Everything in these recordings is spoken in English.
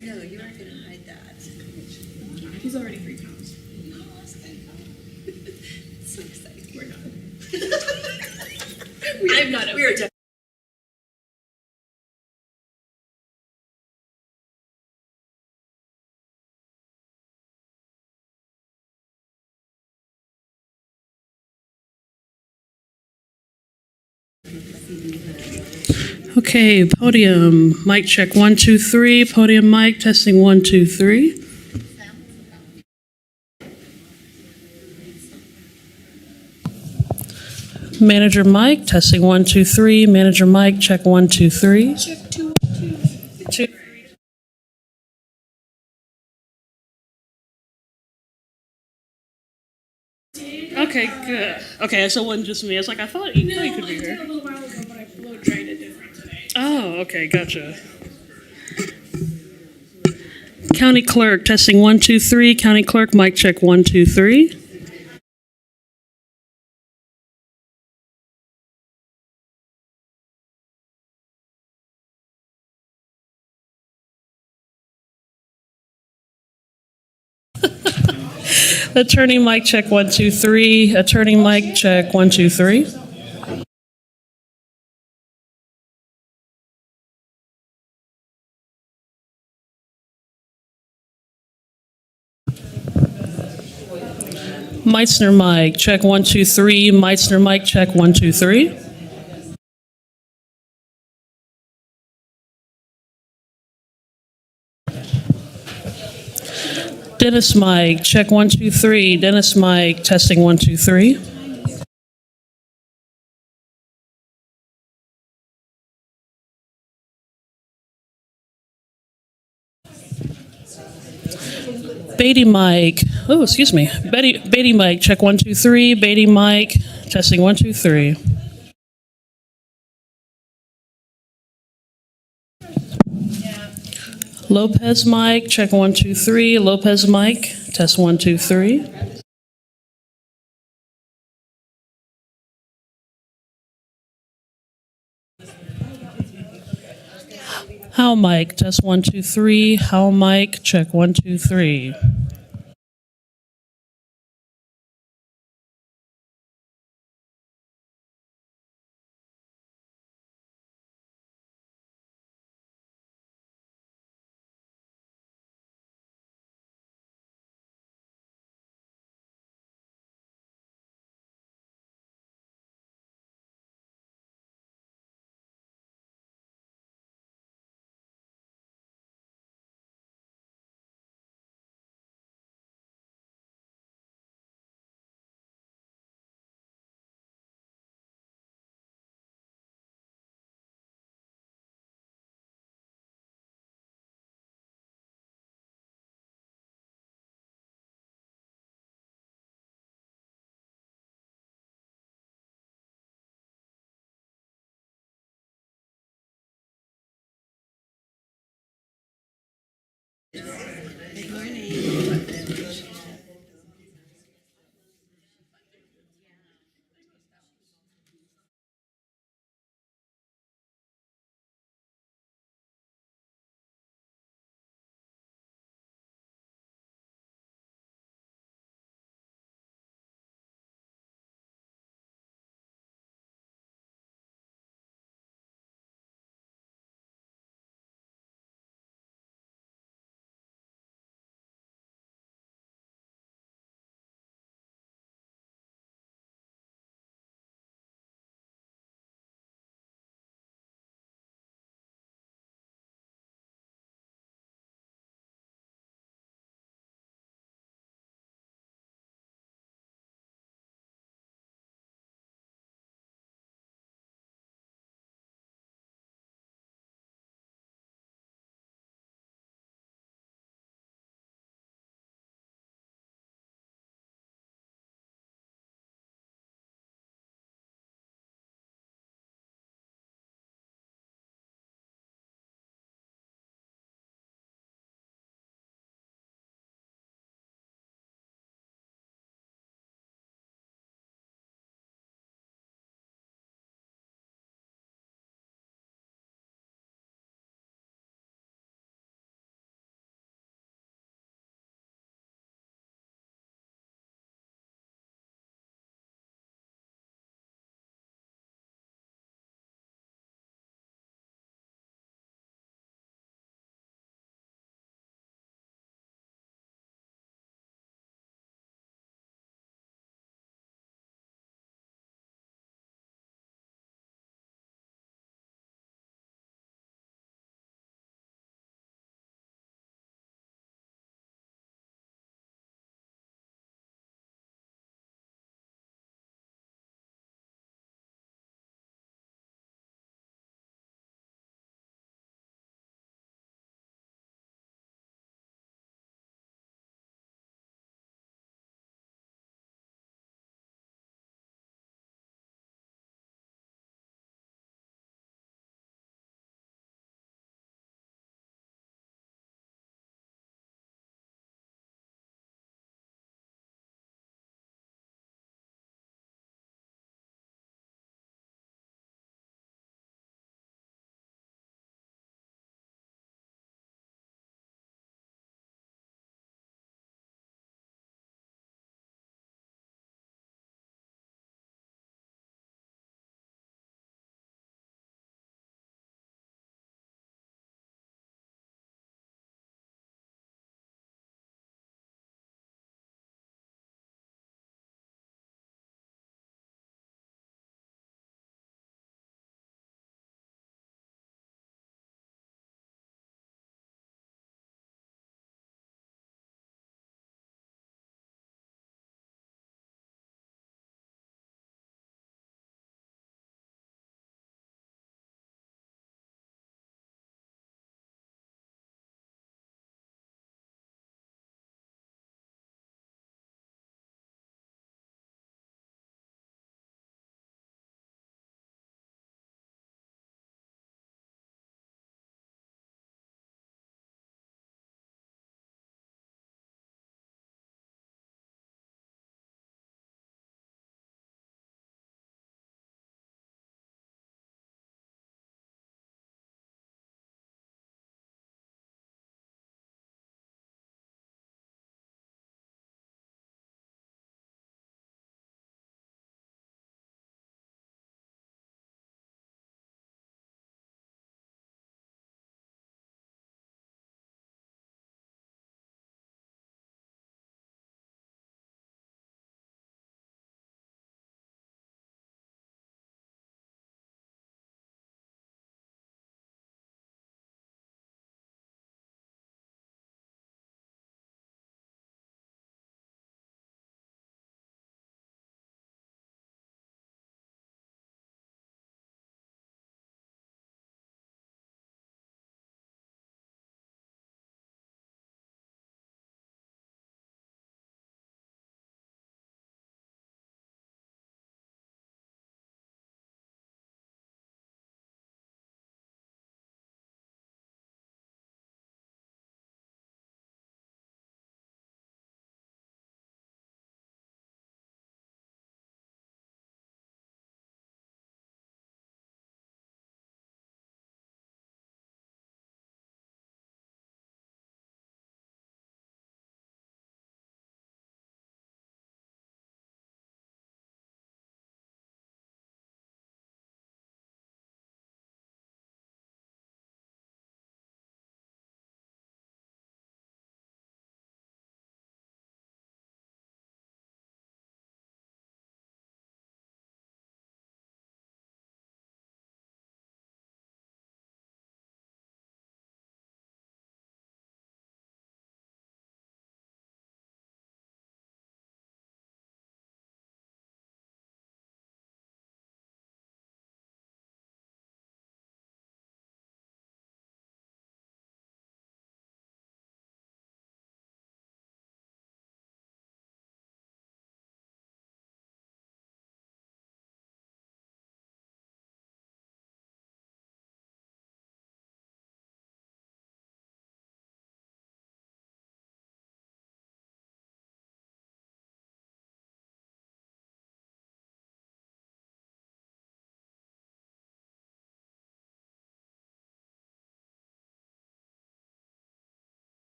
No, you aren't going to hide that. He's already 3 pounds. So exciting. We're not. I'm not. We are definitely. Okay, podium, mic check 1, 2, 3. Podium mic, testing 1, 2, 3. Manager mic, testing 1, 2, 3. Manager mic, check 1, 2, 3. Check 2, 2. Okay, good. Okay, so it wasn't just me. I was like, I thought you could be I did here. a little while ago, but I blow dried it different today. Oh, okay, gotcha. County clerk, testing 1, 2, 3. County clerk, mic check 1, 2, 3. Attorney mic check 1, 2, 3. Attorney mic check 1, 2, 3. Meitzner mic check 1, 2, 3. Meitzner mic check 1, 2, 3. Dennis mic check 1, 2, 3. Dennis mic testing 1, 2, 3. Beatty mic. Oh, excuse me. Beatty mic. Check 1, 2, 3. Beatty mic. Testing 1, 2, 3. Lopez mic. Check 1, 2, 3. Lopez mic. Test 1, 2, 3. How mic. Test 1, 2, 3. How mic. Check 1, 2, 3. Good morning.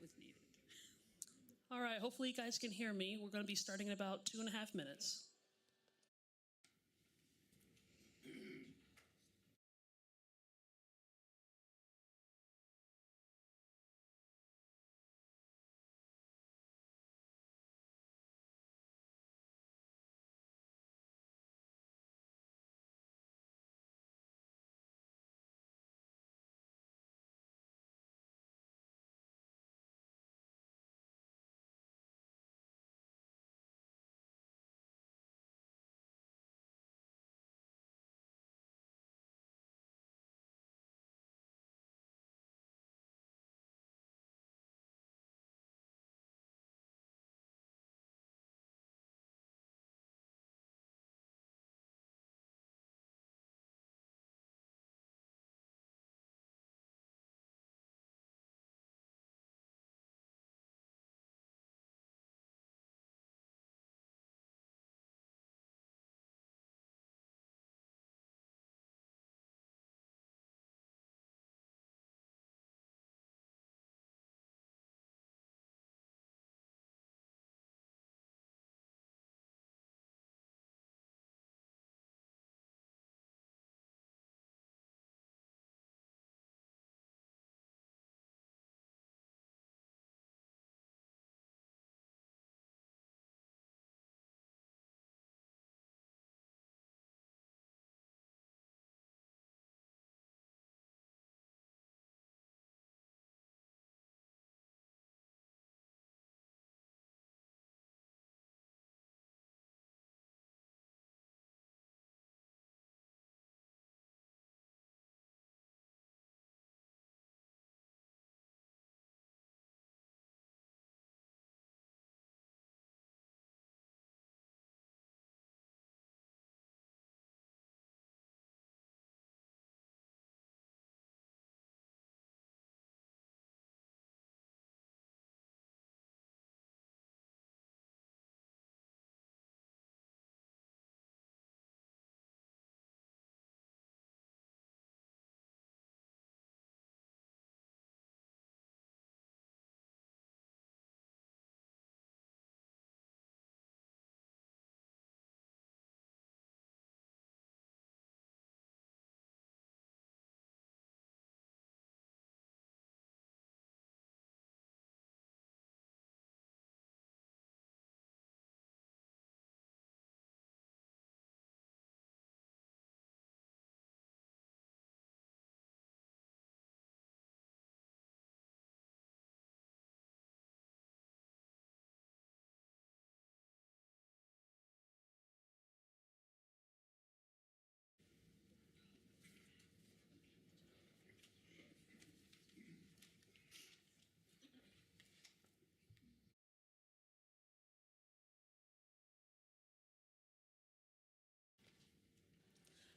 was needed. All right, hopefully you guys can hear me. We're going to be starting in about 2.5 minutes.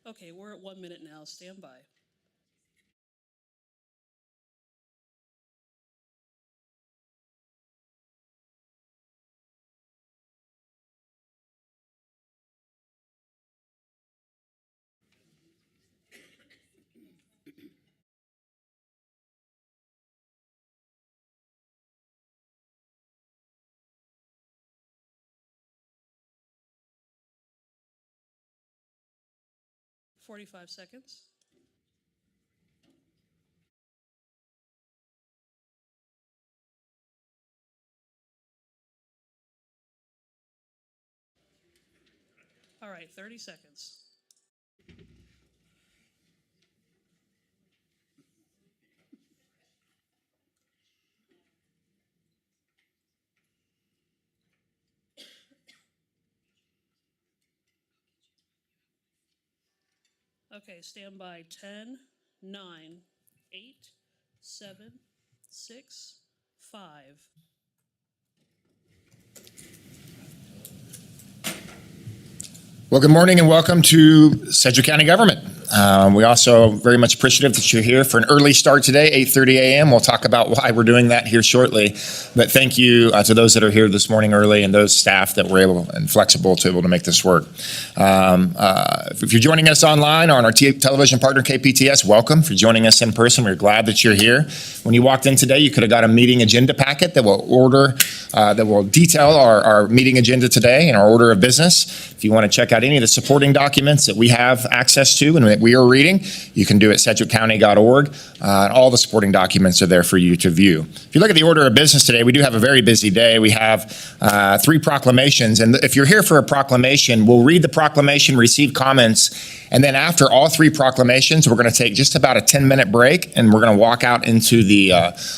Okay, we're at 1 minute now. Stand by. Forty-five seconds. All right, 30 seconds. Okay, stand by. 10, 9, 8, 7, 6, 5. Well, good morning and welcome to Sedgwick County Government. We also very much appreciative that you're here for an early start today, 8:30 a.m. We'll talk about why we're doing that here shortly. But thank you to those that are here this morning early and those staff that were able and flexible to able to make this work. If you're joining us online or on our television partner, KPTS, welcome. If you're joining us in person, we're glad that you're here. When you walked in today, you could have got a meeting agenda packet that will detail our meeting agenda today and our order of business. If you want to check out any of the supporting documents that we have access to and that we are reading, you can do it at sedgwickcounty.org. All the supporting documents are there for you to view. If you look at the order of business today, we do have a very busy day. We have 3 proclamations. And if you're here for a proclamation, we'll read the proclamation, receive comments, and then after all 3 proclamations, we're going to take just about a 10-minute break, and we're going to walk out into the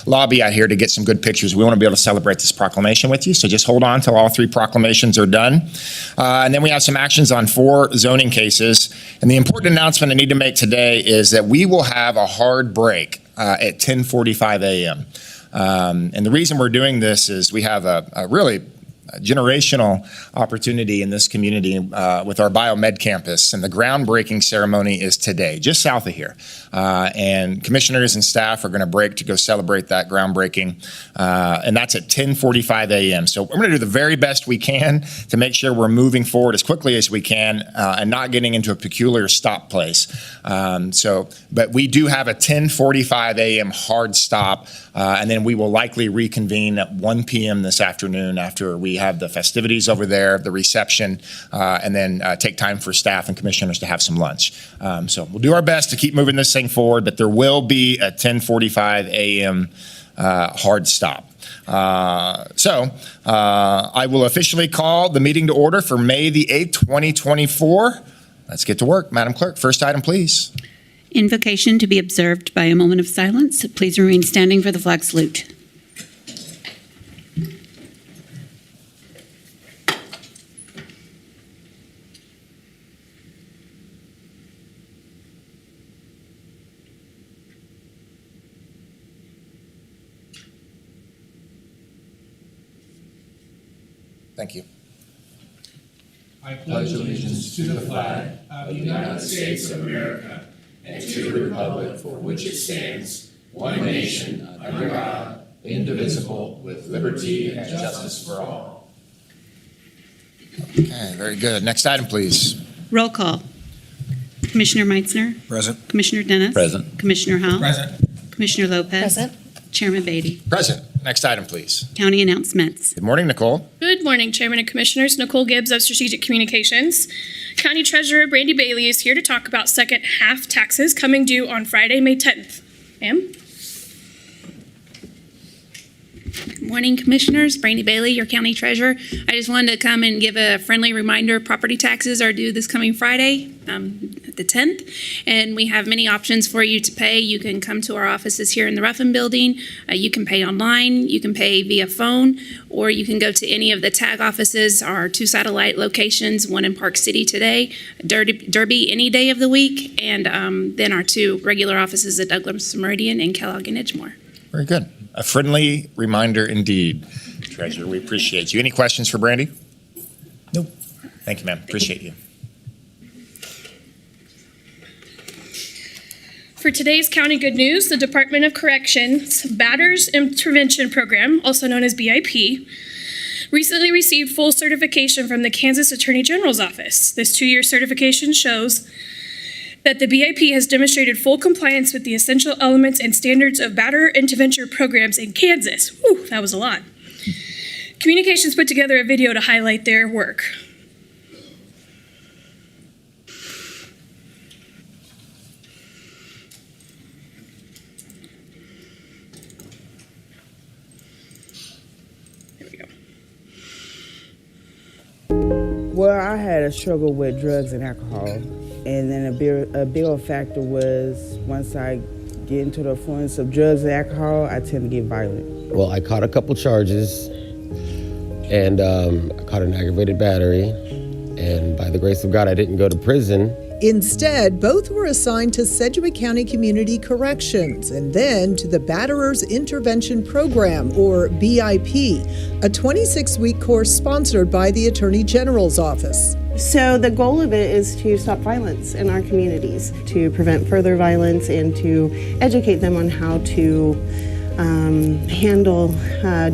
lobby out here to get some good pictures. We want to be able to celebrate this proclamation with you, so just hold on till all 3 proclamations are done. And then we have some actions on 4 zoning cases. And the important announcement I need to make today is that we will have a hard break at 10:45 a.m. And the reason we're doing this is we have a really generational opportunity in this community with our biomed campus, and the groundbreaking ceremony is today, just south of here. And commissioners and staff are going to break to go celebrate that groundbreaking, and that's at 10:45 a.m. So we're going to do the very best we can to make sure we're moving forward as quickly as we can and not getting into a peculiar stop place. But we do have a 10:45 a.m. hard stop, and then we will likely reconvene at 1 p.m. this afternoon after we have the festivities over there, the reception, and then take time for staff and commissioners to have some lunch. So we'll do our best to keep moving this thing forward, but there will be a 10:45 a.m. Hard stop. I will officially call the meeting to order for May the 8th, 2024. Let's get to work. Madam Clerk, first item, please. Invocation to be observed by a moment of silence. Please remain standing for the flag salute. Thank you. I pledge allegiance to the flag of the United States of America and to the republic for which it stands, one nation, under God, indivisible, with liberty and justice for all. Okay, very good. Next item, please. Roll call. Commissioner Meitzner. Present. Commissioner Dennis. Present. Commissioner Howell. Present. Commissioner Lopez. Present. Chairman Beatty. Present. Next item, please. County announcements. Good morning, Nicole. Good morning, Chairman and Commissioners. Nicole Gibbs of Strategic Communications. County Treasurer Brandy Bailey is here to talk about second half taxes coming due on Friday, May 10th. Ma'am? Good morning, Commissioners. Brandy Bailey, your County Treasurer. I just wanted to come and give a friendly reminder. Property taxes are due this coming Friday, the 10th, and we have many options for you to pay. You can come to our offices here in the Ruffin Building. You can pay online, you can pay via phone, or you can go to any of the tag offices, our 2 satellite locations, one in Park City today, Derby any day of the week, and then our 2 regular offices at Douglas Meridian and Kellogg and Edgemore. Very good. A friendly reminder indeed, Treasurer. We appreciate you. Any questions for Brandy? Nope. Thank you, ma'am. Appreciate you. For today's County Good News, the Department of Corrections Batters Intervention Program, also known as BIP, recently received full certification from the Kansas Attorney General's Office. This 2-year certification shows that the BIP has demonstrated full compliance with the essential elements and standards of batter intervention programs in Kansas. Whew, that was a lot. Communications put together a video to highlight their work. There we go. Well, I had a struggle with drugs and alcohol. And then a bigger factor was once I get into the influence of drugs and alcohol, I tend to get violent. Well, I caught a couple charges, and I caught an aggravated battery, and by the grace of God, I didn't go to prison. Instead, both were assigned to Sedgwick County Community Corrections and then to the Batterers Intervention Program, or BIP, a 26-week course sponsored by the Attorney General's Office. So the goal of it is to stop violence in our communities, to prevent further violence, and to educate them on how to handle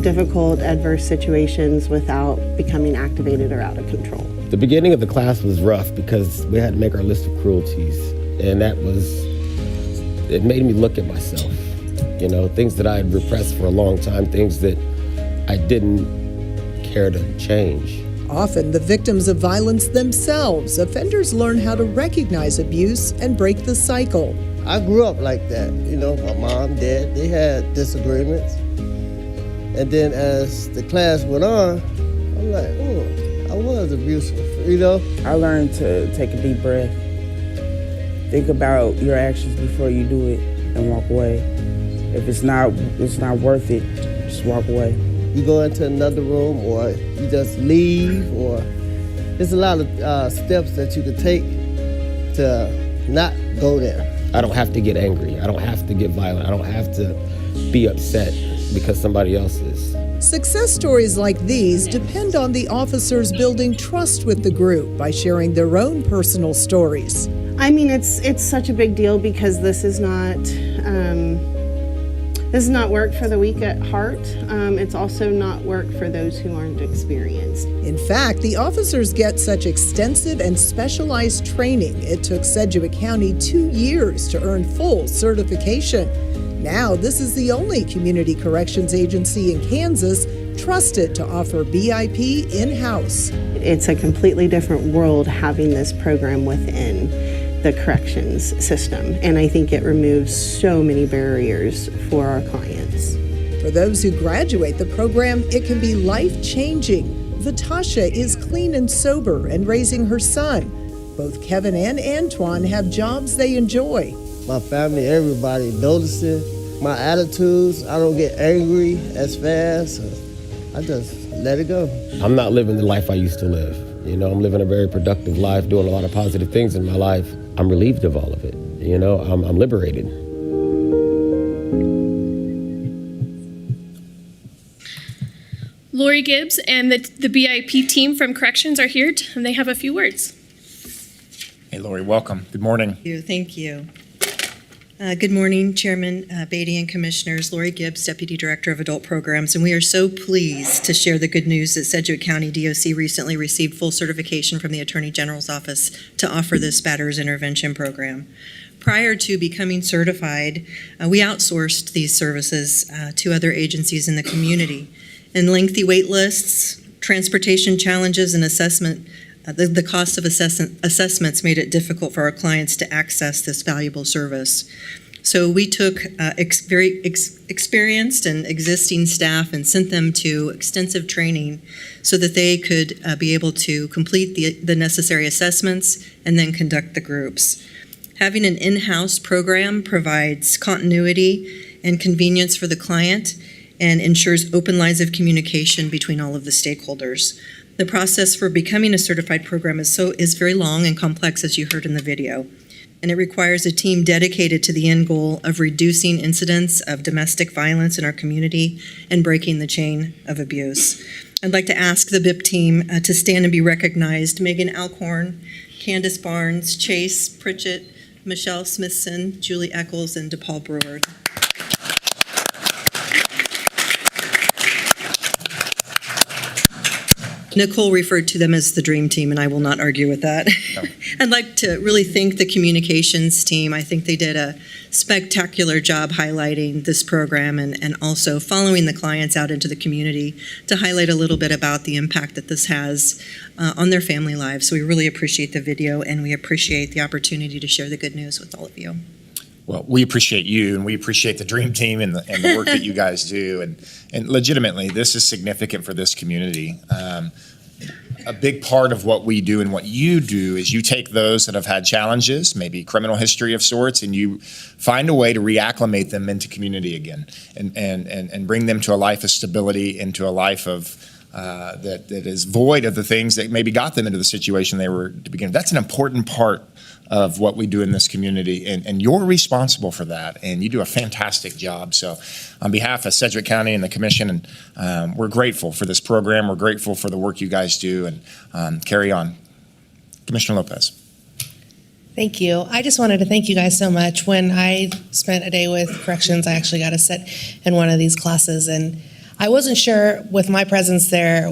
difficult, adverse situations without becoming activated or out of control. The beginning of the class was rough because we had to make our list of cruelties, and it made me look at myself. You know, things that I had repressed for a long time, things that I didn't care to change. Often the victims of violence themselves, offenders learn how to recognize abuse and break the cycle. I grew up like that. You know, my mom, dad, they had disagreements. And then as the class went on, I'm like, oh, I was abusive, you know? I learned to take a deep breath. Think about your actions before you do it and walk away. If it's not worth it, just walk away. You go into another room or you just leave, or there's a lot of steps that you could take to not go there. I don't have to get angry. I don't have to get violent. I don't have to be upset because somebody else is. Success stories like these depend on the officers building trust with the group by sharing their own personal stories. I mean, it's such a big deal because this is not work for the weak at heart. It's also not work for those who aren't experienced. In fact, the officers get such extensive and specialized training, it took Sedgwick County 2 years to earn full certification. Now, this is the only community corrections agency in Kansas trusted to offer BIP in-house. It's a completely different world having this program within the corrections system, and I think it removes so many barriers for our clients. For those who graduate the program, it can be life-changing. Vitasha is clean and sober and raising her son. Both Kevin and Antoine have jobs they enjoy. My family, everybody noticing my attitudes. I don't get angry as fast. I just let it go. I'm not living the life I used to live. You know, I'm living a very productive life, doing a lot of positive things in my life. I'm relieved of all of it. You know, I'm liberated. Lori Gibbs and the BIP team from Corrections are here, and they have a few words. Hey, Lori, welcome. Good morning. Thank you. Good morning, Chairman Beatty and Commissioners. Lori Gibbs, Deputy Director of Adult Programs, and we are so pleased to share the good news that Sedgwick County DOC recently received full certification from the Attorney General's Office to offer this batterers intervention program. Prior to becoming certified, we outsourced these services to other agencies in the community. And lengthy wait lists, transportation challenges, and assessment the cost of assessments made it difficult for our clients to access this valuable service. So we took very experienced and existing staff and sent them to extensive training so that they could be able to complete the necessary assessments and then conduct the groups. Having an in-house program provides continuity and convenience for the client and ensures open lines of communication between all of the stakeholders. The process for becoming a certified program is very long and complex, as you heard in the video, and it requires a team dedicated to the end goal of reducing incidents of domestic violence in our community and breaking the chain of abuse. I'd like to ask the BIP team to stand and be recognized. Megan Alcorn, Candace Barnes, Chase Pritchett, Michelle Smithson, Julie Eccles, and DePaul Brewer. Nicole referred to them as the dream team, and I will not argue with that. No. I'd like to really thank the communications team. I think they did a spectacular job highlighting this program and also following the clients out into the community to highlight a little bit about the impact that this has on their family lives. So we really appreciate the video, and we appreciate the opportunity to share the good news with all of you. Well, we appreciate you, and we appreciate the dream team and the work that you guys do. And legitimately, this is significant for this community. A big part of what we do and what you do is you take those that have had challenges, maybe criminal history of sorts, and you find a way to reacclimate them into community again and bring them to a life of stability, into a life of that is void of the things that maybe got them into the situation they were to begin with. That's an important part of what we do in this community, and you're responsible for that, and you do a fantastic job. So on behalf of Sedgwick County and the Commission, we're grateful for this program. We're grateful for the work you guys do, and carry on. Commissioner Lopez. Thank you. I just wanted to thank you guys so much. When I spent a day with corrections, I actually got to sit in one of these classes, and I wasn't sure with my presence there,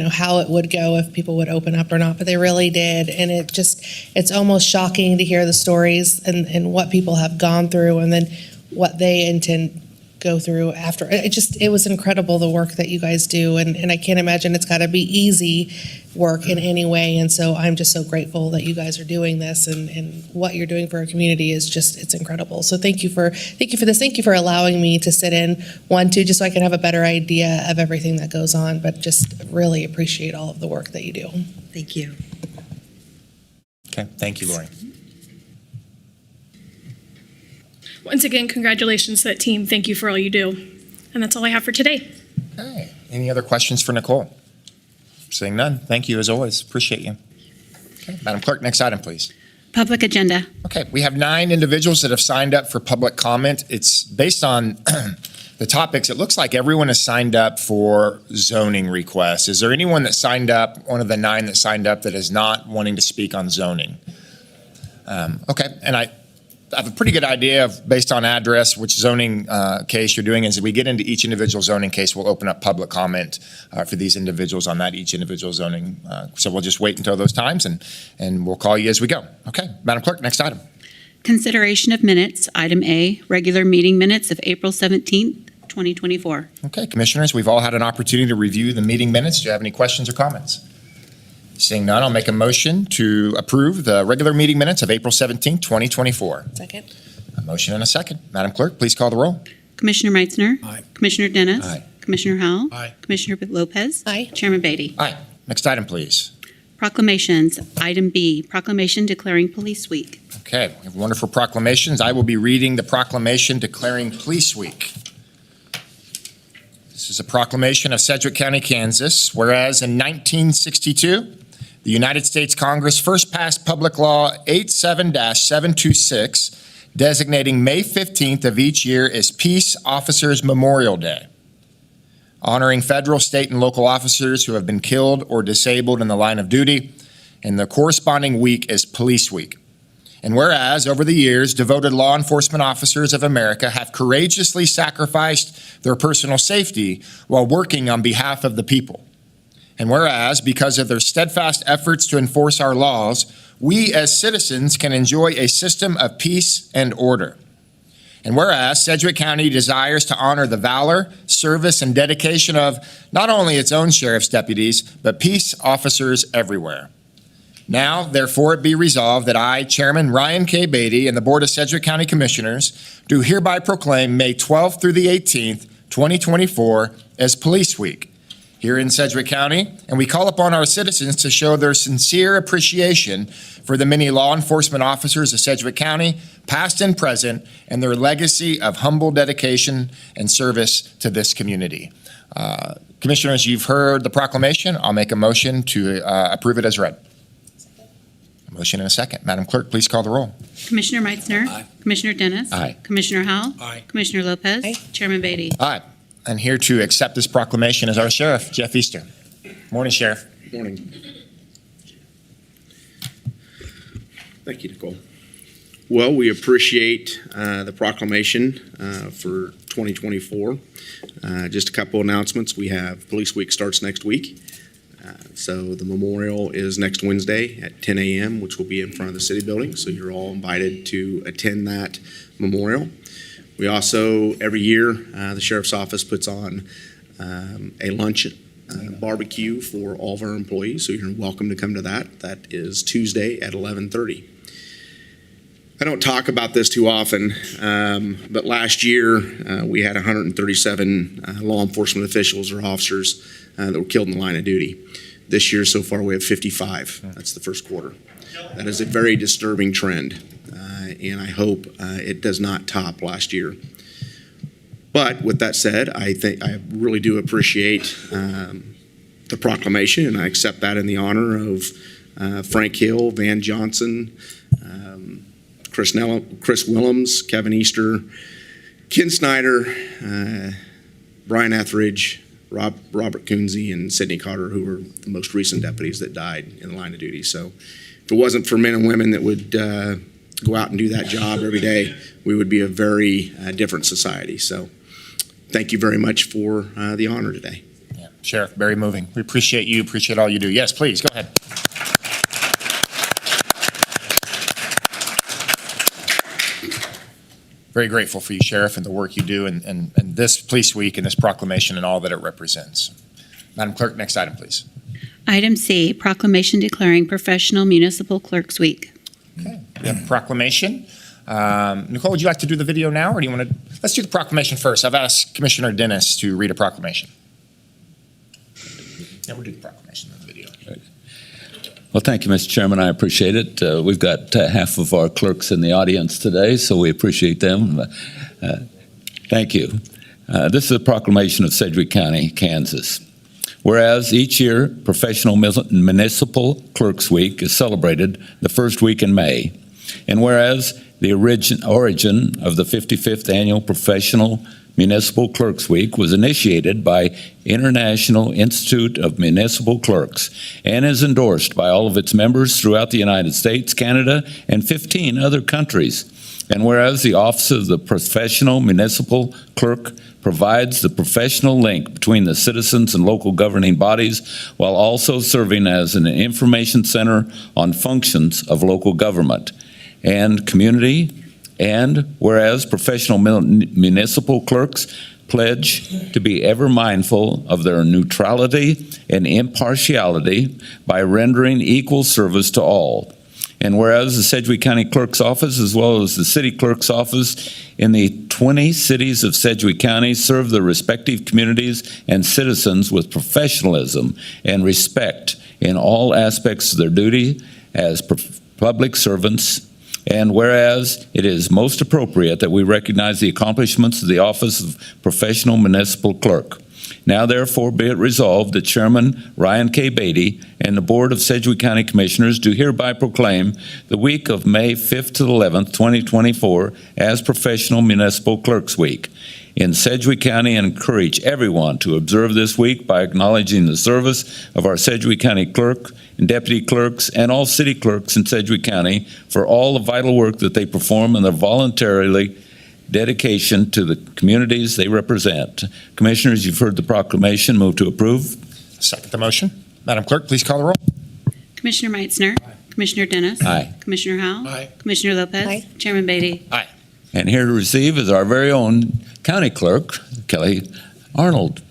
how it would go, if people would open up or not, but they really did. And it's almost shocking to hear the stories and what people have gone through, and then what they intend go through after. It was incredible, the work that you guys do, and I can't imagine it's got to be easy work in any way. And so I'm just so grateful that you guys are doing this, and what you're doing for our community is it's incredible. So thank you for this. Thank you for allowing me to sit in just so I can have a better idea of everything that goes on, but just really appreciate all of the work that you do. Thank you. Okay, thank you, Lori. Once again, congratulations to that team. Thank you for all you do. And that's all I have for today. Okay, any other questions for Nicole? Seeing none, thank you as always. Appreciate you. Okay, Madam Clerk, next item, please. Public agenda. Okay, we have 9 individuals that have signed up for public comment. It's based on the topics. It looks like everyone has signed up for zoning requests. Is there anyone that signed up, one of the 9 that signed up, that is not wanting to speak on zoning? Okay, and I have a pretty good idea of, based on address, which zoning case you're doing. As we get into each individual zoning case, we'll open up public comment for these individuals on that each individual zoning. So we'll just wait until those times, and we'll call you as we go. Okay, Madam Clerk, next item. Consideration of minutes. Item A, regular meeting minutes of April 17th, 2024. Okay, Commissioners, we've all had an opportunity to review the meeting minutes. Do you have any questions or comments? Seeing none, I'll make a motion to approve the regular meeting minutes of April 17th, 2024. Second. A motion and a second. Madam Clerk, please call the roll. Commissioner Meitzner. Aye. Commissioner Dennis. Aye. Commissioner Howell. Aye. Commissioner Lopez. Aye. Chairman Beatty. Aye. Next item, please. Proclamations. Item B, proclamation declaring Police Week. Okay, we have wonderful proclamations. I will be reading the proclamation declaring Police Week. This is a proclamation of Sedgwick County, Kansas, whereas in 1962, the United States Congress first passed Public Law 87-726, designating May 15th of each year as Peace Officers Memorial Day, honoring federal, state, and local officers who have been killed or disabled in the line of duty, and the corresponding week is Police Week. And whereas, over the years, devoted law enforcement officers of America have courageously sacrificed their personal safety while working on behalf of the people. And whereas, because of their steadfast efforts to enforce our laws, we as citizens can enjoy a system of peace and order. And whereas, Sedgwick County desires to honor the valor, service, and dedication of not only its own sheriff's deputies, but peace officers everywhere. Now, therefore, it be resolved that I, Chairman Ryan K. Beatty, and the Board of Sedgwick County Commissioners do hereby proclaim May 12th through the 18th, 2024 as Police Week here in Sedgwick County, and we call upon our citizens to show their sincere appreciation for the many law enforcement officers of Sedgwick County, past and present, and their legacy of humble dedication and service to this community. Commissioners, you've heard the proclamation. I'll make a motion to approve it as read. A motion and a second. Madam Clerk, please call the roll. Commissioner Meitzner. Aye. Commissioner Dennis. Aye. Commissioner Howell. Aye. Commissioner Lopez. Aye. Chairman Beatty. Aye. And here to accept this proclamation is our Sheriff, Jeff Easter. Morning, Sheriff. Morning. Thank you, Nicole. Well, we appreciate the proclamation for 2024. Just a couple announcements. We have Police Week starts next week. So the memorial is next Wednesday at 10 a.m., which will be in front of the city building. So you're all invited to attend that memorial. We also, every year, the Sheriff's Office puts on a lunch barbecue for all of our employees. So you're welcome to come to that. That is Tuesday at 11:30. I don't talk about this too often, but last year we had 137 law enforcement officials or officers that were killed in the line of duty. This year so far we have 55. That's the first quarter. That is a very disturbing trend, and I hope it does not top last year. But with that said, I think I really do appreciate the proclamation, and I accept that in the honor of Frank Hill, Van Johnson, Chris Willems, Kevin Easter, Ken Snyder, Brian Etheridge, Robert Coonsey, and Sidney Carter, who were the most recent deputies that died in the line of duty. So if it wasn't for men and women that would go out and do that job every day, we would be a very different society. So thank you very much for the honor today. Yeah, Sheriff, very moving. We appreciate you, appreciate all you do. Yes, please, go ahead. Very grateful for you, Sheriff, and the work you do and this Police Week and this proclamation and all that it represents. Madam Clerk, next item, please. Item C, proclamation declaring Professional Municipal Clerks Week. Okay, we have a proclamation. Nicole, would you like to do the video now, or do you want to? Let's do the proclamation first. I've asked Commissioner Dennis to read a proclamation. Yeah, we'll do the proclamation in the video. Well, thank you, Mr. Chairman. I appreciate it. We've got half of our clerks in the audience today, so we appreciate them. Thank you. This is a proclamation of Sedgwick County, Kansas. Whereas each year, Professional Municipal Clerks Week is celebrated the first week in May, and whereas the origin of the 55th Annual Professional Municipal Clerks Week was initiated by International Institute of Municipal Clerks and is endorsed by all of its members throughout the United States, Canada, and 15 other countries. And whereas the Office of the Professional Municipal Clerk provides the professional link between the citizens and local governing bodies while also serving as an information center on functions of local government and community. And whereas professional municipal clerks pledge to be ever mindful of their neutrality and impartiality by rendering equal service to all. And whereas the Sedgwick County Clerk's Office, as well as the City Clerk's Office in the 20 cities of Sedgwick County, serve their respective communities and citizens with professionalism and respect in all aspects of their duty as public servants. And whereas it is most appropriate that we recognize the accomplishments of the Office of Professional Municipal Clerk. Now therefore be it resolved that Chairman Ryan K. Beatty and the Board of Sedgwick County Commissioners do hereby proclaim the week of May 5th to the 11th, 2024 as Professional Municipal Clerks Week in Sedgwick County and encourage everyone to observe this week by acknowledging the service of our Sedgwick County Clerk and Deputy Clerks and all City Clerks in Sedgwick County for all the vital work that they perform and their voluntarily dedication to the communities they represent. Commissioners, you've heard the proclamation. Move to approve. Second the motion. Madam Clerk, please call the roll. Commissioner Meitzner. Aye. Commissioner Dennis. Aye. Commissioner Howell. Aye. Commissioner Lopez. Aye. Chairman Beatty. Aye. And here to receive is our very own County Clerk, Kelly Arnold.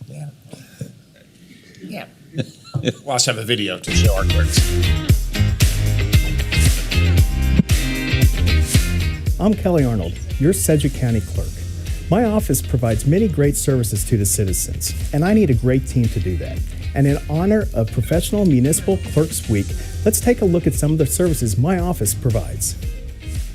Yeah. We'll also have a video to show our clerks. I'm Kelly Arnold, your Sedgwick County Clerk. My office provides many great services to the citizens, and I need a great team to do that. And in honor of Professional Municipal Clerks Week, let's take a look at some of the services my office provides.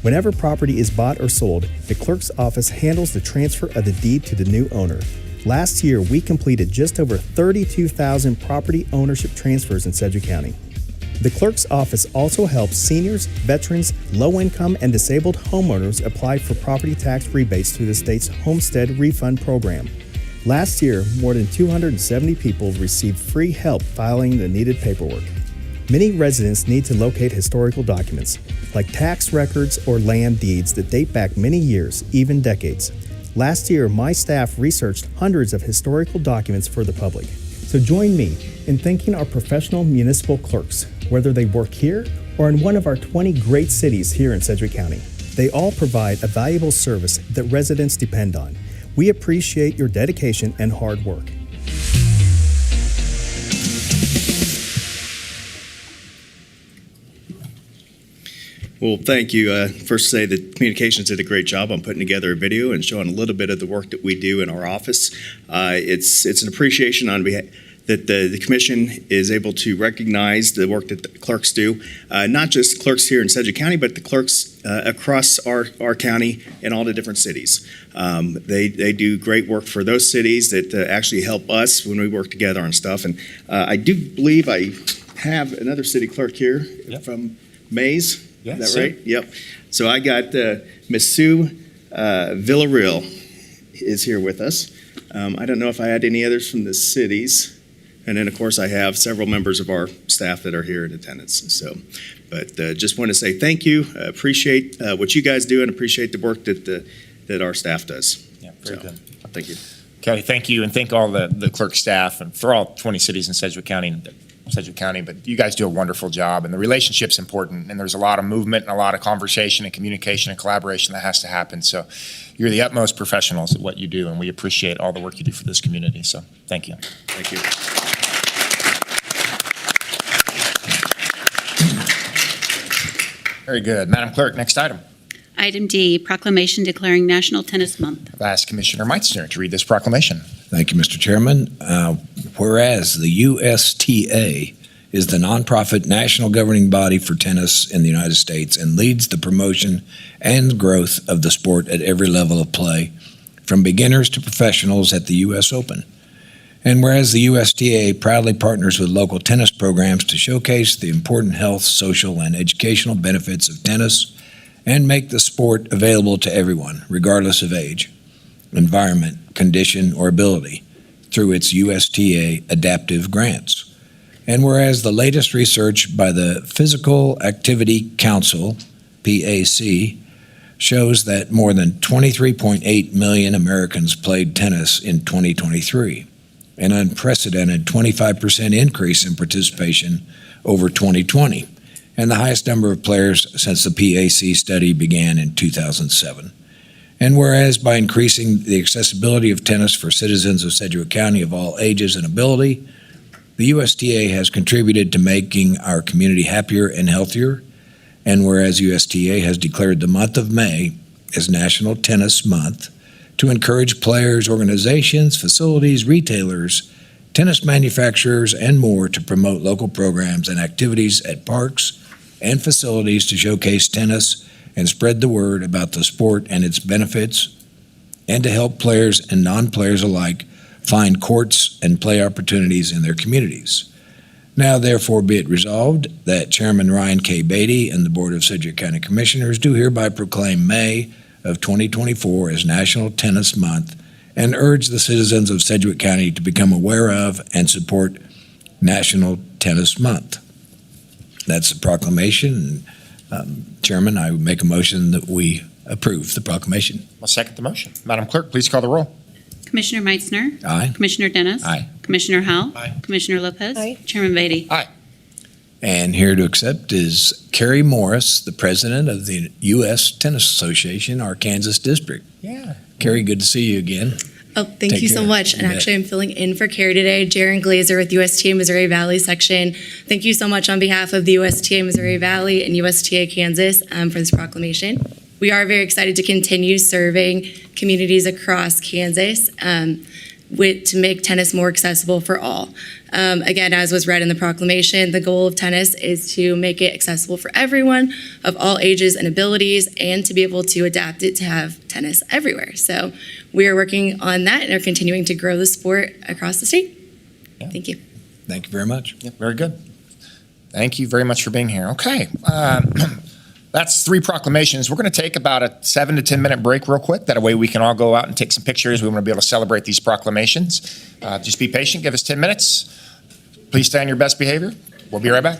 Whenever property is bought or sold, the clerk's office handles the transfer of the deed to the new owner. Last year, we completed just over 32,000 property ownership transfers in Sedgwick County. The clerk's office also helps seniors, veterans, low-income, and disabled homeowners apply for property tax rebates through the state's Homestead Refund Program. Last year, more than 270 people received free help filing the needed paperwork. Many residents need to locate historical documents, like tax records or land deeds that date back many years, even decades. Last year, my staff researched hundreds of historical documents for the public. So join me in thanking our professional municipal clerks, whether they work here or in one of our 20 great cities here in Sedgwick County. They all provide a valuable service that residents depend on. We appreciate your dedication and hard work. Well, thank you. First, say that Communications did a great job on putting together a video and showing a little bit of the work that we do in our office. It's an appreciation on behalf that the Commission is able to recognize the work that the clerks do, not just clerks here in Sedgwick County, but the clerks across our county in all the different cities. They do great work for those cities that actually help us when we work together on stuff. And I do believe I have another city clerk here from Mays. Yes, Is that right? Yep. So I got Miss Sue Villarreal is here with us. I don't know if I had any others from the cities. And then, of course, I have several members of our staff that are here in attendance. So, but just want to say thank you. Appreciate what you guys do and appreciate the work that our staff does. Yeah, very good. Thank you. Kelly, thank you, and thank all the clerk staff and for all 20 cities in Sedgwick County, but you guys do a wonderful job, and the relationship's important, and there's a lot of movement and a lot of conversation and communication and collaboration that has to happen. So you're the utmost professionals at what you do, and we appreciate all the work you do for this community. So thank you. Thank you. Very good. Madam Clerk, next item. Item D, proclamation declaring National Tennis Month. I've asked Commissioner Meitzner to read this proclamation. Thank you, Mr. Chairman. Whereas the USTA is the nonprofit national governing body for tennis in the United States and leads the promotion and growth of the sport at every level of play, from beginners to professionals at the U.S. Open. And whereas the USTA proudly partners with local tennis programs to showcase the important health, social, and educational benefits of tennis and make the sport available to everyone, regardless of age, environment, condition, or ability, through its USTA adaptive grants. And whereas the latest research by the Physical Activity Council, PAC, shows that more than 23.8 million Americans played tennis in 2023, an unprecedented 25% increase in participation over 2020, and the highest number of players since the PAC study began in 2007. And whereas by increasing the accessibility of tennis for citizens of Sedgwick County of all ages and ability, the USTA has contributed to making our community happier and healthier. And whereas USTA has declared the month of May as National Tennis Month to encourage players, organizations, facilities, retailers, tennis manufacturers, and more to promote local programs and activities at parks and facilities to showcase tennis and spread the word about the sport and its benefits, and to help players and non-players alike find courts and play opportunities in their communities. Now, therefore, be it resolved that Chairman Ryan K. Beatty and the Board of Sedgwick County Commissioners do hereby proclaim May of 2024 as National Tennis Month and urge the citizens of Sedgwick County to become aware of and support National Tennis Month. That's the proclamation. Chairman, I would make a motion that we approve the proclamation. I'll second the motion. Madam Clerk, please call the roll. Commissioner Meitzner. Aye. Commissioner Dennis. Aye. Commissioner Howell. Aye. Commissioner Lopez. Aye. Chairman Beatty. Aye. And here to accept is Carrie Morris, the president of the U.S. Tennis Association, our Kansas district. Yeah. Carrie, good to see you again. Oh, thank Take you so care. much. You And bet. actually, I'm filling in for Carrie today. Jaron Glazer with USTA Missouri Valley section. Thank you so much on behalf of the USTA Missouri Valley and USTA Kansas for this proclamation. We are very excited to continue serving communities across Kansas to make tennis more accessible for all. Again, as was read in the proclamation, the goal of tennis is to make it accessible for everyone of all ages and abilities, and to be able to adapt it to have tennis everywhere. So we are working on that and are continuing to grow the sport across the state. Yeah. Thank you. Thank you very much. Yeah, very good. Thank you very much for being here. Okay. That's 3 proclamations. We're going to take about a 7 to 10 minute break real quick. That way we can all go out and take some pictures. We want to be able to celebrate these proclamations. Just be patient. Give us 10 minutes. Please stay on your best behavior. We'll be right back.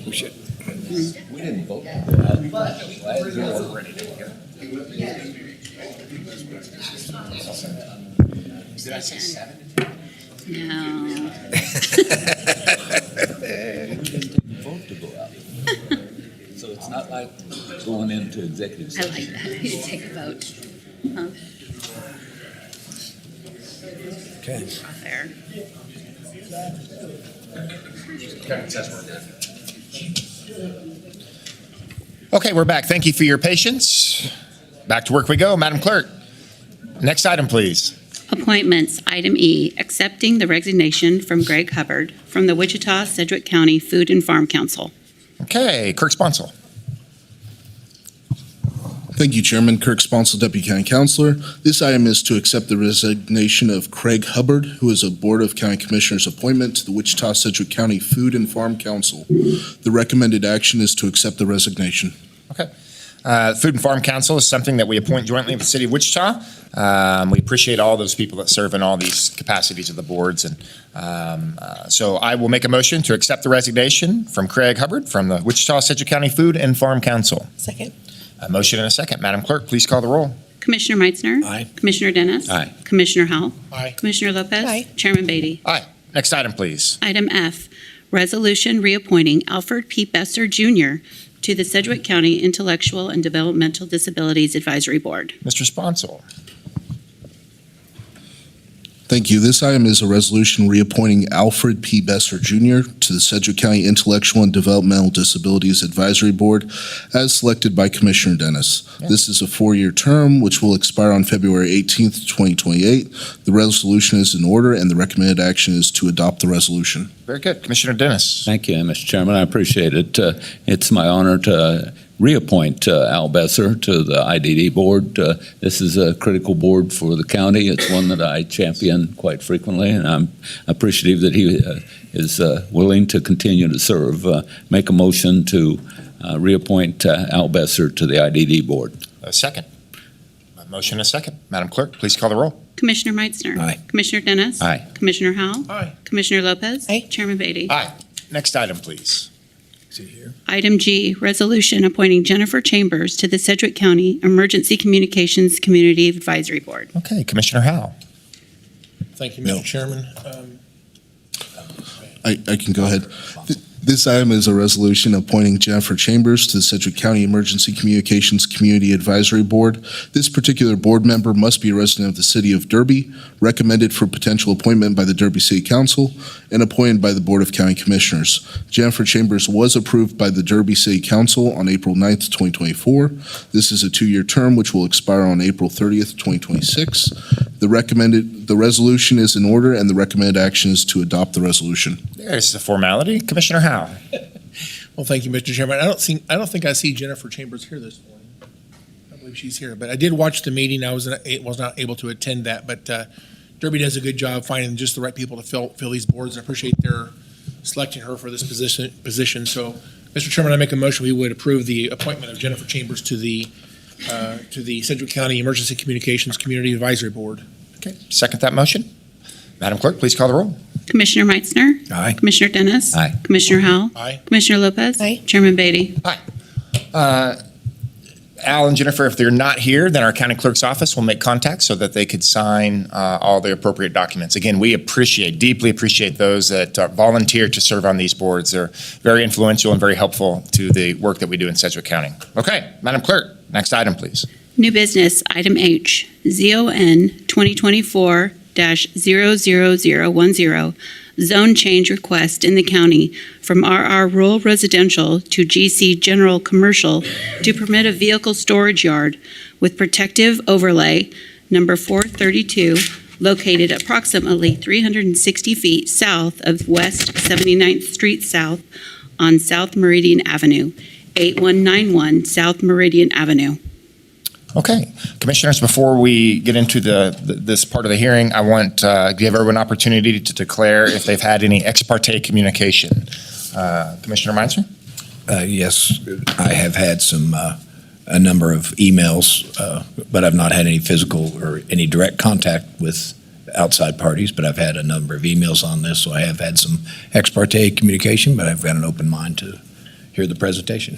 We should. We didn't vote. Did I say 7? No. We didn't take a vote to go out. So it's not like going into executive I session. like that. You didn't take a vote. Huh? Okay. Not there. Okay, we're back. Thank you for your patience. Back to work we go. Madam Clerk, next item, please. Appointments, item E, accepting the resignation from Greg Hubbard from the Wichita Sedgwick County Food and Farm Council. Okay, Kirk Sponsel. Thank you, Chairman. Kirk Sponsel, Deputy County Councilor. This item is to accept the resignation of Craig Hubbard, who is a Board of County Commissioners appointment to the Wichita Sedgwick County Food and Farm Council. The recommended action is to accept the resignation. Okay. Food and Farm Council is something that we appoint jointly with the City of Wichita. We appreciate all those people that serve in all these capacities of the boards. And so I will make a motion to accept the resignation from Craig Hubbard from the Wichita Sedgwick County Food and Farm Council. Second. A motion and a second. Madam Clerk, please call the roll. Commissioner Meitzner. Aye. Commissioner Dennis. Aye. Commissioner Howell. Aye. Commissioner Lopez. Aye. Chairman Beatty. Aye. Next item, please. Item F, resolution reappointing Alfred P. Besser Jr. to the Sedgwick County Intellectual and Developmental Disabilities Advisory Board. Mr. Sponsel. Thank you. This item is a resolution reappointing Alfred P. Besser Jr. to the Sedgwick County Intellectual and Developmental Disabilities Advisory Board as selected by Commissioner Dennis. This is a 4-year term which will expire on February 18th, 2028. The resolution is in order and the recommended action is to adopt the resolution. Very good. Commissioner Dennis. Thank you, Mr. Chairman. I appreciate it. It's my honor to reappoint Al Besser to the IDD board. This is a critical board for the county. It's one that I champion quite frequently, and I'm appreciative that he is willing to continue to serve. Make a motion to reappoint Al Besser to the IDD board. A second. A motion and a second. Madam Clerk, please call the roll. Commissioner Meitzner. Aye. Commissioner Dennis. Aye. Commissioner Howell. Aye. Commissioner Lopez. Aye. Chairman Beatty. Aye. Next item, please. Is he here? Item G, resolution appointing Jennifer Chambers to the Sedgwick County Emergency Communications Community Advisory Board. Okay, Commissioner Howell. Thank you, No. Mr. Chairman. I can go ahead. This item is a resolution appointing Jennifer Chambers to the Sedgwick County Emergency Communications Community Advisory Board. This particular board member must be a resident of the city of Derby, recommended for potential appointment by the Derby City Council, and appointed by the Board of County Commissioners. Jennifer Chambers was approved by the Derby City Council on April 9th, 2024. This is a 2-year term which will expire on April 30th, 2026. The resolution is in order and the recommended action is to adopt the resolution. There's a formality. Commissioner Howell. Well, thank you, Mr. Chairman. I don't think I see Jennifer Chambers here this morning. I believe she's here, but I did watch the meeting. I was not able to attend that, but Derby does a good job finding just the right people to fill these boards. I appreciate their selecting her for this position. So, Mr. Chairman, I make a motion we would approve the appointment of Jennifer Chambers to the Sedgwick County Emergency Communications Community Advisory Board. Okay, second that motion. Madam Clerk, please call the roll. Commissioner Meitzner. Aye. Commissioner Dennis. Aye. Commissioner Howell. Aye. Commissioner Lopez. Aye. Chairman Beatty. Al and Jennifer, if they're not here, then our county clerk's office will make contact so that they could sign all the appropriate documents. Again, we deeply appreciate those that volunteer to serve on these boards. They're very influential and very helpful to the work that we do in Sedgwick County. Okay, Madam Clerk, next item, please. New business, item H, ZON 2024-00010, zone change request in the county from RR Rural Residential to GC General Commercial to permit a vehicle storage yard with protective overlay number 432, located approximately 360 feet south of West 79th Street South on South Meridian Avenue, 8191 South Meridian Avenue. Okay, Commissioners, before we get into this part of the hearing, I want to give everyone an opportunity to declare if they've had any ex parte communication. Commissioner Meitzner? Yes, I have had a number of emails, but I've not had any physical or any direct contact with outside parties, but I've had a number of emails on this, so I have had some ex parte communication, but I've got an open mind to hear the presentation.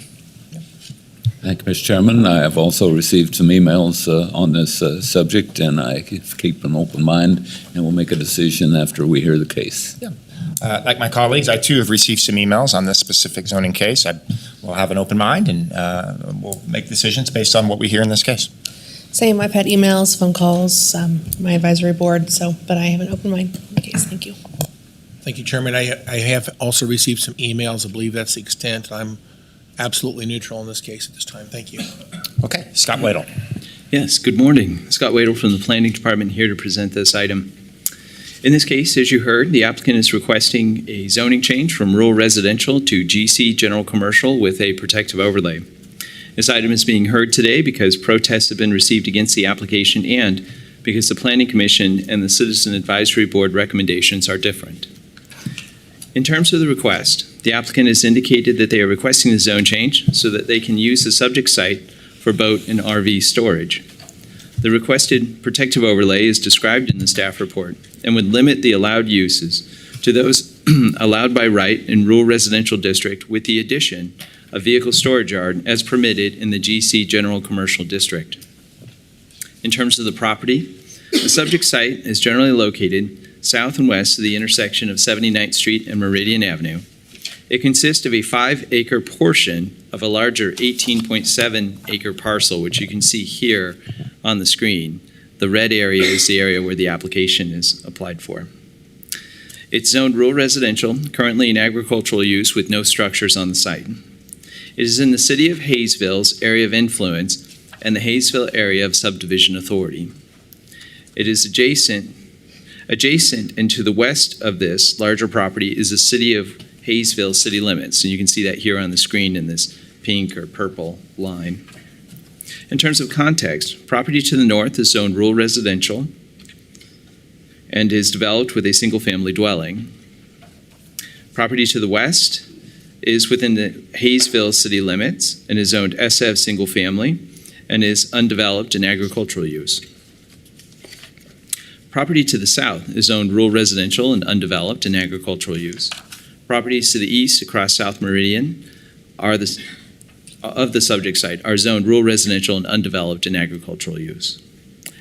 Thank you, Mr. Chairman. I have also received some emails on this subject, and I keep an open mind, and we'll make a decision after we hear the case. Like my colleagues, I too have received some emails on this specific zoning case. I will have an open mind, and we'll make decisions based on what we hear in this case. Same, I've had emails, phone calls, my advisory board, but I have an open mind in the case. Thank you. Thank you, Chairman. I have also received some emails. I believe that's the extent. I'm absolutely neutral in this case at this time. Thank you. Okay, Scott Wadle. Yes, good morning. Scott Wadle from the Planning Department here to present this item. In this case, as you heard, the applicant is requesting a zoning change from rural residential to GC general commercial with a protective overlay. This item is being heard today because protests have been received against the application and because the Planning Commission and the Citizen Advisory Board recommendations are different. In terms of the request, the applicant has indicated that they are requesting the zone change so that they can use the subject site for boat and RV storage. The requested protective overlay is described in the staff report and would limit the allowed uses to those allowed by right in rural residential district with the addition of vehicle storage yard as permitted in the GC General Commercial District. In terms of the property, the subject site is generally located south and west of the intersection of 79th Street and Meridian Avenue. It consists of a 5-acre portion of a larger 18.7-acre parcel, which you can see here on the screen. The red area is the area where the application is applied for. It's zoned rural residential, currently in agricultural use with no structures on the site. It is in the City of Hayesville's area of influence and the Hayesville Area of Subdivision Authority. It is adjacent and to the west of this larger property is the City of Hayesville city limits, and you can see that here on the screen in this pink or purple line. In terms of context, property to the north is zoned rural residential and is developed with a single-family dwelling. Property to the west is within the Hayesville city limits and is zoned SF single-family and is undeveloped in agricultural use. Property to the south is zoned rural residential and undeveloped in agricultural use. Properties to the east across South Meridian of the subject site are zoned rural residential and undeveloped in agricultural use.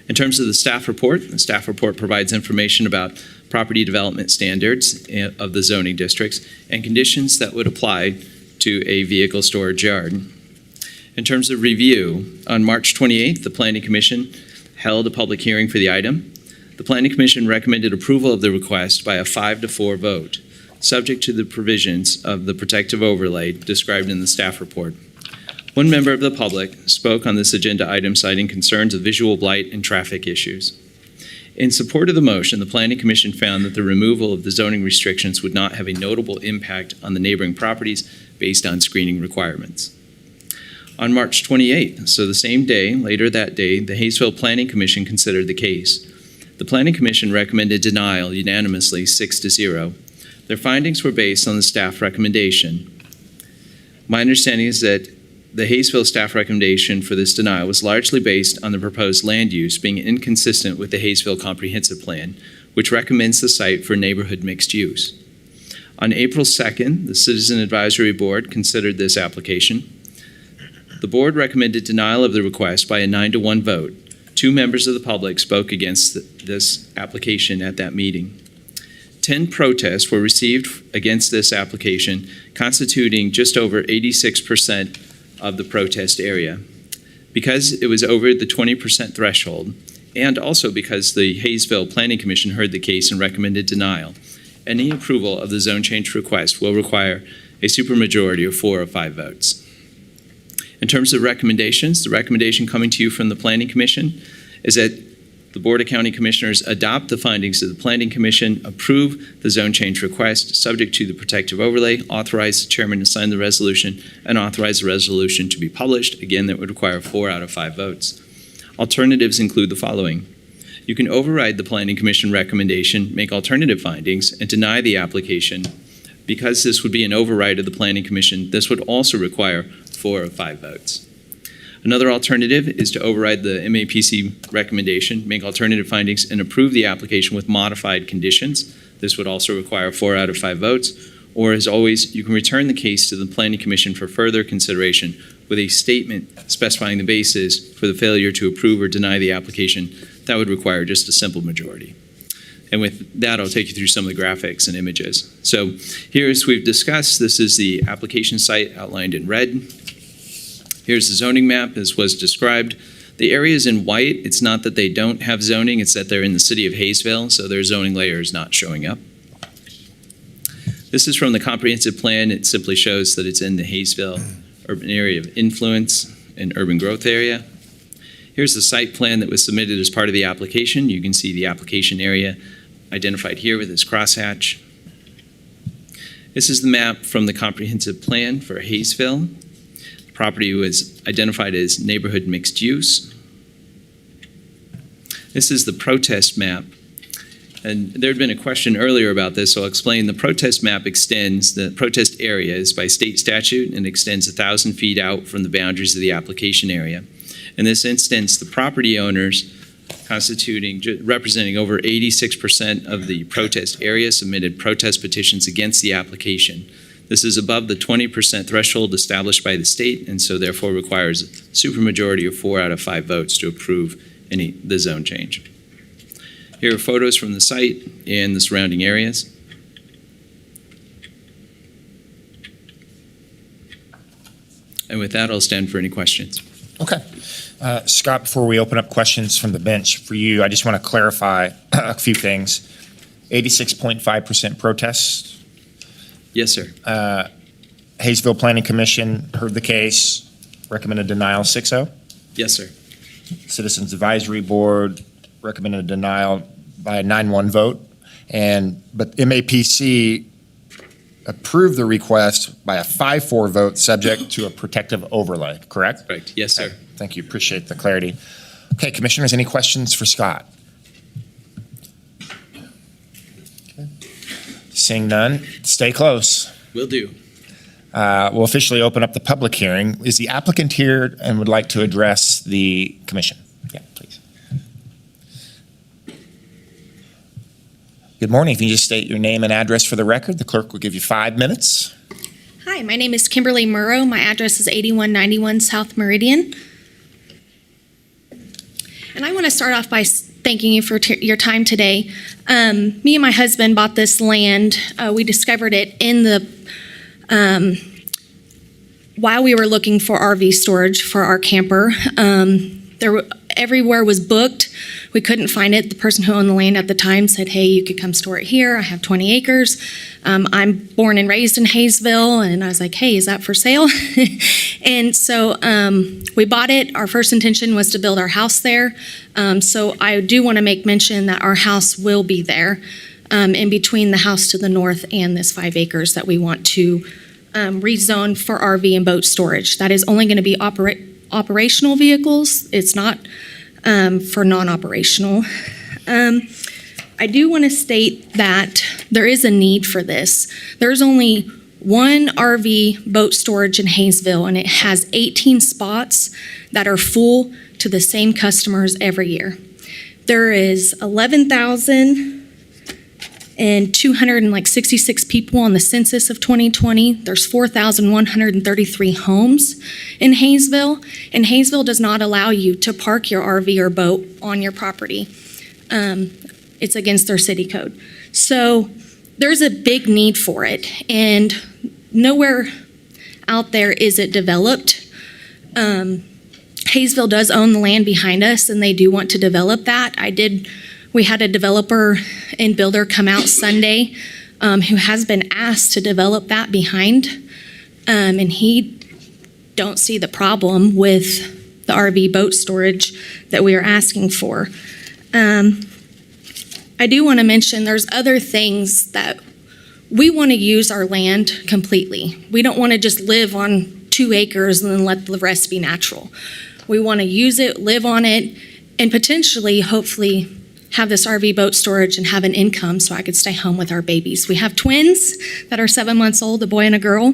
In terms of the staff report provides information about property development standards of the zoning districts and conditions that would apply to a vehicle storage yard. In terms of review, on March 28th, the Planning Commission held a public hearing for the item. The Planning Commission recommended approval of the request by a 5-4 vote, subject to the provisions of the protective overlay described in the staff report. One member of the public spoke on this agenda item citing concerns of visual blight and traffic issues. In support of the motion, the Planning Commission found that the removal of the zoning restrictions would not have a notable impact on the neighboring properties based on screening requirements. On March 28th, so the same day, later that day, the Hayesville Planning Commission considered the case. The Planning Commission recommended denial unanimously 6-0. Their findings were based on the staff recommendation. My understanding is that the Hayesville staff recommendation for this denial was largely based on the proposed land use being inconsistent with the Hayesville Comprehensive Plan, which recommends the site for neighborhood mixed use. On April 2nd, the Citizen Advisory Board considered this application. The board recommended denial of the request by a 9-1 vote. 2 members of the public spoke against this application at that meeting. 10 protests were received against this application, constituting just over 86% of the protest area. Because it was over the 20% threshold, and also because the Hayesville Planning Commission heard the case and recommended denial, any approval of the zone change request will require a supermajority of 4 or 5 votes. In terms of recommendations, the recommendation coming to you from the Planning Commission is that the Board of County Commissioners adopt the findings of the Planning Commission, approve the zone change request subject to the protective overlay, authorize the chairman to sign the resolution, and authorize the resolution to be published. Again, that would require 4 out of 5 votes. Alternatives include the following. You can override the Planning Commission recommendation, make alternative findings, and deny the application. Because this would be an override of the Planning Commission, this would also require 4 or 5 votes. Another alternative is to override the MAPC recommendation, make alternative findings, and approve the application with modified conditions. This would also require 4 out of 5 votes. Or, as always, you can return the case to the Planning Commission for further consideration with a statement specifying the basis for the failure to approve or deny the application. That would require just a simple majority. And with that, I'll take you through some of the graphics and images. So here, as we've discussed, this is the application site outlined in red. Here's the zoning map as was described. The areas in white, it's not that they don't have zoning, it's that they're in the city of Hayesville, so their zoning layer is not showing up. This is from the comprehensive plan. It simply shows that it's in the Hayesville urban area of influence and urban growth area. Here's the site plan that was submitted as part of the application. You can see the application area identified here with this crosshatch. This is the map from the comprehensive plan for Hayesville. The property was identified as neighborhood mixed use. This is the protest map. And there had been a question earlier about this, so I'll explain. The protest map extends, the protest area is by state statute and extends 1,000 feet out from the boundaries of the application area. In this instance, the property owners representing over 86% of the protest area submitted protest petitions against the application. This is above the 20% threshold established by the state, and so therefore requires a supermajority of 4 out of 5 votes to approve the zone change. Here are photos from the site and the surrounding areas. And with that, I'll stand for any questions. Okay. Scott, before we open up questions from the bench for you, I just want to clarify a few things. 86.5% protests. Yes, sir. Hayesville Planning Commission heard the case, recommended denial 6-0. Yes, sir. Citizens Advisory Board recommended denial by a 9-1 vote, but MAPC approved the request by a 5-4 vote subject to a protective overlay, correct? Correct. Yes, sir. Okay. Thank you. Appreciate the clarity. Okay, Commissioners, any questions for Scott? Okay. Seeing none, stay close. Will do. We'll officially open up the public hearing. Is the applicant here and would like to address the commission? Yeah, please. Good morning. If you just state your name and address for the record, the clerk will give you 5 minutes. Hi, my name is Kimberly Murrow. My address is 8191 South Meridian. And I want to start off by thanking you for your time today. Me and my husband bought this land. We discovered it in the while we were looking for RV storage for our camper. Everywhere was booked. We couldn't find it. The person who owned the land at the time said, hey, you could come store it here. I have 20 acres. I'm born and raised in Hayesville. And I was like, hey, is that for sale? And so we bought it. Our first intention was to build our house there. So I do want to make mention that our house will be there in between the house to the north and this 5 acres that we want to rezone for RV and boat storage. That is only going to be operational vehicles. It's not for non-operational. I do want to state that there is a need for this. There's only one RV boat storage in Hayesville, and it has 18 spots that are full to the same customers every year. There is 11,266 people on the census of 2020. There's 4,133 homes in Hayesville, and Hayesville does not allow you to park your RV or boat on your property. It's against their city code. So there's a big need for it, and nowhere out there is it developed. Hayesville does own the land behind us, and they do want to develop that. We had a developer and builder come out Sunday who has been asked to develop that behind, and he don't see the problem with the RV boat storage that we are asking for. I do want to mention there's other things that we want to use our land completely. We don't want to just live on 2 acres and then let the rest be natural. We want to use it, live on it, and potentially, hopefully, have this RV boat storage and have an income so I could stay home with our babies. We have twins that are 7 months old, a boy and a girl,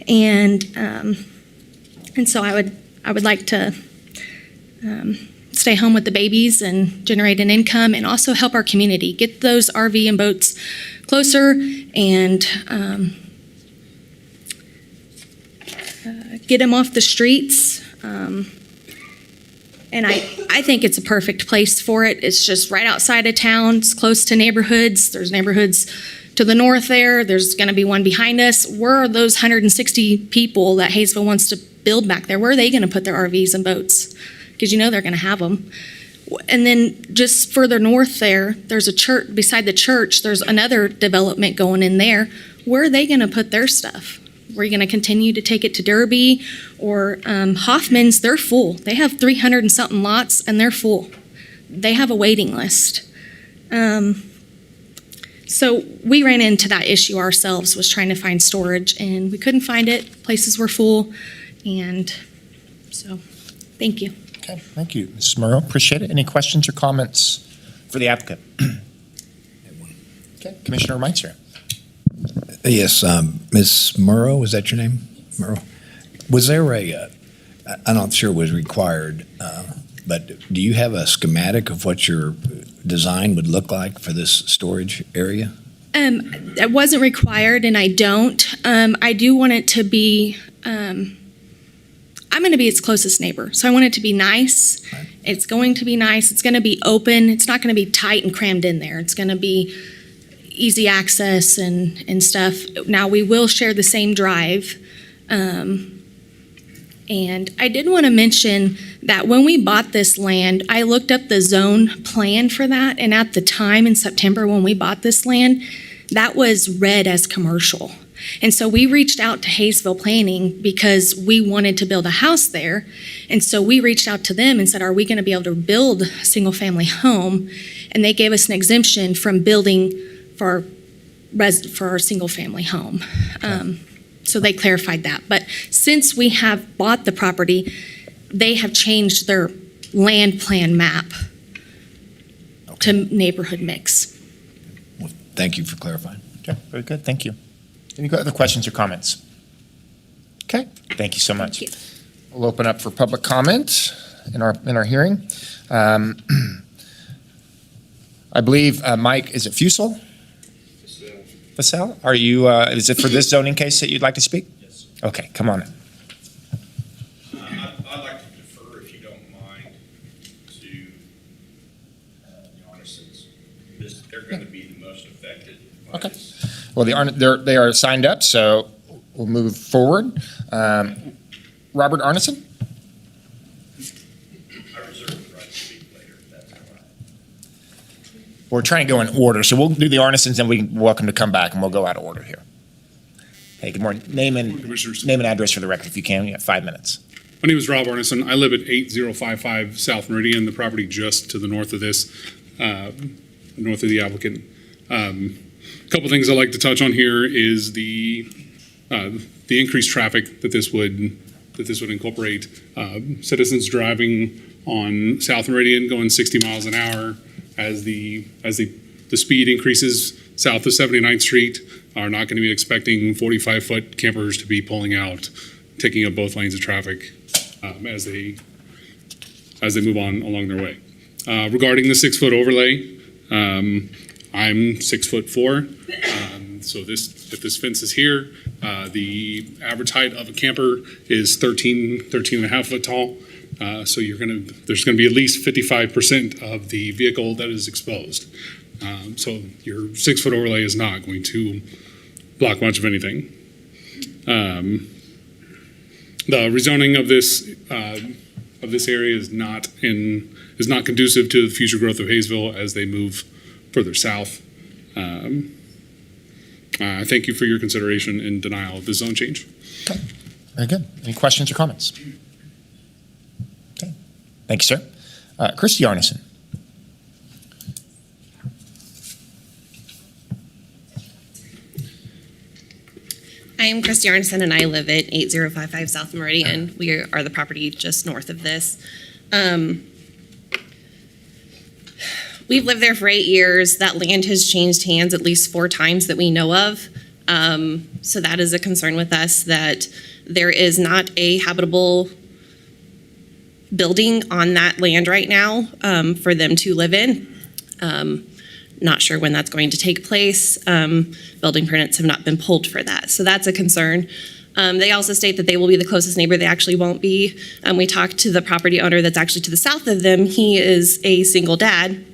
and so I I would like to stay home with the babies and generate an income, and also help our community get those RV and boats closer, and get them off the streets. And I think it's a perfect place for it. It's just right outside of town. It's close to neighborhoods. There's neighborhoods to the north there. There's going to be one behind us. Where are those 160 people that Hayesville wants to build back there? Where are they going to put their RVs and boats? Because you know they're going to have them. And then just further north there, there's a church. Beside the church, there's another development going in there. Where are they going to put their stuff? We're going to continue to take it to Derby or Hoffman's. They're full. They have 300 and something lots, and they're full. They have a waiting list. So we ran into that issue ourselves, was trying to find storage, and we couldn't find it. Places were full, and so thank you. Okay, thank you, Mrs. Murrow. Appreciate it. Any questions or comments for the applicant? Okay, Commissioner Meitzer. Yes, Ms. Murrow, is that your name? Murrow. Was there I'm not sure it was required, but do you have a schematic of what your design would look like for this storage area? That wasn't required, and I don't. I do want it to be, I'm going to be its closest neighbor, so I want it to be nice. Right. It's going to be nice. It's going to be open. It's not going to be tight and crammed in there. It's going to be easy access and stuff. Now, we will share the same drive. And I did want to mention that when we bought this land, I looked up the zone plan for that, and at the time in September when we bought this land, that was read as commercial. And so we reached out to Hayesville Planning because we wanted to build a house there. And so we reached out to them and said, are we going to be able to build a single-family home? And they gave us an exemption from building for our single-family home. So they clarified that. But since we have bought the property, they have changed their land plan map to neighborhood mix. Well, thank you for clarifying. Okay, very good. Thank you. Any other questions or comments? Okay, thank you so much. Thank you. We'll open up for public comment in our hearing. I believe Mike, is it Fusel? Vassell, are you, is it for this zoning case that you'd like to speak? Yes. Okay, come on in. I'd like to defer, if you don't mind, to the Arnisons, because they're going to be the most affected. Okay. Well, they are signed up, so we'll move forward. Robert Arneson? I reserve the right to speak later, if that's all right. We're trying to go in order, so we'll do the Arnesons, and we're welcome to come back, and we'll go out of order here. Hey, good morning. Name and address for the record, if you can. You have 5 minutes. My name is Rob Arneson. I live at 8055 South Meridian, the property just to the north of this, north of the applicant. A couple things I'd like to touch on here is the increased traffic that this would incorporate. Citizens driving on South Meridian going 60 miles an hour as the speed increases south of 79th Street are not going to be expecting 45-foot campers to be pulling out, taking up both lanes of traffic as they move on along their way. Regarding the 6-foot overlay, I'm 6'4". So if this fence is here, the average height of a camper is 13 and a half foot tall. So there's gonna be at least 55% of the vehicle that is exposed. So your 6-foot overlay is not going to block much of anything. The rezoning of this area is not conducive to the future growth of Hayesville as they move further south. Thank you for your consideration and denial of the zone change. Okay, very good. Any questions or comments? Okay, thank you, sir. Christy Arneson. I am Christy Arneson, and I live at 8055 South Meridian. We are the property just north of this. We've lived there for 8 years. That land has changed hands at least 4 times that we know of. So that is a concern with us, that there is not a habitable building on that land right now for them to live in. Not sure when that's going to take place. Building permits have not been pulled for that, so that's a concern. They also state that they will be the closest neighbor. They actually won't be. We talked to the property owner that's actually to the south of them. He is a single dad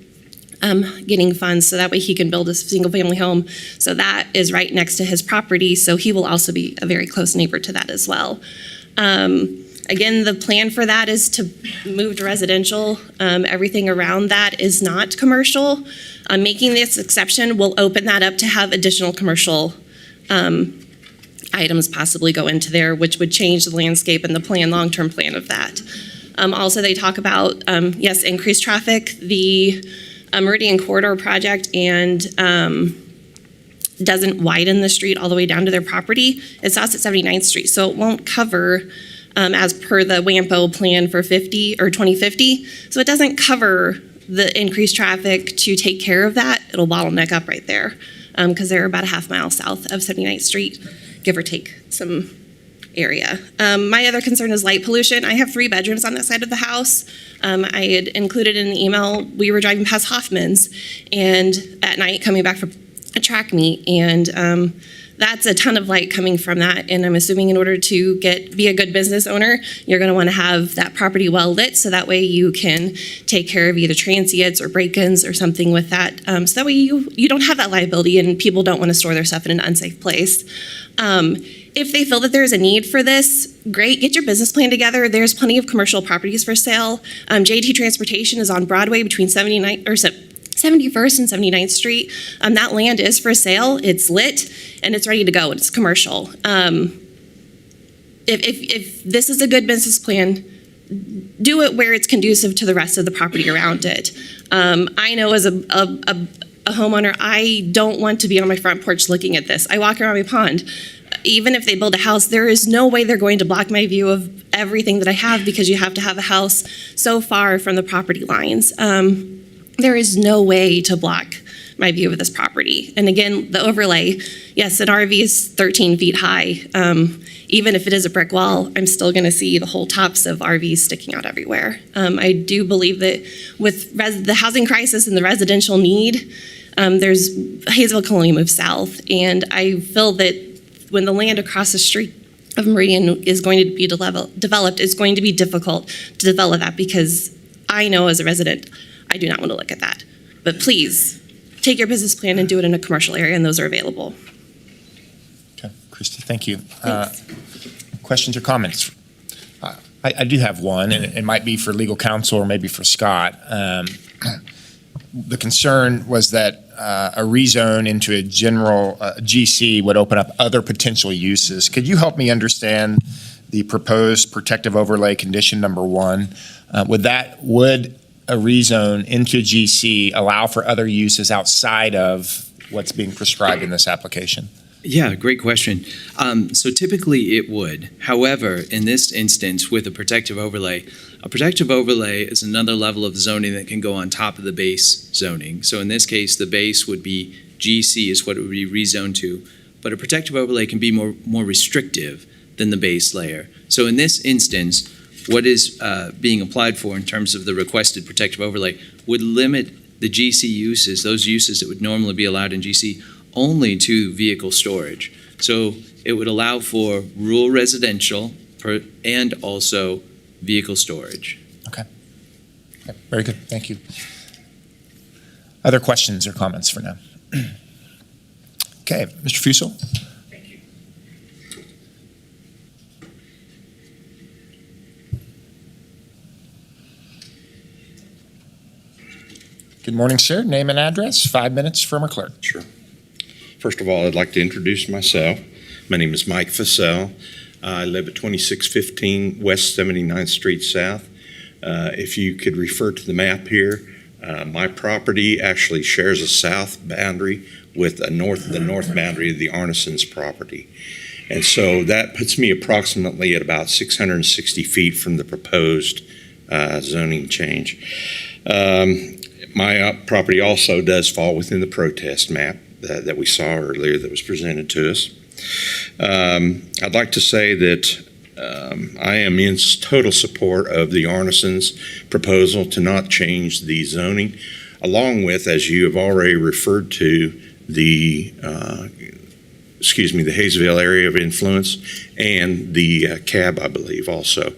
getting funds so that way he can build a single family home. So that is right next to his property. So he will also be a very close neighbor to that as well. Again, the plan for that is to move to residential. Everything around that is not commercial. Making this exception will open that up to have additional commercial items possibly go into there, which would change the landscape and the plan, long-term plan of that. Also, they talk about, yes, increased traffic. The Meridian Corridor project and doesn't widen the street all the way down to their property. It stops at 79th Street, so it won't cover as per the WAMPO plan for 2050. So it doesn't cover the increased traffic to take care of that. It'll bottleneck up right there because they're about a half mile south of 79th Street, give or take some area. My other concern is light pollution. I have 3 bedrooms on that side of the house. I had included in the email, we were driving past Hoffman's and at night coming back from a track meet, and that's a ton of light coming from that. And I'm assuming in order to be a good business owner, you're going to want to have that property well lit so that way you can take care of either transients or break-ins or something with that. So that way you don't have that liability and people don't want to store their stuff in an unsafe place. If they feel that there's a need for this, great, get your business plan together. There's plenty of commercial properties for sale. JT Transportation is on Broadway between 71st and 79th Street. That land is for sale, it's lit, and it's ready to go, it's commercial. If this is a good business plan, do it where it's conducive to the rest of the property around it. I know as a homeowner, I don't want to be on my front porch looking at this. I walk around my pond. Even if they build a house, there is no way they're going to block my view of everything that I have because you have to have a house so far from the property lines. There is no way to block my view of this property. And again, the overlay, yes, an RV is 13 feet high. Even if it is a brick wall, I'm still going to see the whole tops of RVs sticking out everywhere. I do believe that with the housing crisis and the residential need, Hayesville can only move south. And I feel that when the land across the street of Meridian is going to be developed, it's going to be difficult to develop that because I know as a resident, I do not want to look at that. But please, take your business plan and do it in a commercial area, and those are available. Okay, Christy, thank you. Questions or comments? I do have one, and it might be for legal counsel or maybe for Scott. The concern was that a rezone into a general GC would open up other potential uses. Could you help me understand the proposed protective overlay condition number 1? Would a rezone into a GC allow for other uses outside of what's being prescribed in this application? Yeah, great question. So typically it would. However, in this instance with a protective overlay is another level of zoning that can go on top of the base zoning. So in this case, the base would be GC is what it would be rezoned to, but a protective overlay can be more restrictive than the base layer. So in this instance, what is being applied for in terms of the requested protective overlay would limit the GC uses, those uses that would normally be allowed in GC, only to vehicle storage. So it would allow for rural residential and also vehicle storage. Okay, very good, thank you. Other questions or comments for now? Okay, Mr. Fusel. Good morning, sir. Name and address, 5 minutes from our clerk. Sure. First of all, I'd like to introduce myself. My name is Mike Fassell. I live at 2615 West 79th Street South. If you could refer to the map here, my property actually shares a south boundary with the north boundary of the Arneson's property. And so that puts me approximately at about 660 feet from the proposed zoning change. My property also does fall within the protest map that we saw earlier that was presented to us. I'd like to say that I am in total support of the Arneson's proposal to not change the zoning, along with, as you have already referred to, the Hayesville area of influence, and the CAB, I believe, also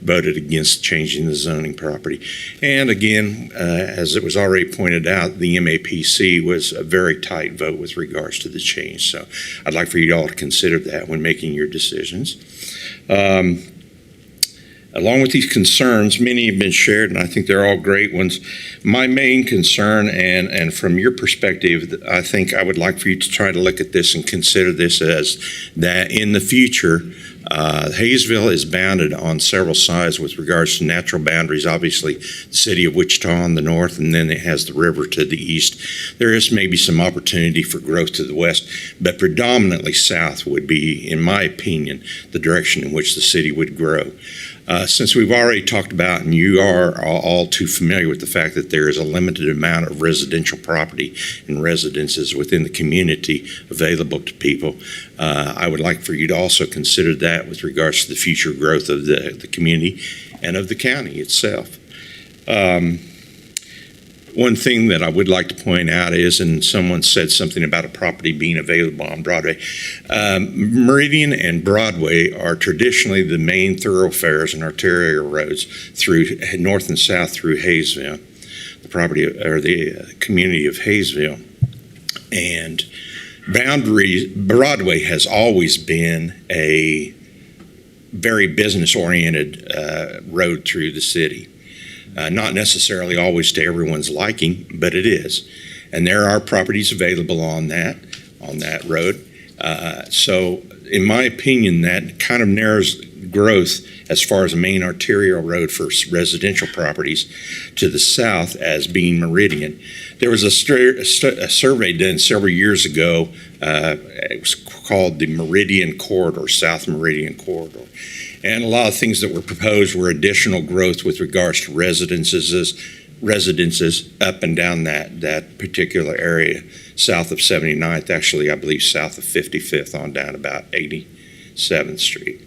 voted against changing the zoning property. And again, as it was already pointed out, the MAPC was a very tight vote with regards to the change. So I'd like for you all to consider that when making your decisions. Along with these concerns, many have been shared, and I think they're all great ones. My main concern, and from your perspective, I think I would like for you to try to look at this and consider this as that in the future, Hayesville is bounded on several sides with regards to natural boundaries. Obviously, the city of Wichita on the north, and then it has the river to the east. There is maybe some opportunity for growth to the west, but predominantly south would be, in my opinion, the direction in which the city would grow. Since we've already talked about, and you are all too familiar with the fact that there is a limited amount of residential property and residences within the community available to people, I would like for you to also consider that with regards to the future growth of the community and of the county itself. One thing that I would like to point out is, and someone said something about a property being available on Broadway. Meridian and Broadway are traditionally the main thoroughfares and arterial roads through north and south through Hayesville, the property or the community of Hayesville. And Broadway has always been a very business-oriented road through the city. Not necessarily always to everyone's liking, but it is. And there are properties available on that road. So in my opinion, that kind of narrows growth as far as a main arterial road for residential properties to the south as being Meridian. There was a survey done several years ago. It was called the Meridian Corridor, South Meridian Corridor. And a lot of things that were proposed were additional growth with regards to residences up and down that particular area, south of 79th, actually I believe south of 55th on down about 87th Street.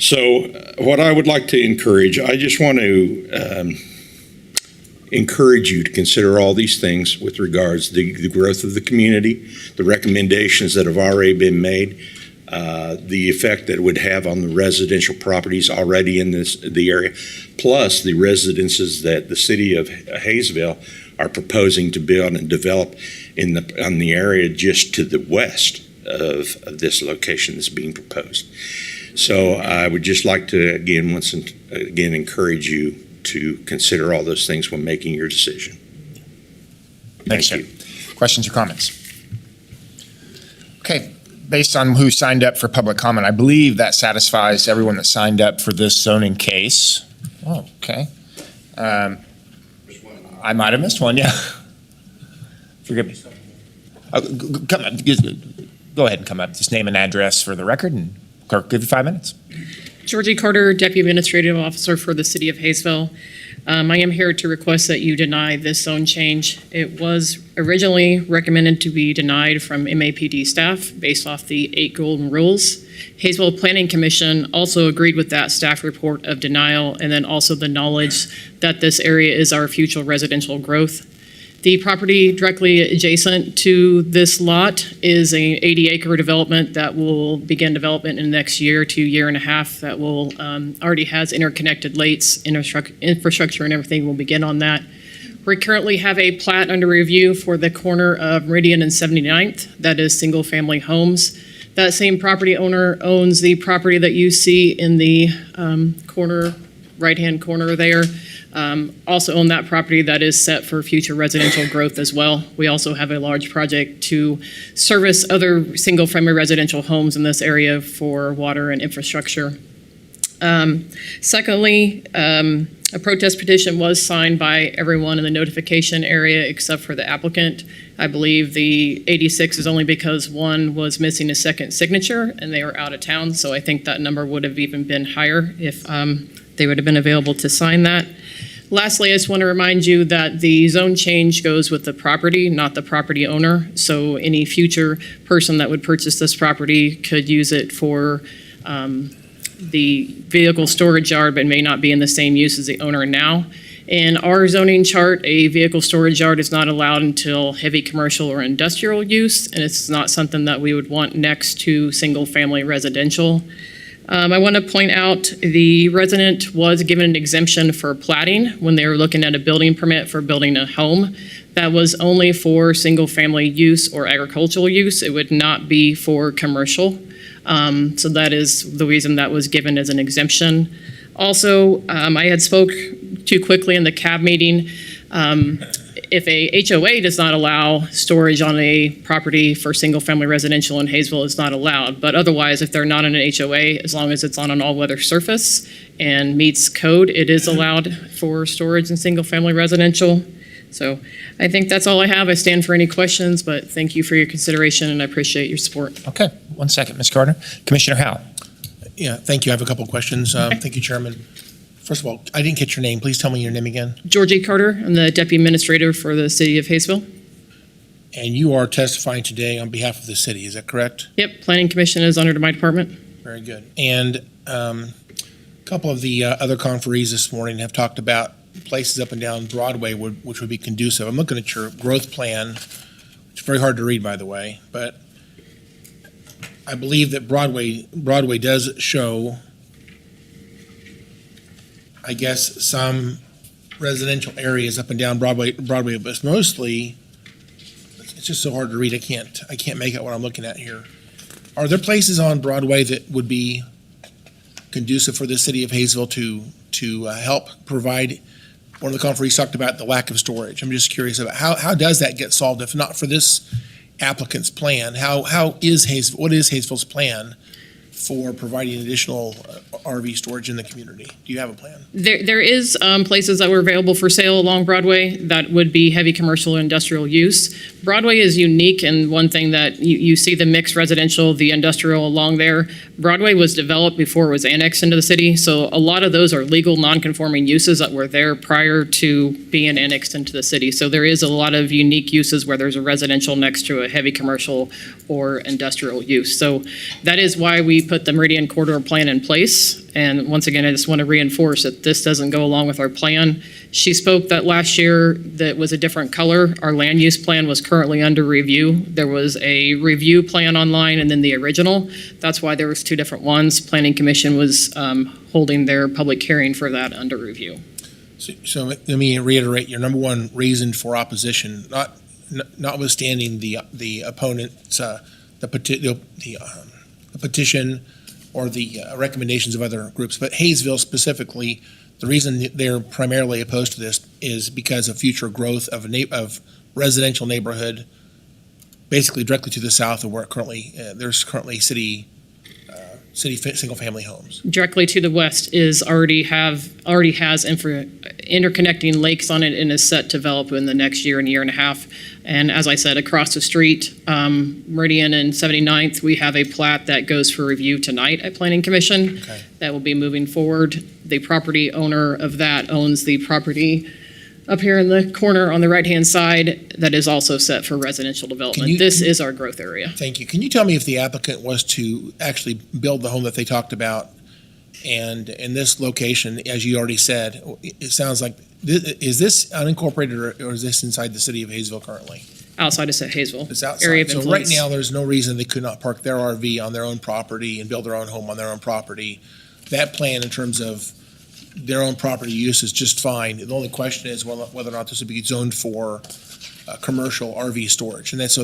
So what I would like to encourage, I just want to encourage you to consider all these things with regards to the growth of the community, the recommendations that have already been made, the effect that it would have on the residential properties already in the area, plus the residences that the city of Hayesville are proposing to build and develop on the area just to the west of this location that's being proposed. So I would just like to once again encourage you to consider all those things when making your decision. Thanks, Jim. Questions or comments? Okay. Based on who signed up for public comment, I believe that satisfies everyone that signed up for this zoning case. Oh, okay. I might have missed one, yeah. Forgive me. Come on, go ahead and come up. Just name and address for the record, and clerk, give you 5 minutes. Georgie Carter, Deputy Administrative Officer for the City of Hayesville. I am here to request that you deny this zone change. It was originally recommended to be denied from MAPD staff based off the 8 golden rules. Hayesville Planning Commission also agreed with that staff report of denial, and then also the knowledge that this area is our future residential growth. The property directly adjacent to this lot is an 80-acre development that will begin development in the next year to year and a half. That will already has interconnected lakes, infrastructure and everything will begin on that. We currently have a plat under review for the corner of Meridian and 79th. That is single-family homes. That same property owner owns the property that you see in the right-hand corner there. Also own that property that is set for future residential growth as well. We also have a large project to service other single-family residential homes in this area for water and infrastructure. Secondly, a protest petition was signed by everyone in the notification area except for the applicant. I believe the 86 is only because one was missing a second signature and they were out of town, so I think that number would have even been higher if they would have been available to sign that. Lastly, I just want to remind you that the zone change goes with the property, not the property owner. So any future person that would purchase this property could use it for the vehicle storage yard, but may not be in the same use as the owner now. In our zoning chart, a vehicle storage yard is not allowed until heavy commercial or industrial use, and it's not something that we would want next to single-family residential. I want to point out the resident was given an exemption for platting when they were looking at a building permit for building a home. That was only for single-family use or agricultural use. It would not be for commercial. So that is the reason that was given as an exemption. Also, I had spoke too quickly in the CAB meeting. If a HOA does not allow storage on a property for single-family residential in Hayesville, it's not allowed. But otherwise, if they're not in an HOA, as long as it's on an all-weather surface and meets code, it is allowed for storage in single-family residential. So I think that's all I have. I stand for any questions, but thank you for your consideration, and I appreciate your support. Okay, 1 second, Ms. Carter. Commissioner Howe. Yeah, thank you. I have a couple of questions. Thank you, Chairman. First of all, I didn't get your name. Please tell me your name again. Georgie Carter. I'm the Deputy Administrator for the City of Hayesville. And you are testifying today on behalf of the city, is that correct? Yep, Planning Commission is under my department. Very good. And a couple of the other conferees this morning have talked about places up and down Broadway which would be conducive. I'm looking at your growth plan. It's very hard to read, by the way, but I believe that Broadway does show, I guess, some residential areas up and down Broadway, but mostly, it's just so hard to read. I can't make out what I'm looking at here. Are there places on Broadway that would be conducive for the city of Hayesville to help provide? One of the conferees talked about the lack of storage. I'm just curious about how does that get solved if not for this applicant's plan? What is Hayesville's plan for providing additional RV storage in the community? Do you have a plan? There is places that were available for sale along Broadway that would be heavy commercial and industrial use. Broadway is unique in one thing that you see the mixed residential, the industrial along there. Broadway was developed before it was annexed into the city, so a lot of those are legal non-conforming uses that were there prior to being annexed into the city. So there is a lot of unique uses where there's a residential next to a heavy commercial or industrial use. So that is why we put the Meridian Corridor Plan in place. And once again, I just want to reinforce that this doesn't go along with our plan. She spoke that last year that was a different color. Our land use plan was currently under review. There was a review plan online and then the original. That's why there was two different ones. Planning Commission was holding their public hearing for that under review. So let me reiterate your number one reason for opposition, notwithstanding the opponent's the petition or the recommendations of other groups, but Hayesville specifically, the reason they're primarily opposed to this is because of future growth of residential neighborhood, basically directly to the south of where there's currently city single-family homes. Directly to the west already has interconnecting lakes on it and is set to develop in the next year and a half. And as I said, across the street, Meridian and 79th, we have a plat that goes for review tonight at Planning Commission. Okay. That will be moving forward. The property owner of that owns the property up here in the corner on the right-hand side that is also set for residential development. This is our growth area. Thank you. Can you tell me if the applicant was to actually build the home that they talked about, and in this location, as you already said, it sounds like, is this unincorporated or is this inside the city of Hayesville currently? Outside of Hayesville. It's outside. Area of So influence. right now, there's no reason they could not park their RV on their own property and build their own home on their own property. That plan in terms of their own property use is just fine. The only question is whether or not this would be zoned for commercial RV storage. And that's,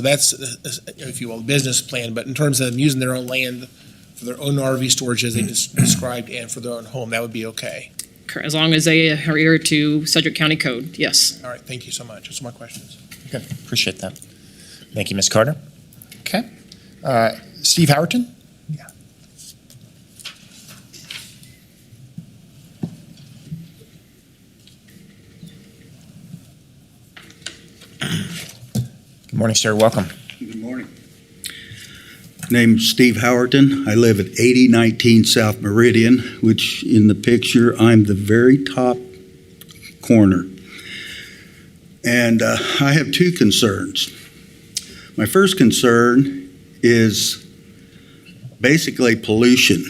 if you will, a business plan. But in terms of them using their own land for their own RV storage as they described and for their own home, that would be okay. As long as they adhere to Sedgwick County Code, yes. All right, thank you so much. Those are my questions. Okay, appreciate that. Thank you, Ms. Carter. Okay. Steve Howerton? Good morning, sir. Welcome. Good morning. Name's Steve Howerton. I live at 8019 South Meridian, which in the picture, I'm the very top corner. And I have two concerns. My first concern is basically pollution.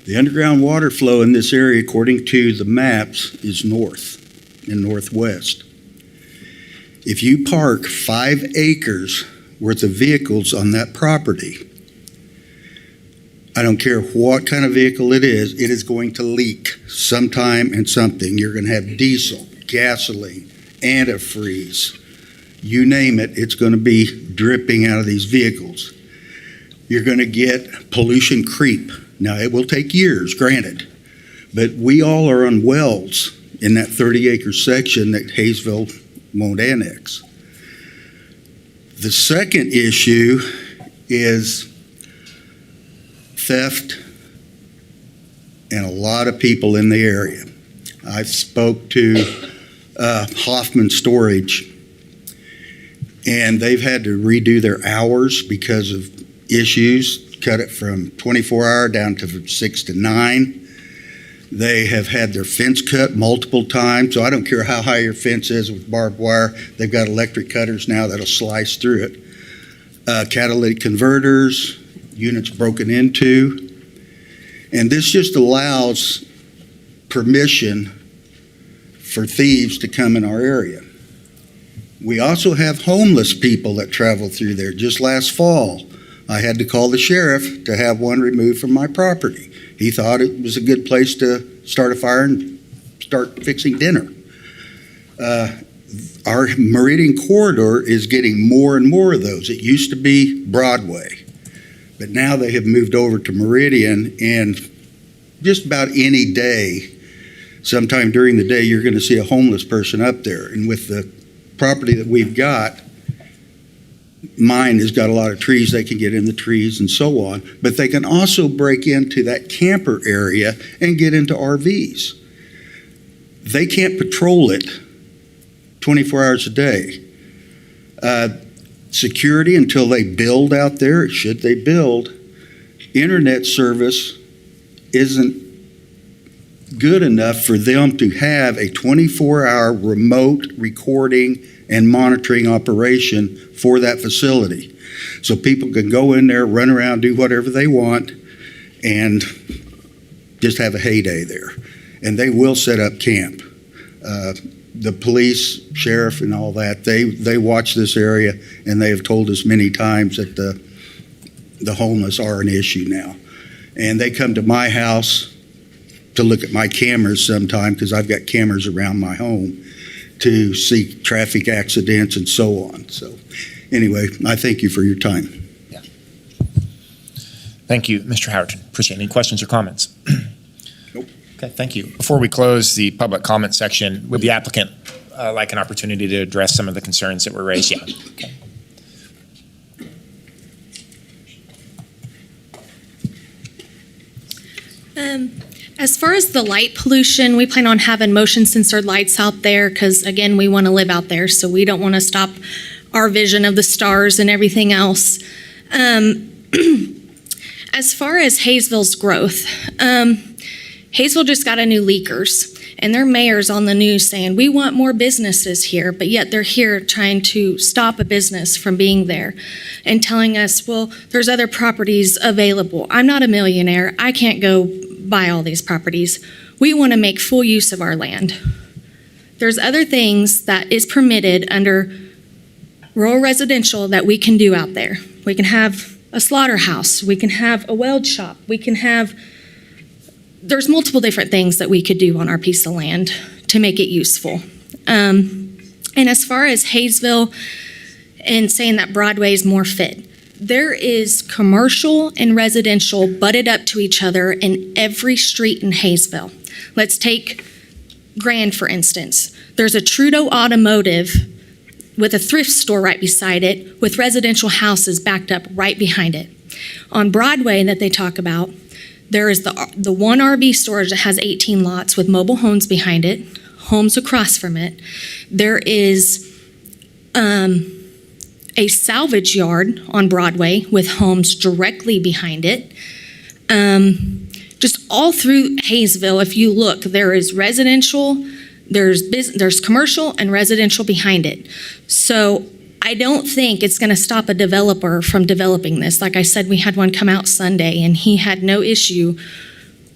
The underground water flow in this area, according to the maps, is north and northwest. If you park 5 acres worth of vehicles on that property, I don't care what kind of vehicle it is going to leak sometime and something. You're going to have diesel, gasoline, antifreeze. You name it, it's going to be dripping out of these vehicles. You're going to get pollution creep. Now, it will take years, granted, but we all are on wells in that 30-acre section that Hayesville won't annex. The second issue is theft and a lot of people in the area. I spoke to Hoffman Storage, and they've had to redo their hours because of issues, cut it from 24-hour down to 6 to 9. They have had their fence cut multiple times, so I don't care how high your fence is with barbed wire. They've got electric cutters now that'll slice through it. Catalytic converters, units broken into, and this just allows permission for thieves to come in our area. We also have homeless people that travel through there. Just last fall, I had to call the sheriff to have one removed from my property. He thought it was a good place to start a fire and start fixing dinner. Our Meridian corridor is getting more and more of those. It used to be Broadway, but now they have moved over to Meridian, and just about any day, sometime during the day, you're going to see a homeless person up there. And with the property that we've got, mine has got a lot of trees. They can get in the trees and so on, but they can also break into that camper area and get into RVs. They can't patrol it 24 hours a day. Security, until they build out there, should they build, internet service isn't good enough for them to have a 24-hour remote recording and monitoring operation for that facility. So people can go in there, run around, do whatever they want, and just have a heyday there. And they will set up camp. The police, sheriff, and all that, they watch this area, and they have told us many times that the homeless are an issue now. And they come to my house to look at my cameras sometime, because I've got cameras around my home, to see traffic accidents and so on. So anyway, I thank you for your time. Yeah. Thank you, Mr. Howerton. Appreciate it. Any questions or comments? Nope. Okay, thank you. Before we close the public comment section, would the applicant like an opportunity to address some of the concerns that were raised? Yeah. Okay. As far as the light pollution, we plan on having motion sensor lights out there because, again, we want to live out there, so we don't want to stop our vision of the stars and everything else. As far as Hayesville's growth, Hayesville just got a new leakers, and their mayor's on the news saying, we want more businesses here, but yet they're here trying to stop a business from being there and telling us, well, there's other properties available. I'm not a millionaire. I can't go buy all these properties. We want to make full use of our land. There's other things that is permitted under rural residential that we can do out there. We can have a slaughterhouse. We can have a weld shop. We can have, there's multiple different things that we could do on our piece of land to make it useful. And as far as Hayesville and saying that Broadway is more fit, there is commercial and residential butted up to each other in every street in Hayesville. Let's take Grand, for instance. There's a Trudeau Automotive with a thrift store right beside it, with residential houses backed up right behind it. On Broadway that they talk about, there is the one RV storage that has 18 lots with mobile homes behind it, homes across from it. There is a salvage yard on Broadway with homes directly behind it. Just all through Hayesville, if you look, there is residential, there's commercial and residential behind it. So I don't think it's going to stop a developer from developing this. Like I said, we had one come out Sunday, and he had no issue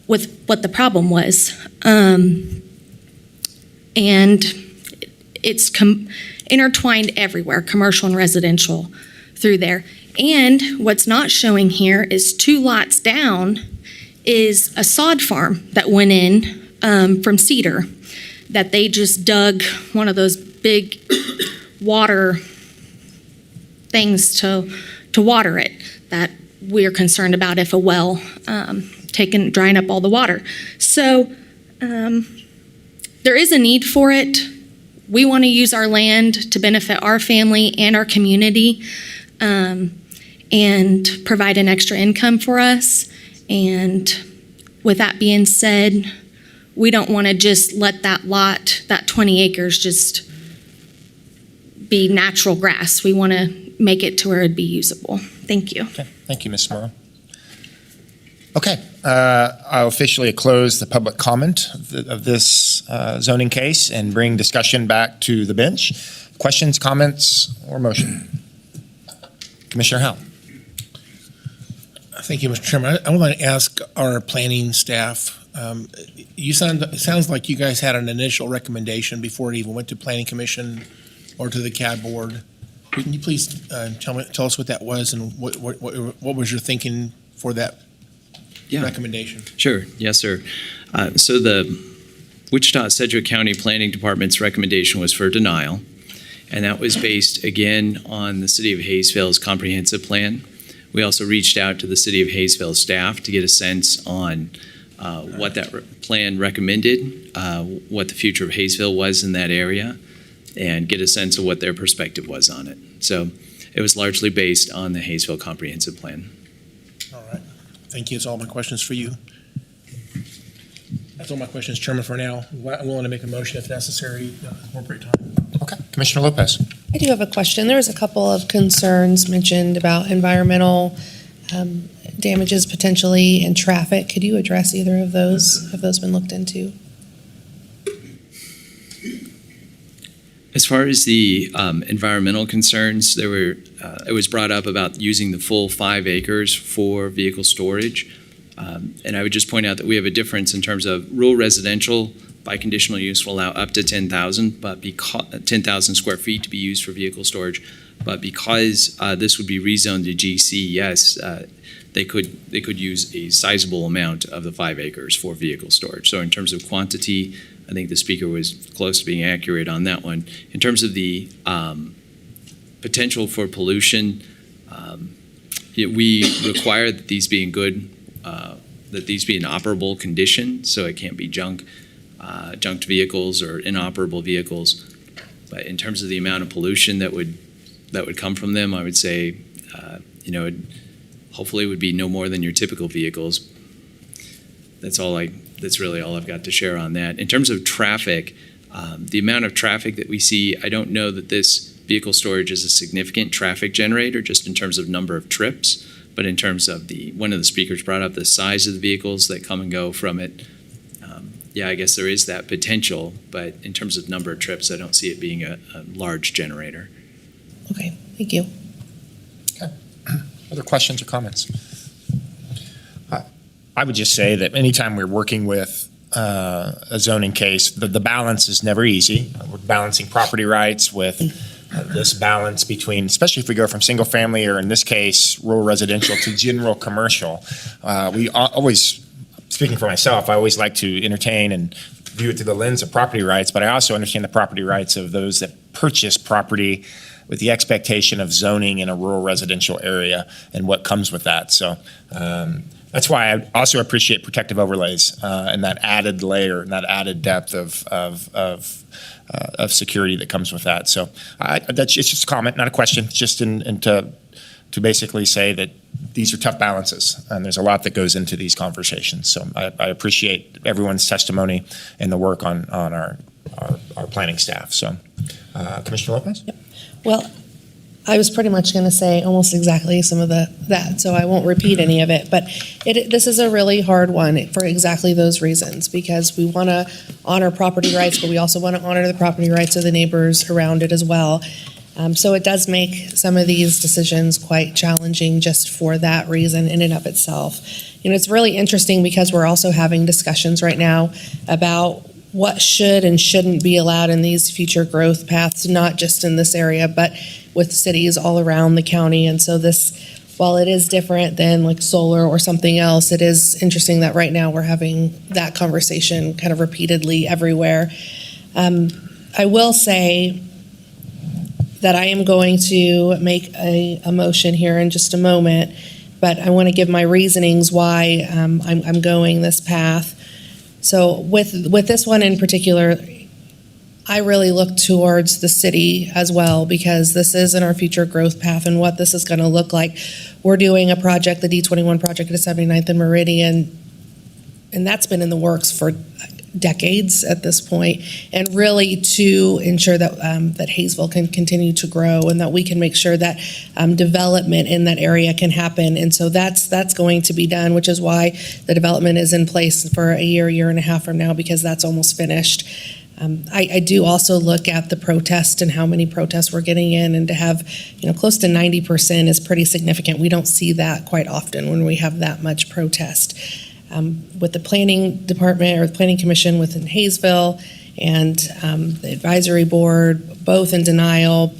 with what the problem was. And it's intertwined everywhere, commercial and residential through there. And what's not showing here is 2 lots down is a sod farm that went in from Cedar, that they just dug one of those big water things to water it, that we're concerned about if a well drying up all the water. So there is a need for it. We want to use our land to benefit our family and our community, and provide an extra income for us. And with that being said, we don't want to just let that lot, that 20 acres, just be natural grass. We want to make it to where it'd be usable. Thank you. Okay, thank you, Ms. Morrow. Okay, I'll officially close the public comment of this zoning case and bring discussion back to the bench. Questions, comments, or motion? Commissioner Howell. Thank you, Mr. Chairman. I want to ask our planning staff, it sounds like you guys had an initial recommendation before it even went to Planning Commission or to the CAD board. Can you please tell us what that was and what was your thinking for that recommendation? Sure. Yes, sir. So the Wichita Sedgwick County Planning Department's recommendation was for denial, and that was based again on the City of Hayesville's comprehensive plan. We also reached out to the City of Hayesville staff to get a sense on what that plan recommended, what the future of Hayesville was in that area, and get a sense of what their perspective was on it. So it was largely based on the Hayesville comprehensive plan. All right. Thank you. That's all my questions for you. That's all my questions, Chairman, for now. I'm willing to make a motion if necessary, appropriate time. Okay, Commissioner Lopez. I do have a question. There was a couple of concerns mentioned about environmental damages potentially and traffic. Could you address either of those? Have those been looked into? As far as the environmental concerns, it was brought up about using the full 5 acres for vehicle storage. And I would just point out that we have a difference in terms of rural residential by conditional use will allow up to 10,000, but 10,000 square feet to be used for vehicle storage. But because this would be rezoned to GC, yes, they could use a sizable amount of the 5 acres for vehicle storage. So in terms of quantity, I think the speaker was close to being accurate on that one. In terms of the potential for pollution, we require that these be in good, that these be in operable condition, so it can't be junked vehicles or inoperable vehicles. But in terms of the amount of pollution that would come from them, I would say, hopefully it would be no more than your typical vehicles. That's really all I've got to share on that. In terms of traffic, the amount of traffic that we see, I don't know that this vehicle storage is a significant traffic generator just in terms of number of trips, but in terms of one of the speakers brought up the size of the vehicles that come and go from it. Yeah, I guess there is that potential, but in terms of number of trips, I don't see it being a large generator. Okay, thank you. Okay. Other questions or comments? I would just say that anytime we're working with a zoning case, the balance is never easy. We're balancing property rights with this balance between, especially if we go from single family or in this case, rural residential to general commercial. We always, speaking for myself, I always like to entertain and view it through the lens of property rights, but I also understand the property rights of those that purchase property with the expectation of zoning in a rural residential area and what comes with that. So that's why I also appreciate protective overlays and that added layer and that added depth of security that comes with that. So it's just a comment, not a question, just to basically say that these are tough balances, and there's a lot that goes into these conversations. So I appreciate everyone's testimony and the work on our planning staff. So, Commissioner Lopez? Yep. Well, I was pretty much going to say almost exactly some of that, so I won't repeat any of it. But this is a really hard one for exactly those reasons, because we want to honor property rights, but we also want to honor the property rights of the neighbors around it as well. So it does make some of these decisions quite challenging just for that reason in and of itself. It's really interesting because we're also having discussions right now about what should and shouldn't be allowed in these future growth paths, not just in this area, but with cities all around the county. And so this, while it is different than like solar or something else, it is interesting that right now we're having that conversation kind of repeatedly everywhere. I will say that I am going to make a motion here in just a moment, but I want to give my reasonings why I'm going this path. So with this one in particular, I really look towards the city as well, because this is in our future growth path and what this is going to look like. We're doing a project, the D21 project at 79th and Meridian, and that's been in the works for decades at this point, and really to ensure that that Hayesville can continue to grow and that we can make sure that development in that area can happen. And so that's going to be done, which is why the development is in place for a year and a half from now, because that's almost finished. I do also look at the protest and how many protests we're getting in, and to have close to 90% is pretty significant. We don't see that quite often when we have that much protest. With the planning department or the planning commission within Hayesville and the advisory board, both in denial.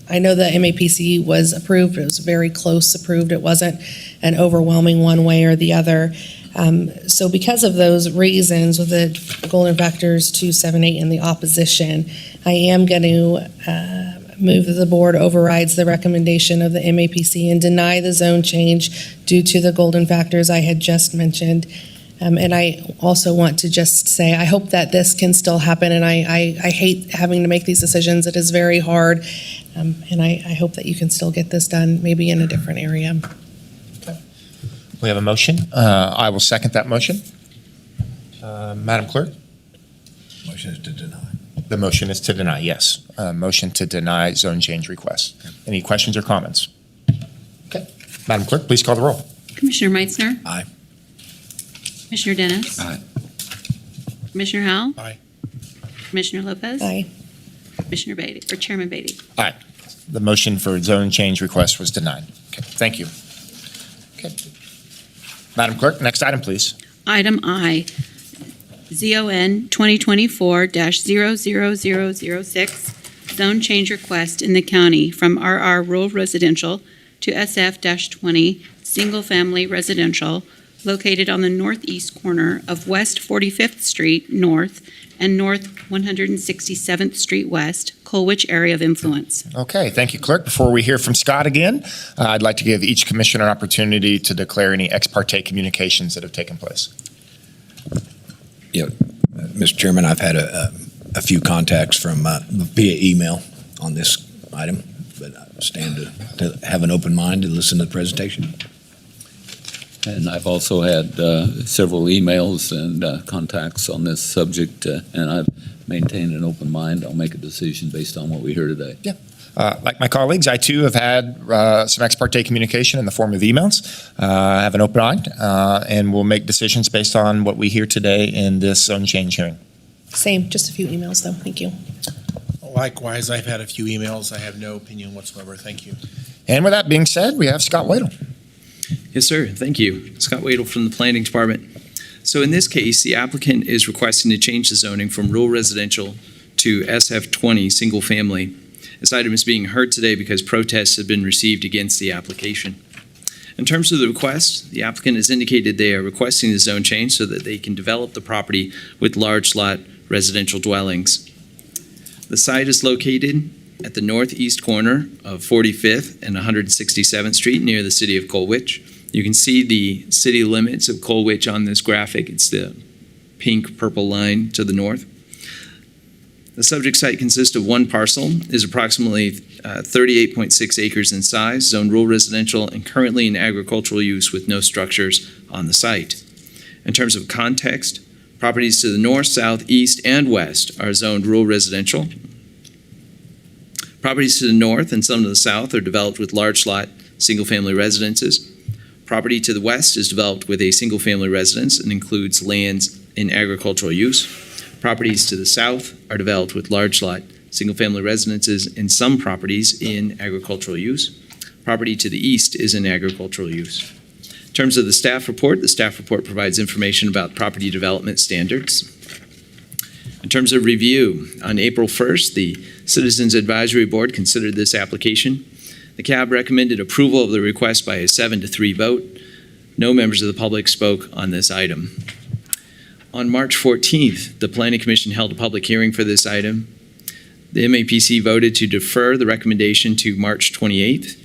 I know the MAPC was approved. It was very close approved. It wasn't an overwhelming one way or the other. So because of those reasons, with the golden factors 2, 7, 8 in the opposition, I am going to move that the board overrides the recommendation of the MAPC and deny the zone change due to the golden factors I had just mentioned. And I also want to just say, I hope that this can still happen, and I hate having to make these decisions. It is very hard, and I hope that you can still get this done, maybe in a different area. We have a motion. I will second that motion. Madam Clerk? Motion is to deny. The motion is to deny, yes. Motion to deny zone change request. Any questions or comments? Okay. Madam Clerk, please call the roll. Commissioner Meitzner. Aye. Commissioner Dennis. Aye. Commissioner Howell. Aye. Commissioner Lopez. Aye. Commissioner Beatty, or Chairman Beatty. Aye. The motion for zone change request was denied. Okay, thank you. Okay. Madam Clerk, next item, please. Item I, ZON 2024-00006, zone change request in the county from RR Rural Residential to SF-20 Single Family Residential located on the northeast corner of West 45th Street North and North 167th Street West, COLWICH area of influence. Okay, thank you, Clerk. Before we hear from Scott again, I'd like to give each commissioner an opportunity to declare any ex parte communications that have taken place. Yeah, Mr. Chairman, I've had a few contacts from via email on this item, but I stand to have an open mind to listen to the presentation. And I've also had several emails and contacts on this subject, and I've maintained an open mind. I'll make a decision based on what we hear today. Yeah. Like my colleagues, I too have had some ex parte communication in the form of emails. I have an open mind, and we'll make decisions based on what we hear today in this zone change hearing. Same, just a few emails though. Thank you. Likewise, I've had a few emails. I have no opinion whatsoever. Thank you. And with that being said, we have Scott Wadle. Yes, sir. Thank you. Scott Wadle from the Planning Department. So in this case, the applicant is requesting to change the zoning from rural residential to SF20 single family. This item is being heard today because protests have been received against the application. In terms of the request, the applicant has indicated they are requesting the zone change so that they can develop the property with large lot residential dwellings. The site is located at the northeast corner of 45th and 167th Street near the city of COLWICH. You can see the city limits of COLWICH on this graphic. It's the pink purple line to the north. The subject site consists of one parcel, is approximately 38.6 acres in size, zoned rural residential, and currently in agricultural use with no structures on the site. In terms of context, properties to the north, south, east, and west are zoned rural residential. Properties to the north and some to the south are developed with large lot single-family residences. Property to the west is developed with a single-family residence and includes lands in agricultural use. Properties to the south are developed with large lot single-family residences, and some properties in agricultural use. Property to the east is in agricultural use. In terms of the staff report provides information about property development standards. In terms of review, on April 1st, the Citizens Advisory Board considered this application. The CAB recommended approval of the request by a 7-3 vote. No members of the public spoke on this item. On March 14th, the Planning Commission held a public hearing for this item. The MAPC voted to defer the recommendation to March 28th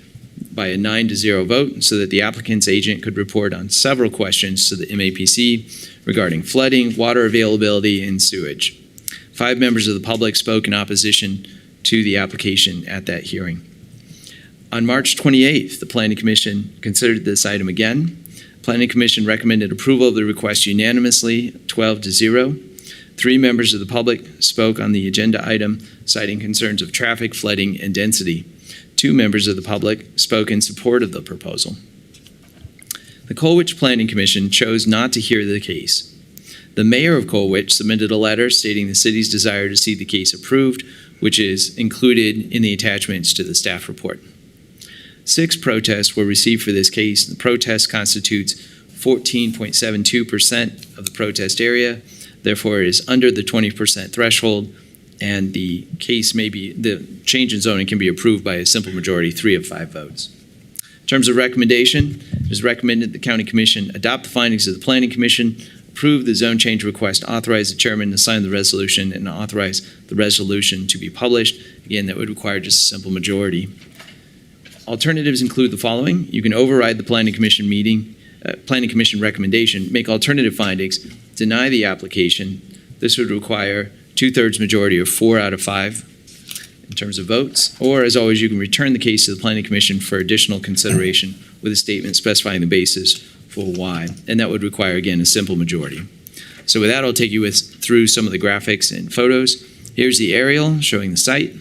by a 9-0 vote so that the applicant's agent could report on several questions to the MAPC regarding flooding, water availability, and sewage. 5 members of the public spoke in opposition to the application at that hearing. On March 28th, the Planning Commission considered this item again. Planning Commission recommended approval of the request unanimously, 12-0. 3 members of the public spoke on the agenda item, citing concerns of traffic, flooding, and density. 2 members of the public spoke in support of the proposal. The COLWICH Planning Commission chose not to hear the case. The mayor of COLWICH submitted a letter stating the city's desire to see the case approved, which is included in the attachments to the staff report. 6 protests were received for this case. The protest constitutes 14.72% of the protest area. Therefore, it is under the 20% threshold, and the change in zoning can be approved by a simple majority, 3 of 5 votes. In terms of recommendation, it is recommended the County Commission adopt the findings of the Planning Commission, approve the zone change request, authorize the chairman to sign the resolution, and authorize the resolution to be published. Again, that would require just a simple majority. Alternatives include the following. You can override the Planning Commission recommendation, make alternative findings, deny the application. This would require 2/3 majority of 4 out of 5 in terms of votes. Or, as always, you can return the case to the Planning Commission for additional consideration with a statement specifying the basis for why. And that would require, again, a simple majority. So with that, I'll take you through some of the graphics and photos. Here's the aerial showing the site.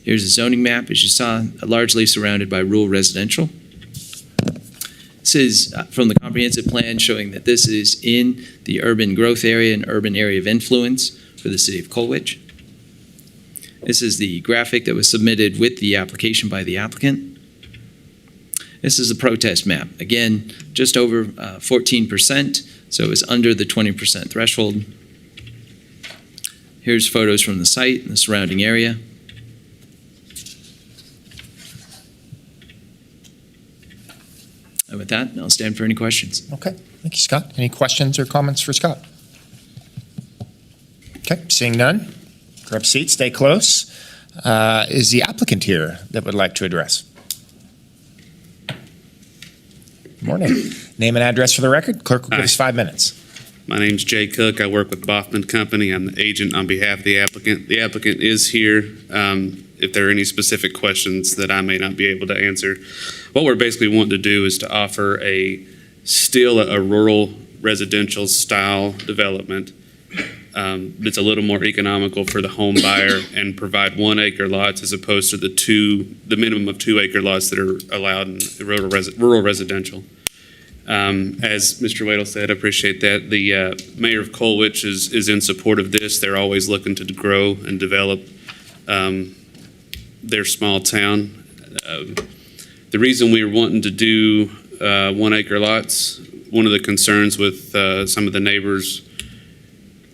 Here's the zoning map, as you saw, largely surrounded by rural residential. This is from the comprehensive plan showing that this is in the urban growth area and urban area of influence for the city of Colwich. This is the graphic that was submitted with the application by the applicant. This is the protest map. Again, just over 14%, so it was under the 20% threshold. Here's photos from the site and the surrounding area. And with that, I'll stand for any questions. Okay, thank you, Scott. Any questions or comments for Scott? Okay, seeing none, grab a seat, stay close. Is the applicant here that would like to address? Good morning. Name and address for the record. Clerk will give us 5 minutes. My name's Jay Cook. I work with Boffman Company. I'm the agent on behalf of the applicant. The applicant is here. If there are any specific questions that I may not be able to answer, what we're basically wanting to do is to offer still a rural residential style development that's a little more economical for the home buyer and provide 1 acre lots as opposed to the minimum of 2 acre lots that are allowed in rural residential. As Mr. Wadle said, I appreciate that. The mayor of Colwich is in support of this. They're always looking to grow and develop their small town. The reason we were wanting to do 1 acre lots, one of the concerns with some of the neighbors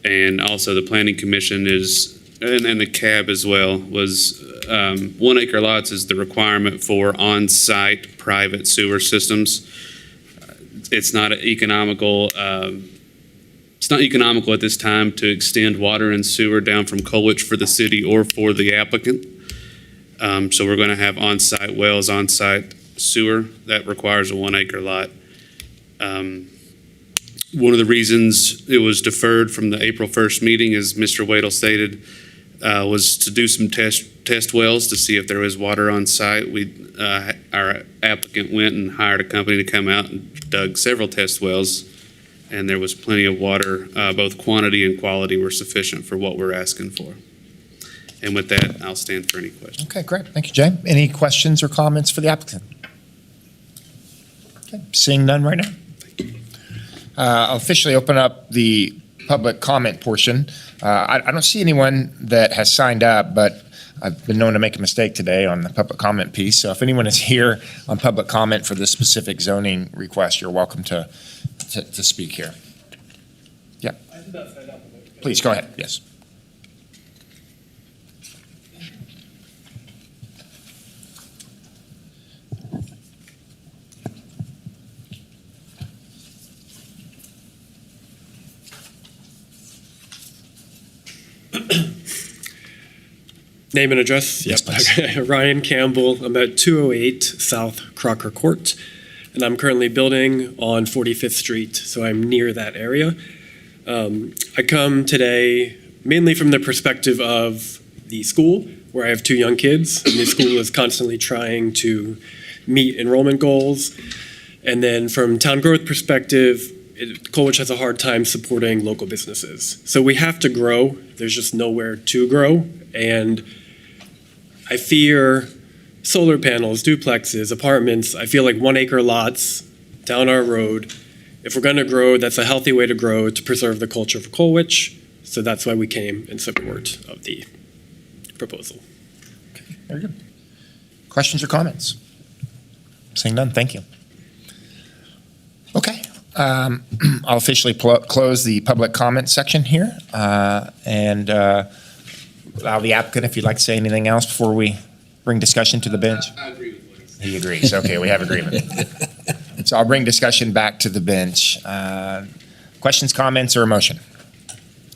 and also the Planning Commission and the CAB as well, was 1 acre lots is the requirement for on-site private sewer systems. It's not economical. It's not economical at this time to extend water and sewer down from Colwich for the city or for the applicant. So we're going to have on-site wells, on-site sewer. That requires a 1 acre lot. One of the reasons it was deferred from the April 1st meeting, as Mr. Wadle stated, was to do some test wells to see if there was water on site. Our applicant went and hired a company to come out and dug several test wells, and there was plenty of water. Both quantity and quality were sufficient for what we're asking for. And with that, I'll stand for any questions. Okay, great. Thank you, Jay. Any questions or comments for the applicant? Okay, seeing none right now. I'll officially open up the public comment portion. I don't see anyone that has signed up, but I've been known to make a mistake today on the public comment piece. So if anyone is here on public comment for this specific zoning request, you're welcome to speak here. Yeah. Please, go ahead. Yes. Name and address? Yes, please. Ryan Campbell. I'm at 208 South Crocker Court, and I'm currently building on 45th Street, so I'm near that area. I come today mainly from the perspective of the school, where I have 2 young kids, and the school is constantly trying to meet enrollment goals. And then from town growth perspective, Colwich has a hard time supporting local businesses. So we have to grow. There's just nowhere to grow. And I fear solar panels, duplexes, apartments. I feel like 1 acre lots down our road. If we're going to grow, that's a healthy way to grow to preserve the culture of Colwich. So that's why we came in support of the proposal. Okay, very good. Questions or comments? Seeing none, thank you. Okay, I'll officially close the public comment section here and allow the applicant, if you'd like to say anything else before we bring discussion to the bench. I agree with Liz. He agrees. Okay, we have agreement. So I'll bring discussion back to the bench. Questions, comments, or a motion?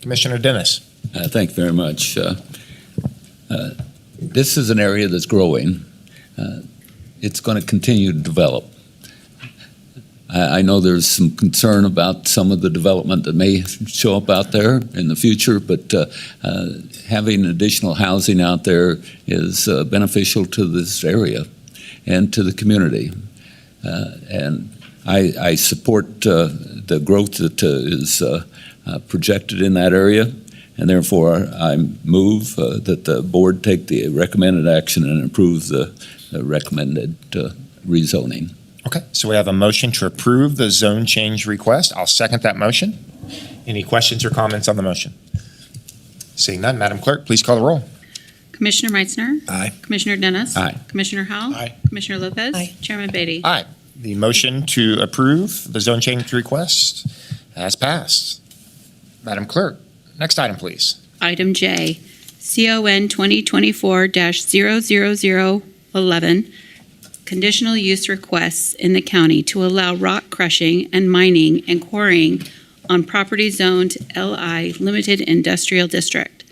Commissioner Dennis. Thank you very much. This is an area that's growing. It's going to continue to develop. I know there's some concern about some of the development that may show up out there in the future, but having additional housing out there is beneficial to this area and to the community. And I support the growth that is projected in that area, and therefore I move that the board take the recommended action and approve the recommended rezoning. Okay, so we have a motion to approve the zone change request. I'll second that motion. Any questions or comments on the motion? Seeing none, Madam Clerk, please call the roll. Commissioner Meitzner. Aye. Commissioner Dennis. Aye. Commissioner Howell. Aye. Commissioner Lopez. Aye. Chairman Beatty. Aye. The motion to approve the zone change request has passed. Madam Clerk, next item, please. Item J, CON 2024-00011, conditional use requests in the county to allow rock crushing and mining and quarrying on property zoned LI Limited Industrial District,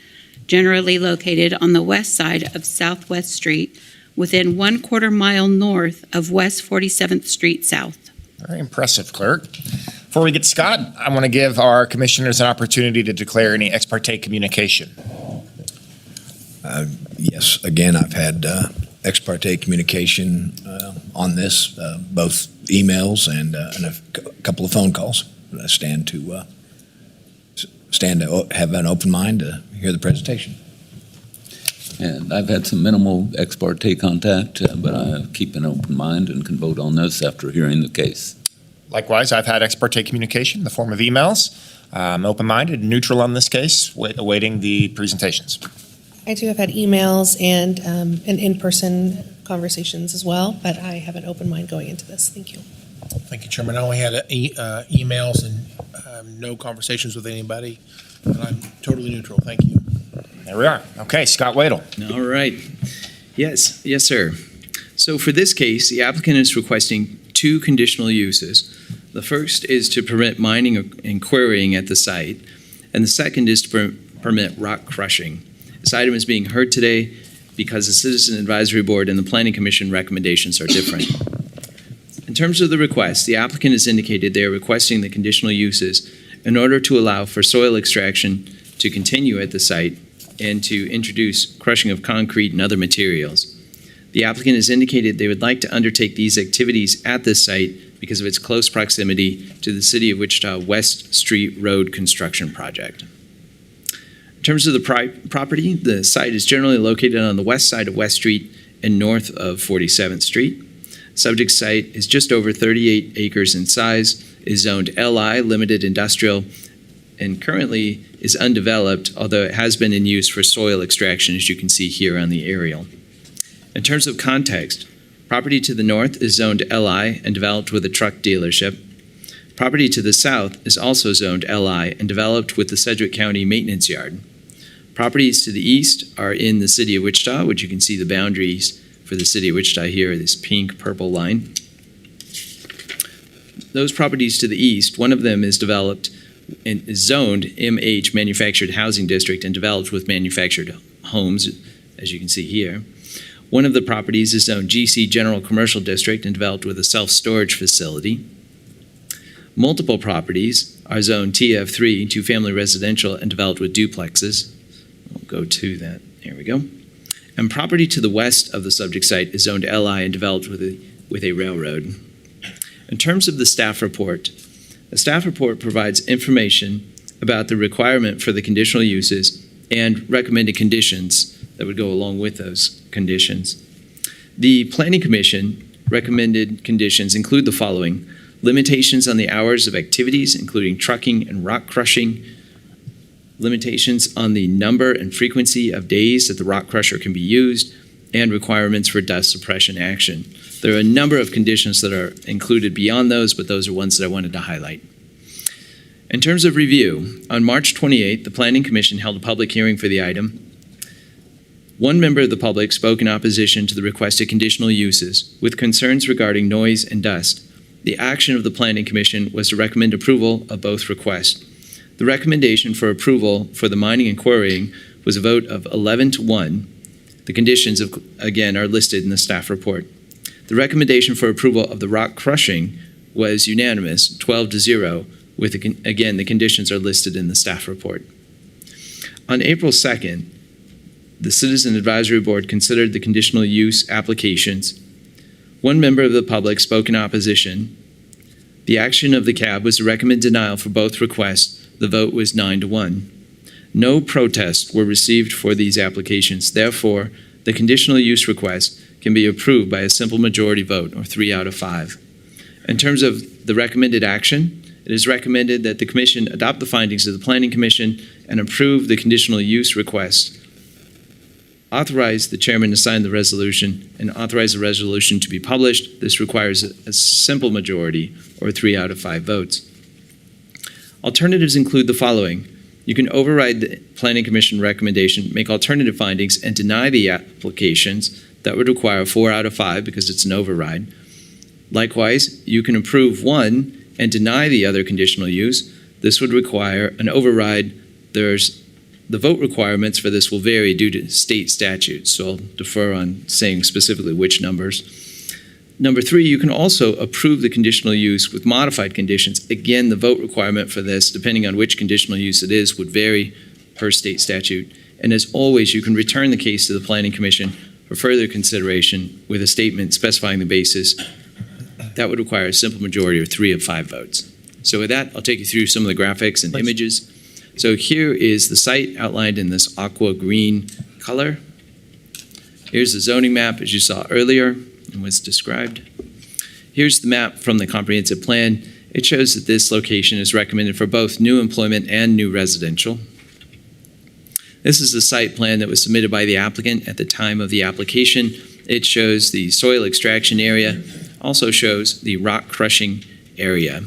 generally located on the west side of Southwest Street, within 1/4 mile north of West 47th Street South. Very impressive, Clerk. Before we get to Scott, I want to give our commissioners an opportunity to declare any ex parte communication. Yes, again, I've had ex parte communication on this, both emails and a couple of phone calls. I stand to have an open mind to hear the presentation. And I've had some minimal ex parte contact, but I keep an open mind and can vote on this after hearing the case. Likewise, I've had ex parte communication in the form of emails. I'm open-minded and neutral on this case, awaiting the presentations. I too have had emails and in-person conversations as well, but I have an open mind going into this. Thank you. Thank you, Chairman. I only had emails and no conversations with anybody, and I'm totally neutral. Thank you. There we are. Okay, Scott Wadle. All right. Yes, sir. So for this case, the applicant is requesting 2 conditional uses. The first is to permit mining and quarrying at the site, and the second is to permit rock crushing. This item is being heard today because the Citizen Advisory Board and the Planning Commission recommendations are different. In terms of the request, the applicant has indicated they are requesting the conditional uses in order to allow for soil extraction to continue at the site and to introduce crushing of concrete and other materials. The applicant has indicated they would like to undertake these activities at this site because of its close proximity to the City of Wichita West Street Road construction project. In terms of the property, the site is generally located on the west side of West Street and north of 47th Street. Subject site is just over 38 acres in size, is zoned LI Limited Industrial, and currently is undeveloped, although it has been in use for soil extraction, as you can see here on the aerial. In terms of context, property to the north is zoned LI and developed with a truck dealership. Property to the south is also zoned LI and developed with the Sedgwick County Maintenance Yard. Properties to the east are in the city of Wichita, which you can see the boundaries for the city of Wichita here, this pink-purple line. Those properties to the east, one of them is developed and is zoned MH, Manufactured Housing District, and developed with manufactured homes, as you can see here. One of the properties is zoned GC, General Commercial District, and developed with a self-storage facility. Multiple properties are zoned TF3, two-family residential, and developed with duplexes. We'll go to that. There we go. And property to the west of the subject site is zoned LI and developed with a railroad. In terms of the staff report, the staff report provides information about the requirement for the conditional uses and recommended conditions that would go along with those conditions. The Planning Commission recommended conditions include the following: limitations on the hours of activities, including trucking and rock crushing, limitations on the number and frequency of days that the rock crusher can be used, and requirements for dust suppression action. There are a number of conditions that are included beyond those, but those are ones that I wanted to highlight. In terms of review, on March 28th, the Planning Commission held a public hearing for the item. One member of the public spoke in opposition to the requested conditional uses with concerns regarding noise and dust. The action of the Planning Commission was to recommend approval of both requests. The recommendation for approval for the mining and quarrying was a vote of 11-1. The conditions, again, are listed in the staff report. The recommendation for approval of the rock crushing was unanimous, 12-0, with, again, the conditions are listed in the staff report. On April 2nd, the Citizen Advisory Board considered the conditional use applications. One member of the public spoke in opposition. The action of the CAB was to recommend denial for both requests. The vote was 9-1. No protests were received for these applications. Therefore, the conditional use request can be approved by a simple majority vote, or 3 out of 5. In terms of the recommended action, it is recommended that the Commission adopt the findings of the Planning Commission and approve the conditional use request. Authorize the chairman to sign the resolution and authorize the resolution to be published. This requires a simple majority, or 3 out of 5 votes. Alternatives include the following. You can override the Planning Commission recommendation, make alternative findings, and deny the applications. That would require 4 out of 5 because it's an override. Likewise, you can approve one and deny the other conditional use. This would require an override. The vote requirements for this will vary due to state statutes, so I'll defer on saying specifically which numbers. Number 3, you can also approve the conditional use with modified conditions. Again, the vote requirement for this, depending on which conditional use it is, would vary per state statute. And as always, you can return the case to the Planning Commission for further consideration with a statement specifying the basis. That would require a simple majority, or 3 of 5 votes. So with that, I'll take you through some of the graphics and images. So here is the site outlined in this aqua green color. Here's the zoning map as you saw earlier and was described. Here's the map from the comprehensive plan. It shows that this location is recommended for both new employment and new residential. This is the site plan that was submitted by the applicant at the time of the application. It shows the soil extraction area, also shows the rock crushing area.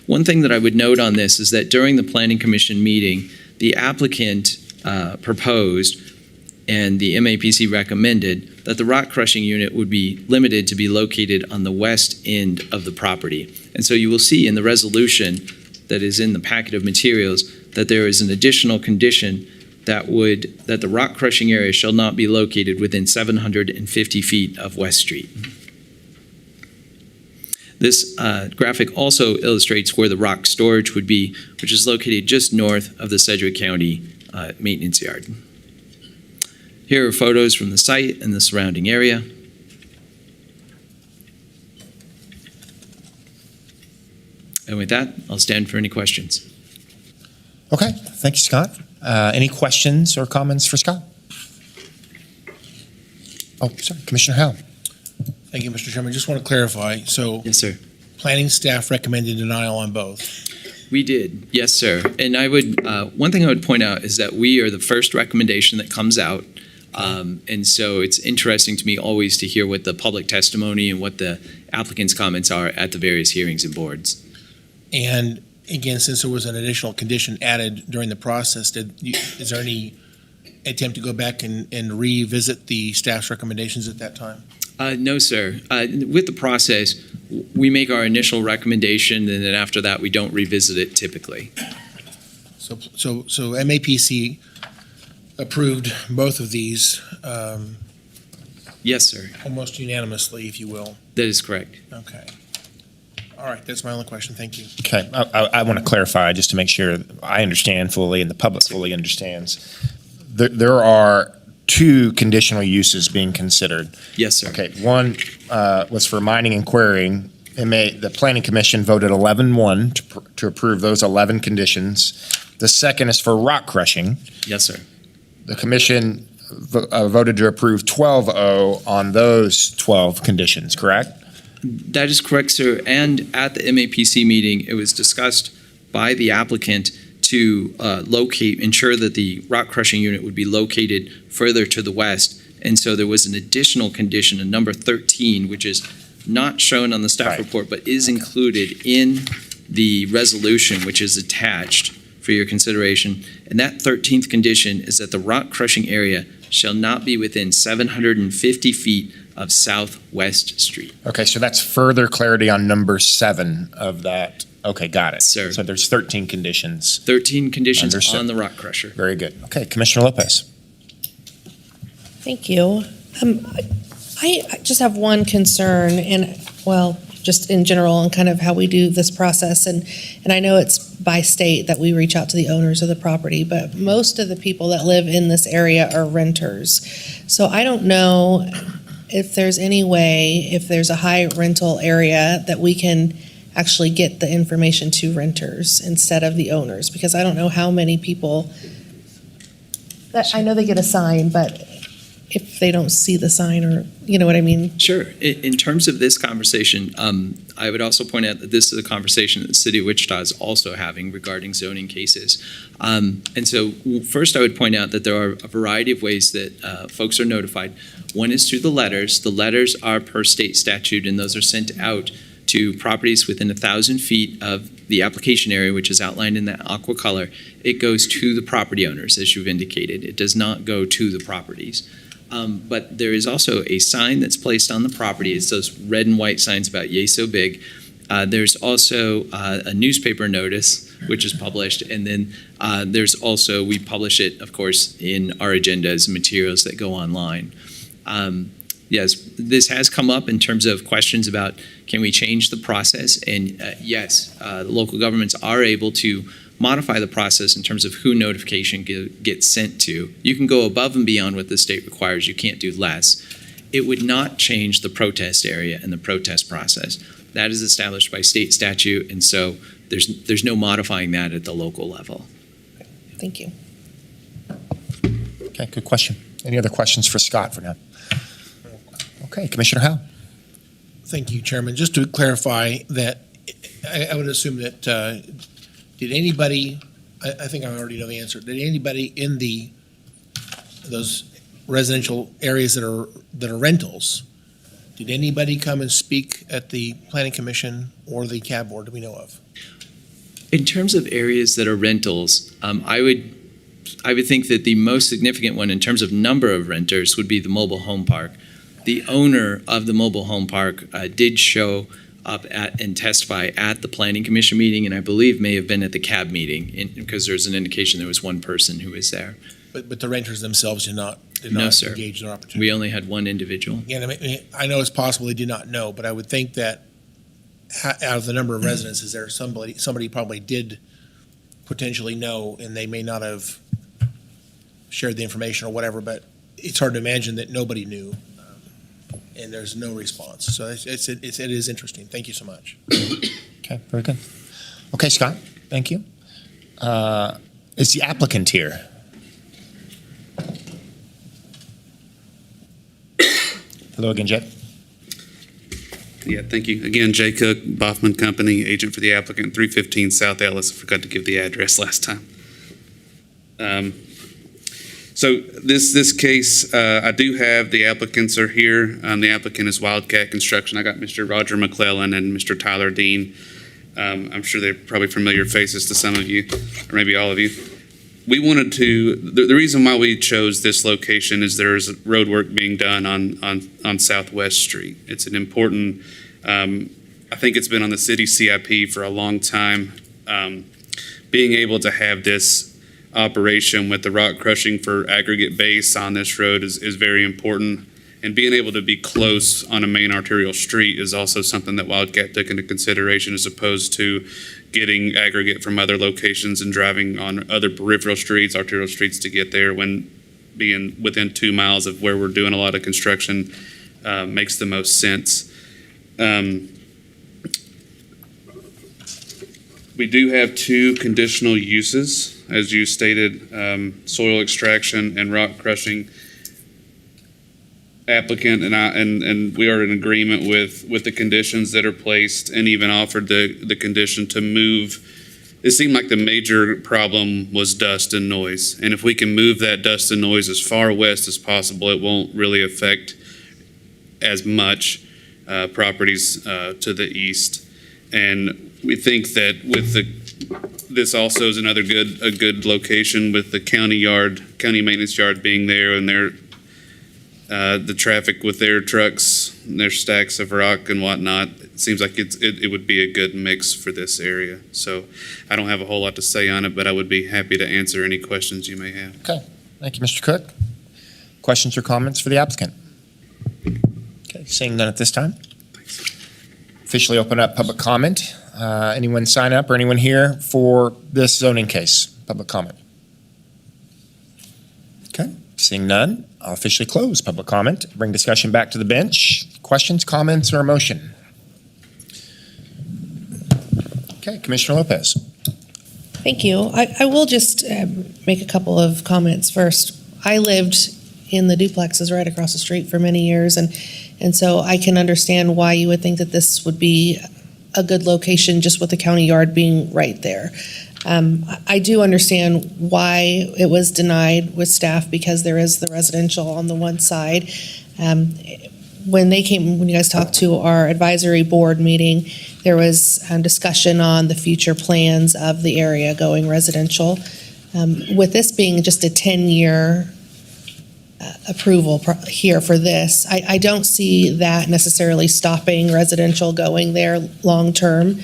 One thing that I would note on this is that during the Planning Commission meeting, the applicant proposed and the MAPC recommended that the rock crushing unit would be limited to be located on the west end of the property. And so you will see in the resolution that is in the packet of materials that there is an additional condition that the rock crushing area shall not be located within 750 feet of West Street. This graphic also illustrates where the rock storage would be, which is located just north of the Sedgwick County Maintenance Yard. Here are photos from the site and the surrounding area. And with that, I'll stand for any questions. Okay, thank you, Scott. Any questions or comments for Scott? Oh, sorry, Commissioner Howe. Thank you, Mr. Chairman. Just want to clarify. So, yes, sir. Planning staff recommended denial on both. We did, yes, sir. And I would, one thing I would point out is that we are the first recommendation that comes out. And so it's interesting to me always to hear what the public testimony and what the applicant's comments are at the various hearings and boards. And again, since there was an additional condition added during the process, is there any attempt to go back and revisit the staff's recommendations at that time? No, sir. With the process, we make our initial recommendation, and then after that, we don't revisit it typically. So MAPC approved both of these Yes, sir. almost unanimously, if you will. That is correct. Okay. All right, that's my only question. Thank you. Okay, I want to clarify just to make sure I understand fully and the public fully understands. There are two conditional uses being considered. Yes, sir. Okay, one was for mining and quarrying. The Planning Commission voted 11-1 to approve those 11 conditions. The second is for rock crushing. Yes, sir. The commission voted to approve 12-0 on those 12 conditions, correct? That is correct, sir. And at the MAPC meeting, it was discussed by the applicant to ensure that the rock crushing unit would be located further to the west. And so there was an additional condition, a number 13, which is not shown on the staff report, but is included in the resolution, which is attached for your consideration. And that 13th condition is that the rock crushing area shall not be within 750 feet of Southwest Street. Okay, so that's further clarity on number 7 of that. Okay, got it. Sir. So there's 13 conditions. 13 conditions Understood. on the rock crusher. Very good. Okay, Commissioner Lopez. Thank you. I just have one concern, and well, just in general and kind of how we do this process. And I know it's by state that we reach out to the owners of the property, but most of the people that live in this area are renters. So I don't know if there's any way, if there's a high rental area, that we can actually get the information to renters instead of the owners, because I don't know how many people that, I know they get a sign, but if they don't see the sign, or you know what I mean? Sure. In terms of this conversation, I would also point out that this is a conversation that the city of Wichita is also having regarding zoning cases. And so first I would point out that there are a variety of ways that folks are notified. One is through the letters. The letters are per state statute, and those are sent out to properties within 1,000 feet of the application area, which is outlined in that aqua color. It goes to the property owners, as you've indicated. It does not go to the properties. But there is also a sign that's placed on the property. It's those red and white signs about yay so big. There's also a newspaper notice, which is published. And then there's also, we publish it, of course, in our agendas and materials that go online. Yes, this has come up in terms of questions about, can we change the process? And yes, local governments are able to modify the process in terms of who notification gets sent to. You can go above and beyond what the state requires. You can't do less. It would not change the protest area and the protest process. That is established by state statute, and so there's no modifying that at the local level. Thank you. Okay, good question. Any other questions for Scott for now? Okay, Commissioner Howe. Thank you, Chairman. Just to clarify that, I would assume that, did anybody, I think I already know the answer, did anybody in those residential areas that are rentals, did anybody come and speak at the Planning Commission or the CAB board, do we know of? In terms of areas that are rentals, I would think that the most significant one in terms of number of renters would be the mobile home park. The owner of the mobile home park did show up at and testify at the Planning Commission meeting, and I believe may have been at the CAB meeting, because there's an indication there was one person who was there. But the renters themselves did not No, sir. engage their opportunity? We only had one individual. Again, I mean, I know it's possible they did not know, but I would think that out of the number of residents, is there somebody probably did potentially know, and they may not have shared the information or whatever, but it's hard to imagine that nobody knew. And there's no response. So it is interesting. Thank you so much. Okay, very good. Okay, Scott, thank you. Is the applicant here? Hello again, Jed. Yeah, thank you. Again, Jay Cook, Boffman Company, agent for the applicant, 315 South Ellis. I forgot to give the address last time. So this case, I do have the applicants are here. The applicant is Wildcat Construction. I got Mr. Roger McClellan and Mr. Tyler Dean. I'm sure they're probably familiar faces to some of you, or maybe all of you. We wanted to, the reason why we chose this location is there's road work being done on Southwest Street. It's an important, I think it's been on the city CIP for a long time. Being able to have this operation with the rock crushing for aggregate base on this road is very important. And being able to be close on a main arterial street is also something that Wildcat took into consideration, as opposed to getting aggregate from other locations and driving on other peripheral streets, arterial streets to get there, when being within 2 miles of where we're doing a lot of construction makes the most sense. We do have 2 conditional uses, as you stated, soil extraction and rock crushing. Applicant and we are in agreement with the conditions that are placed, and even offered the condition to move. It seemed like the major problem was dust and noise, and if we can move that dust and noise as far west as possible, it won't really affect as much properties to the east. And we think that with this also is another good location with the county maintenance yard being there, and the traffic with their trucks and their stacks of rock and whatnot. It seems like it would be a good mix for this area. So I don't have a whole lot to say on it, but I would be happy to answer any questions you may have. Okay, thank you, Mr. Cook. Questions or comments for the applicant? Okay, seeing none at this time. Thanks. Officially open up public comment. Anyone sign up or anyone here for this zoning case? Public comment. Okay, seeing none, I'll officially close public comment. Bring discussion back to the bench. Questions, comments, or a motion? Okay, Commissioner Lopez. Thank you. I will just make a couple of comments first. I lived in the duplexes right across the street for many years, and so I can understand why you would think that this would be a good location, just with the county yard being right there. I do understand why it was denied with staff, because there is the residential on the one side. When you guys talked to our advisory board meeting, there was discussion on the future plans of the area going residential. With this being just a 10-year approval here for this, I don't see that necessarily stopping residential going there long-term.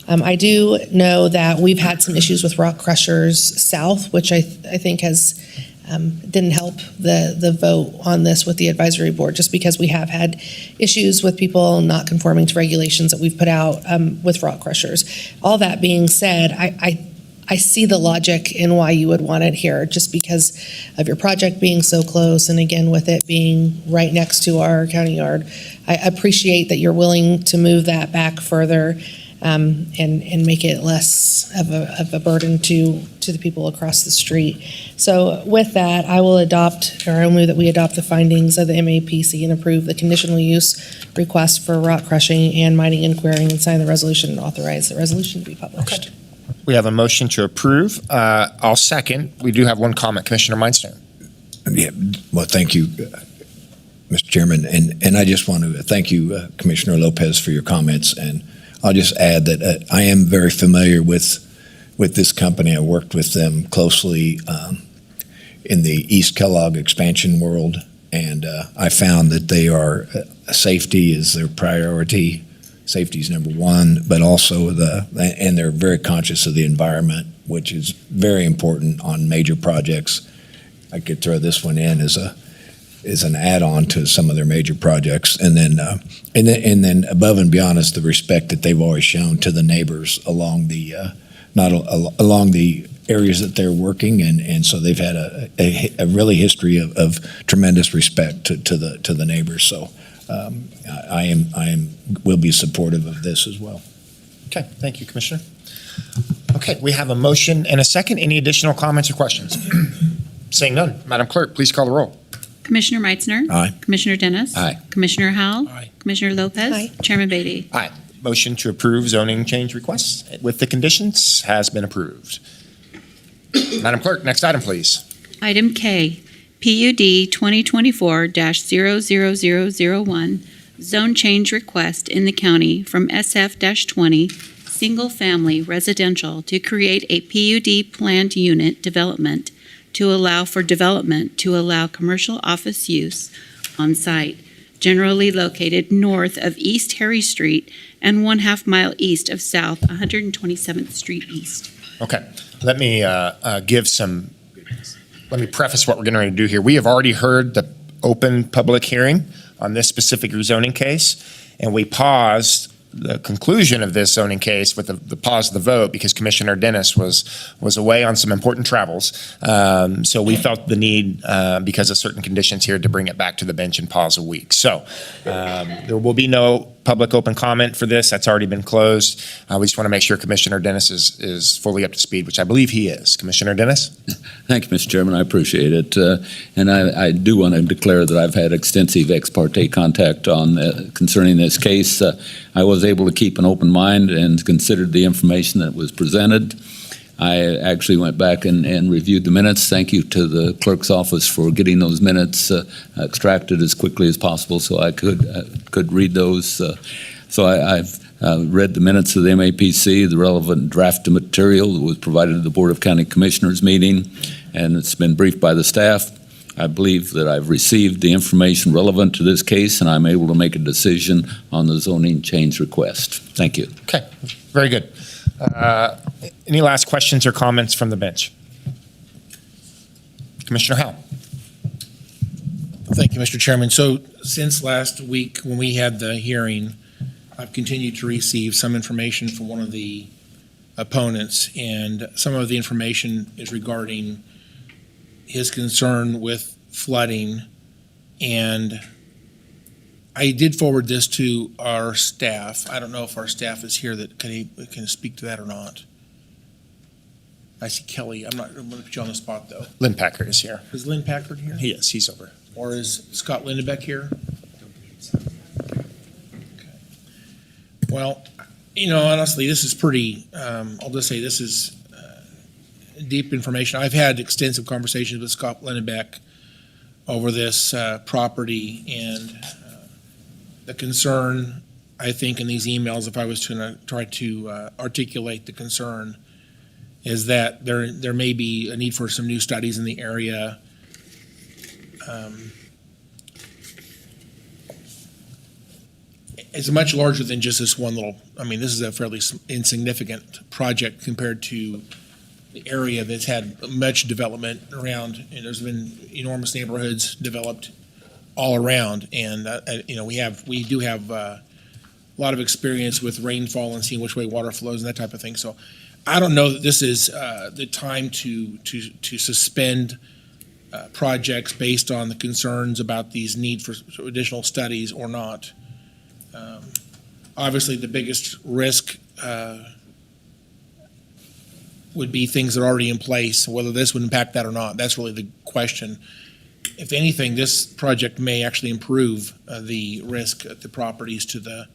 I do know that we've had some issues with rock crushers south, which I think didn't help the vote on this with the advisory board, just because we have had issues with people not conforming to regulations that we've put out with rock crushers. All that being said, I see the logic in why you would want it here, just because of your project being so close, and again, with it being right next to our county yard. I appreciate that you're willing to move that back further and make it less of a burden to the people across the street. So with that, I will move that we adopt the findings of the MAPC and approve the conditional use request for rock crushing and mining and quarrying, and sign the resolution and authorize the resolution to be published. Okay. We have a motion to approve. I'll second. We do have one comment, Commissioner Meinstein. Yeah, well, thank you, Mr. Chairman, and I just want to thank you, Commissioner Lopez, for your comments. And I'll just add that I am very familiar with this company. I worked with them closely in the East Kellogg expansion world, and I found that they are safety is their priority. Safety is number one, but also and they're very conscious of the environment, which is very important on major projects. I could throw this one in as an add-on to some of their major projects, and then above and beyond is the respect that they've always shown to the neighbors along the along the areas that they're working, and so they've had a really history of tremendous respect to the neighbors. So I will be supportive of this as well. Okay, thank you, Commissioner. Okay, we have a motion and a second. Any additional comments or questions? Seeing none, Madam Clerk, please call the roll. Commissioner Meitzner. Aye. Commissioner Dennis. Aye. Commissioner Howell. Aye. Commissioner Lopez. Aye. Chairman Beatty. Aye. Motion to approve zoning change requests with the conditions has been approved. Madam Clerk, next item, please. Item K, PUD 2024-00001, zone change request in the county from SF-20, single-family residential to create a PUD planned unit development to allow for development to allow commercial office use on site, generally located north of East Harry Street and 1/2 mile east of South 127th Street East. Okay, let me let me preface what we're going to do here. We have already heard the open public hearing on this specific zoning case, and we paused the conclusion of this zoning case with the pause of the vote because Commissioner Dennis was away on some important travels. So we felt the need, because of certain conditions here, to bring it back to the bench and pause a week. So there will be no public open comment for this. That's already been closed. We just want to make sure Commissioner Dennis is fully up to speed, which I believe he is. Commissioner Dennis? Thank you, Mr. Chairman. I appreciate it. And I do want to declare that I've had extensive ex parte contact concerning this case. I was able to keep an open mind and considered the information that was presented. I actually went back and reviewed the minutes. Thank you to the clerk's office for getting those minutes extracted as quickly as possible so I could read those. So I've read the minutes of the MAPC, the relevant draft material that was provided to the Board of County Commissioners meeting, and it's been briefed by the staff. I believe that I've received the information relevant to this case, and I'm able to make a decision on the zoning change request. Thank you. Okay, very good. Any last questions or comments from the bench? Commissioner Howell. Thank you, Mr. Chairman. So since last week when we had the hearing, I've continued to receive some information from one of the opponents, and some of the information is regarding his concern with flooding. And I did forward this to our staff. I don't know if our staff is here that can speak to that or not. I see Kelly. I'm going to put you on the spot, though. Lynn Packard is here. Is Lynn Packard here? He is. He's over. Or is Scott Lindebeck here? Okay. Well, honestly, this is pretty, I'll just say this is deep information. I've had extensive conversations with Scott Lindebeck over this property, and the concern, I think, in these emails, if I was to try to articulate the concern, is that there may be a need for some new studies in the area. It's much larger than just this one little, this is a fairly insignificant project compared to the area that's had much development around, and there's been enormous neighborhoods developed all around. And, we do have a lot of experience with rainfall and seeing which way water flows and that type of thing. So I don't know that this is the time to suspend projects based on the concerns about these need for additional studies or not. Obviously, the biggest risk would be things that are already in place. Whether this would impact that or not, that's really the question. If anything, this project may actually improve the risk at the properties to the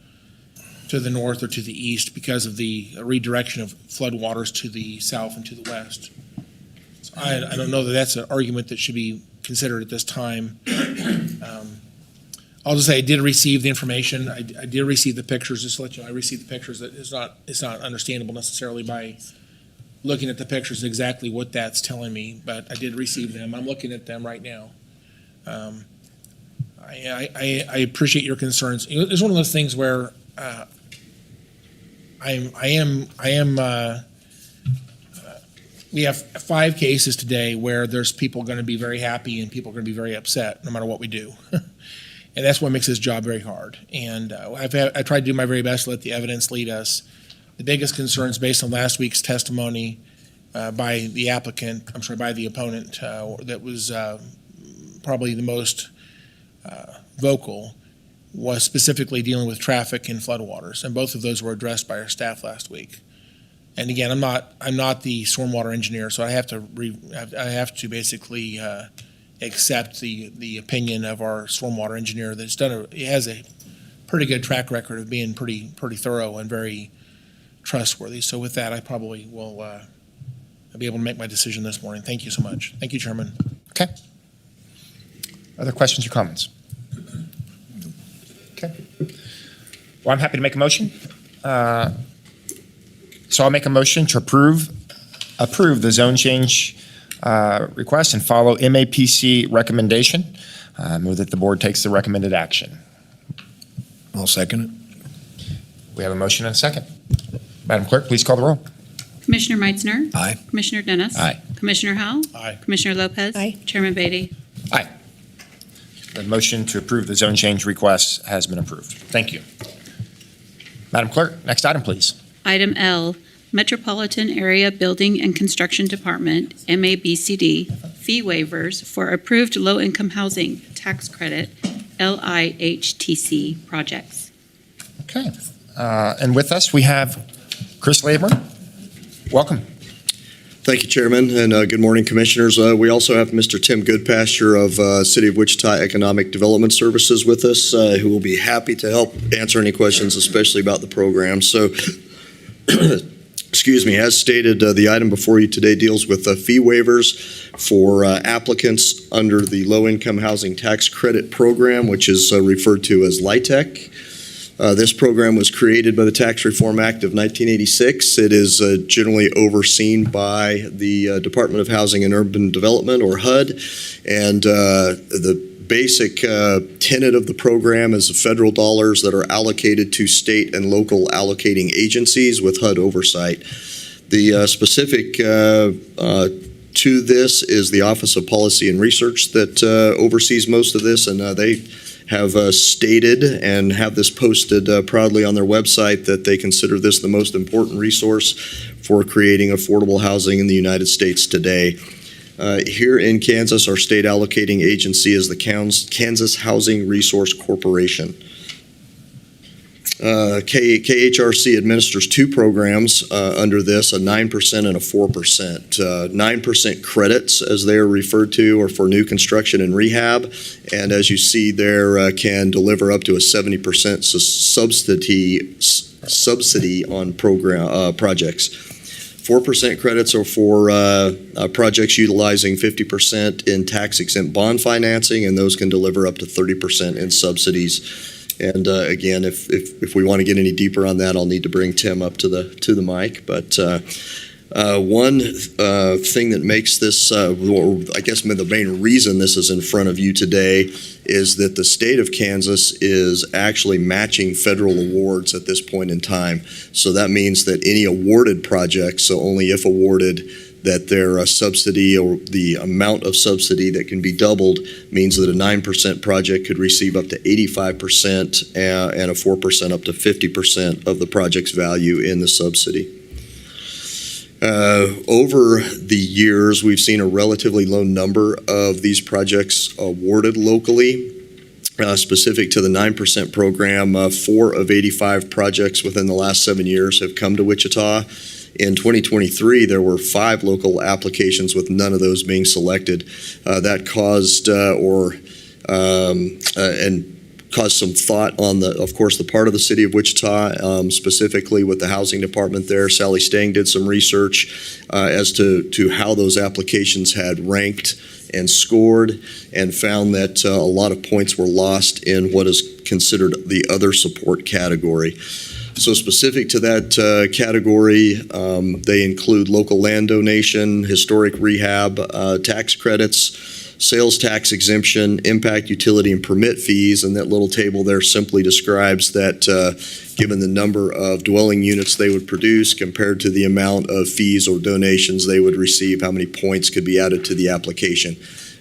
north or to the east because of the redirection of floodwaters to the south and to the west. So I don't know that that's an argument that should be considered at this time. I'll just say I did receive the information. I did receive the pictures. Just to let you know, I received the pictures. It's not understandable necessarily by looking at the pictures exactly what that's telling me, but I did receive them. I'm looking at them right now. I appreciate your concerns. It's one of those things where we have 5 cases today where there's people going to be very happy and people are going to be very upset no matter what we do. And that's what makes this job very hard. And I tried to do my very best to let the evidence lead us. The biggest concerns based on last week's testimony by the opponent that was probably the most vocal was specifically dealing with traffic and floodwaters, and both of those were addressed by our staff last week. And again, I'm not the stormwater engineer, so I have to basically accept the opinion of our stormwater engineer that's he has a pretty good track record of being pretty thorough and very trustworthy. So with that, I probably will be able to make my decision this morning. Thank you so much. Thank you, Chairman. Okay. Other questions or comments? Okay. Well, I'm happy to make a motion. So I'll make a motion to approve the zone change request and follow MAPC recommendation. Move that the board takes the recommended action. I'll second it. We have a motion and a second. Madam Clerk, please call the roll. Commissioner Meitzner. Aye. Commissioner Dennis. Aye. Commissioner Howell. Aye. Commissioner Lopez. Aye. Chairman Beatty. Aye. The motion to approve the zone change request has been approved. Thank you. Madam Clerk, next item, please. Item L, Metropolitan Area Building and Construction Department, MABCD, fee waivers for approved low-income housing tax credit, LIHTC projects. Okay. And with us, we have Chris Laburn. Welcome. Thank you, Chairman, and good morning, Commissioners. We also have Mr. Tim Goodpasture of City of Wichita Economic Development Services with us, who will be happy to help answer any questions, especially about the program. So, excuse me, as stated, the item before you today deals with fee waivers for applicants under the Low-Income Housing Tax Credit Program, which is referred to as LIHTC. This program was created by the Tax Reform Act of 1986. It is generally overseen by the Department of Housing and Urban Development, or HUD, and the basic tenet of the program is the federal dollars that are allocated to state and local allocating agencies with HUD oversight. The specific to this is the Office of Policy and Research that oversees most of this, and they have stated and have this posted proudly on their website that they consider this the most important resource for creating affordable housing in the United States today. Here in Kansas, our state allocating agency is the Kansas Housing Resource Corporation. KHRC administers two programs under this, a 9% and a 4%. 9% credits, as they are referred to, are for new construction and rehab, and as you see there, can deliver up to a 70% subsidy on projects. 4% credits are for projects utilizing 50% in tax-exempt bond financing, and those can deliver up to 30% in subsidies. And again, if we want to get any deeper on that, I'll need to bring Tim up to the mic. But one thing that makes this, I guess the main reason this is in front of you today, is that the state of Kansas is actually matching federal awards at this point in time. So that means that any awarded projects, so only if awarded, that their subsidy or the amount of subsidy that can be doubled means that a 9% project could receive up to 85% and a 4% up to 50% of the project's value in the subsidy. Over the years, we've seen a relatively low number of these projects awarded locally. Specific to the 9% program, 4 of 85 projects within the last 7 years have come to Wichita. In 2023, there were 5 local applications with none of those being selected. That caused caused some thought on of course, the part of the city of Wichita, specifically with the housing department there. Sally Stang did some research as to how those applications had ranked and scored, and found that a lot of points were lost in what is considered the other support category. So specific to that category, they include local land donation, historic rehab, tax credits, sales tax exemption, impact utility and permit fees, and that little table there simply describes that given the number of dwelling units they would produce compared to the amount of fees or donations they would receive, how many points could be added to the application.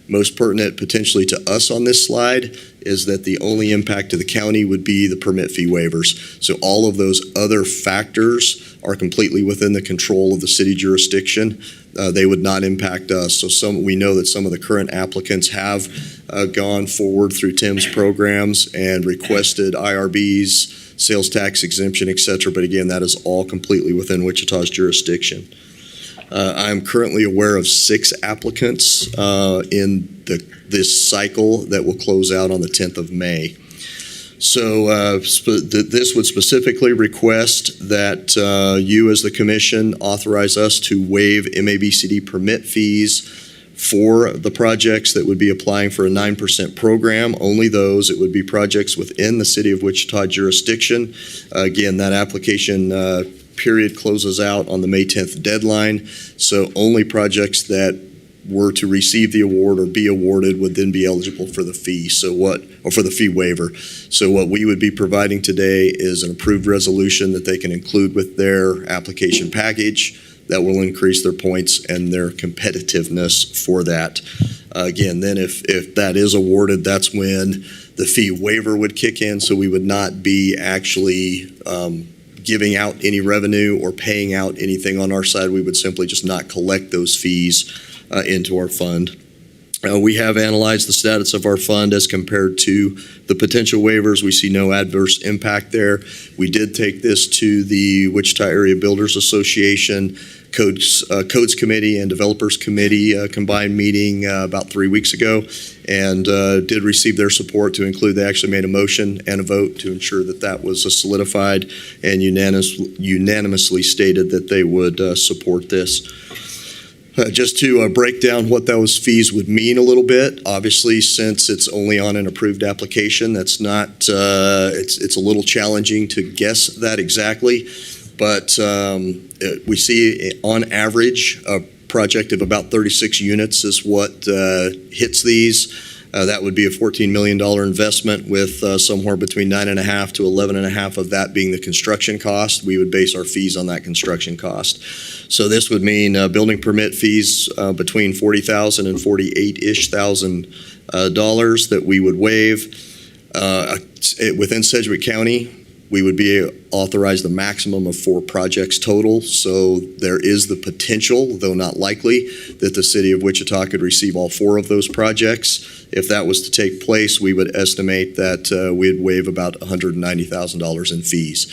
Most pertinent potentially to us on this slide is that the only impact to the county would be the permit fee waivers. So all of those other factors are completely within the control of the city jurisdiction. They would not impact us. So we know that some of the current applicants have gone forward through Tim's programs and requested IRBs, sales tax exemption, et cetera. But again, that is all completely within Wichita's jurisdiction. I'm currently aware of 6 applicants in this cycle that will close out on the 10th of May. So this would specifically request that you as the commission authorize us to waive MABCD permit fees for the projects that would be applying for a 9% program. Only those. It would be projects within the City of Wichita jurisdiction. Again, that application period closes out on the May 10th deadline. So only projects that were to receive the award or be awarded would then be eligible for the fee. Or for the fee waiver. So what we would be providing today is an approved resolution that they can include with their application package that will increase their points and their competitiveness for that. Again, then if that is awarded, that's when the fee waiver would kick in. So we would not be actually giving out any revenue or paying out anything on our side. We would simply just not collect those fees into our fund. We have analyzed the status of our fund as compared to the potential waivers. We see no adverse impact there. We did take this to the Wichita Area Builders Association Codes Committee and Developers Committee combined meeting about 3 weeks ago, and did receive their support to include. They actually made a motion and a vote to ensure that that was solidified, and unanimously stated that they would support this. Just to break down what those fees would mean a little bit, obviously, since it's only on an approved application, that's not, it's a little challenging to guess that exactly, but we see on average a project of about 36 units is what hits these. That would be a $14 million investment with somewhere between 9.5 to 11.5 of that being the construction cost. We would base our fees on that construction cost. So this would mean building permit fees between $40,000 and $48-ish thousand dollars that we would waive. Within Sedgwick County, we would be authorized the maximum of 4 projects total. So there is the potential, though not likely, that the City of Wichita could receive all 4 of those projects. If that was to take place, we would estimate that we'd waive about $190,000 in fees.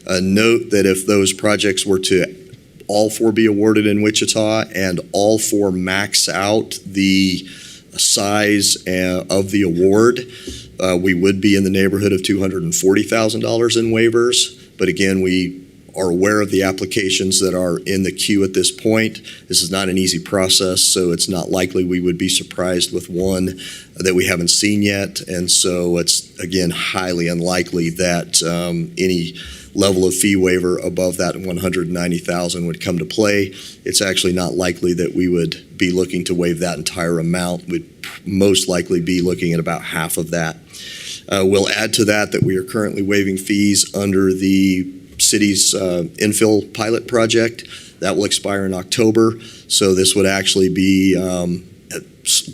Note that if those projects were to all 4 be awarded in Wichita and all 4 max out the size of the award, we would be in the neighborhood of $240,000 in waivers. But again, we are aware of the applications that are in the queue at this point. This is not an easy process, so it's not likely we would be surprised with one that we haven't seen yet. And so it's, again, highly unlikely that any level of fee waiver above that $190,000 would come to play. It's actually not likely that we would be looking to waive that entire amount. We'd most likely be looking at about half of that. We'll add to that we are currently waiving fees under the city's infill pilot project. That will expire in October. So this would actually be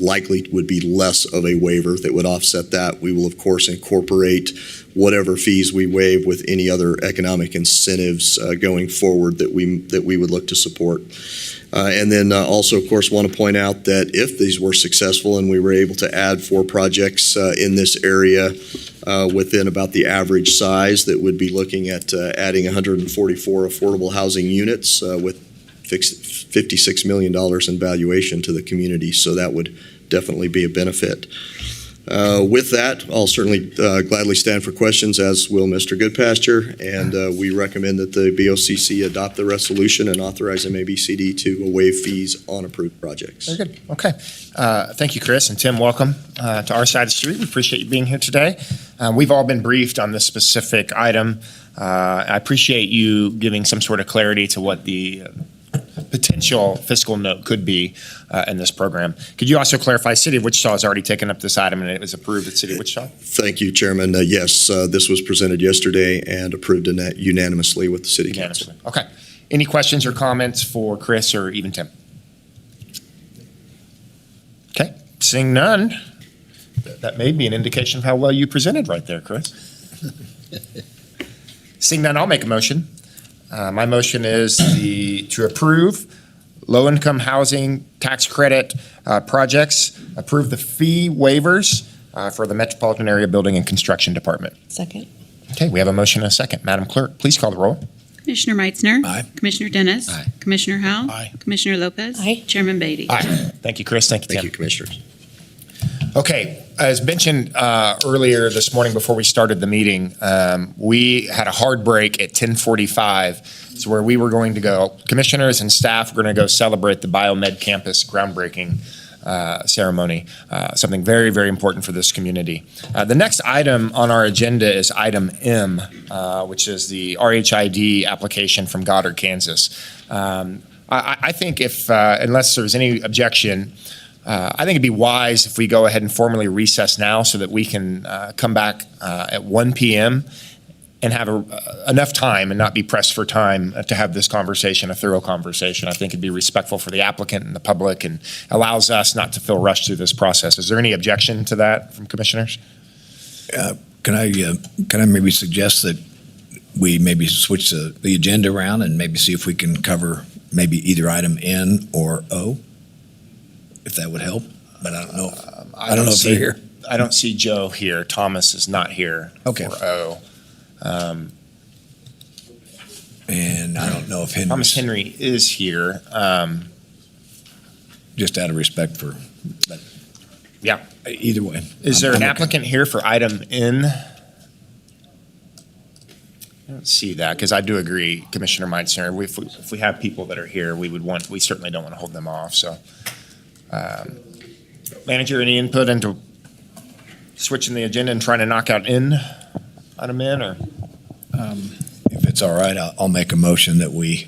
likely would be less of a waiver that would offset that. We will, of course, incorporate whatever fees we waive with any other economic incentives going forward that we would look to support. And then also, of course, want to point out that if these were successful and we were able to add 4 projects in this area within about the average size, that would be looking at adding 144 affordable housing units with $56 million in valuation to the community. So that would definitely be a benefit. With that, I'll certainly gladly stand for questions, as will Mr. Goodpasture, and we recommend that the BOCC adopt the resolution and authorize MABCD to waive fees on approved projects. Very good. Okay. Thank you, Chris, and Tim, welcome to our side of the street. We appreciate you being here today. We've all been briefed on this specific item. I appreciate you giving some sort of clarity to what the potential fiscal note could be in this program. Could you also clarify, City of Wichita has already taken up this item and it was approved at City of Wichita? Thank you, Chairman. Yes, this was presented yesterday and approved unanimously with the City Council. Okay. Any questions or comments for Chris or even Tim? Okay. Seeing none, that may be an indication of how well you presented right there, Chris. Seeing none, I'll make a motion. My motion is to approve low-income housing tax credit projects, approve the fee waivers for the Metropolitan Area Building and Construction Department. Second. Okay, we have a motion and a second. Madam Clerk, please call the roll. Commissioner Meitzner. Aye. Commissioner Dennis. Aye. Commissioner Howell. Aye. Commissioner Lopez. Aye. Chairman Beatty. Aye. Thank you, Chris. Thank you, Tim. Thank you, Commissioners. Okay, as mentioned earlier this morning before we started the meeting, we had a hard break at 10:45. It's where we were going to go. Commissioners and staff were going to go celebrate the Biomed campus groundbreaking ceremony, something very, very important for this community. The next item on our agenda is item M, which is the RHID application from Goddard, Kansas. I think if, unless there's any objection, I think it'd be wise if we go ahead and formally recess now so that we can come back at 1 p.m. and have enough time and not be pressed for time to have this conversation, a thorough conversation. I think it'd be respectful for the applicant and the public and allows us not to feel rushed through this process. Is there any objection to that from commissioners? Can I maybe suggest that we maybe switch the agenda around and maybe see if we can cover maybe either item N or O, if that would help? But I don't know. I don't know if they're here. I don't see Joe here. Thomas is not here Okay. for O. And I don't know if Thomas Henry is here. Just out of respect for, but Yeah. either way. Is there I'm an okay. applicant here for item N? I don't see that, because I do agree, Commissioner Meitzner, if we have people that are here, we certainly don't want to hold them off, so. Manager, any input into switching the agenda and trying to knock out item N, or? If it's all right, I'll make a motion that we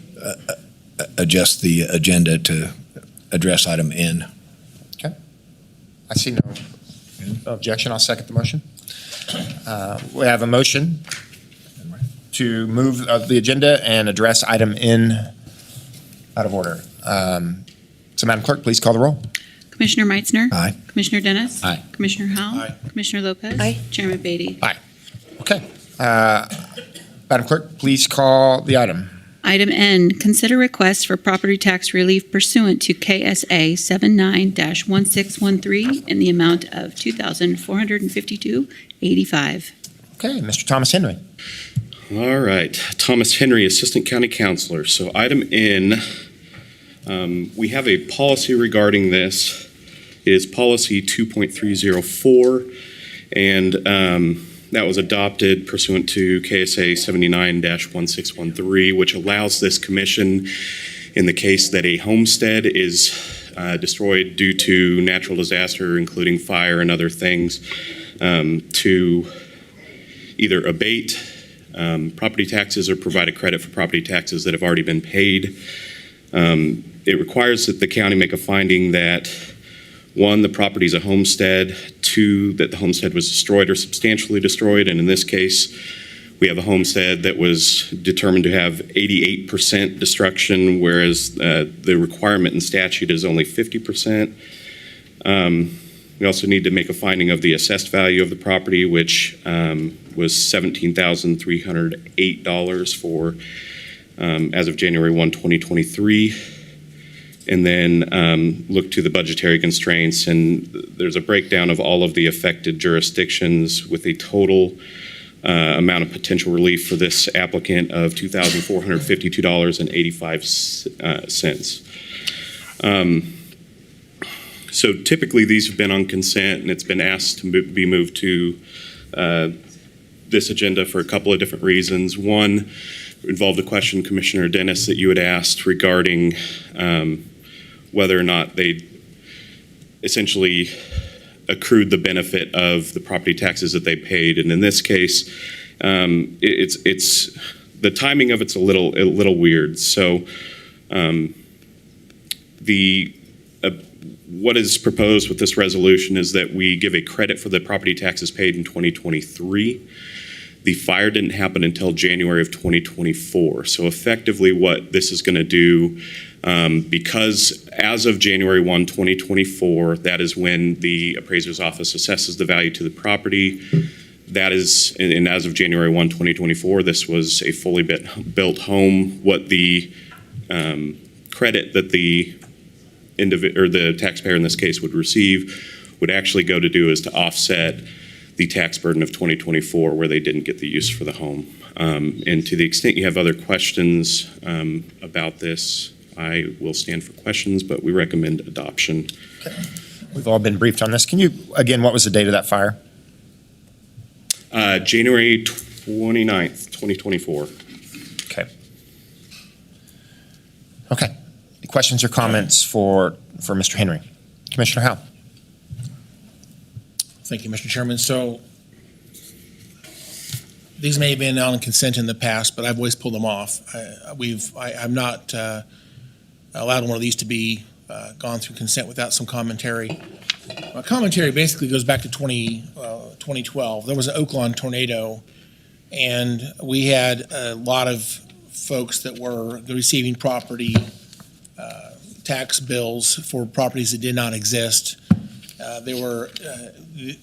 adjust the agenda to address item N. I see no objection. I'll second the motion. We have a motion to move the agenda and address item N out of order. So Madam Clerk, please call the roll. Commissioner Meitzner. Aye. Commissioner Dennis. Aye. Commissioner Howell. Aye. Commissioner Lopez. Aye. Chairman Beatty. Okay. Madam Clerk, please call the item. Item N, consider request for property tax relief pursuant to K.S.A. 79-1613 in the amount of $2,452.85. Okay, Mr. Thomas Henry. All right, Thomas Henry, Assistant County Counselor. So item N, we have a policy regarding this. It is policy 2.304, and that was adopted pursuant to K.S.A. 79-1613, which allows this commission, in the case that a homestead is destroyed due to natural disaster, including fire and other things, to either abate property taxes or provide a credit for property taxes that have already been paid. It requires that the county make a finding that, one, the property is a homestead, two, that the homestead was destroyed or substantially destroyed, and in this case, we have a homestead that was determined to have 88% destruction, whereas the requirement in statute is only 50%. We also need to make a finding of the assessed value of the property, which was $17,308 for as of January 1, 2023. And then look to the budgetary constraints, and there's a breakdown of all of the affected jurisdictions with a total amount of potential relief for this applicant of $2,452.85. So typically these have been on consent, and it's been asked to be moved to this agenda for a couple of different reasons. One involved a question, Commissioner Dennis, that you had asked regarding whether or not they essentially accrued the benefit of the property taxes that they paid. And in this case, it's the timing of it's a little weird. So what is proposed with this resolution is that we give a credit for the property taxes paid in 2023. The fire didn't happen until January of 2024. So effectively what this is going to do, because as of January 1, 2024, that is when the appraiser's office assesses the value to the property. That is, and as of January 1, 2024, this was a fully built home. What the credit that the taxpayer in this case would receive would actually go to do is to offset the tax burden of 2024 where they didn't get the use for the home. And to the extent you have other questions about this, I will stand for questions, but we recommend adoption. We've all been briefed on this. Can you, again, what was the date of that fire? January 29th, 2024. Okay. Okay. Any questions or comments for Mr. Henry? Commissioner Howe? Thank you, Mr. Chairman. So these may have been on consent in the past, but I've always pulled them off. I'm not allowed one of these to be gone through consent without some commentary. My commentary basically goes back to 2012. There was an Oaklawn tornado, and we had a lot of folks that were receiving property tax bills for properties that did not exist. A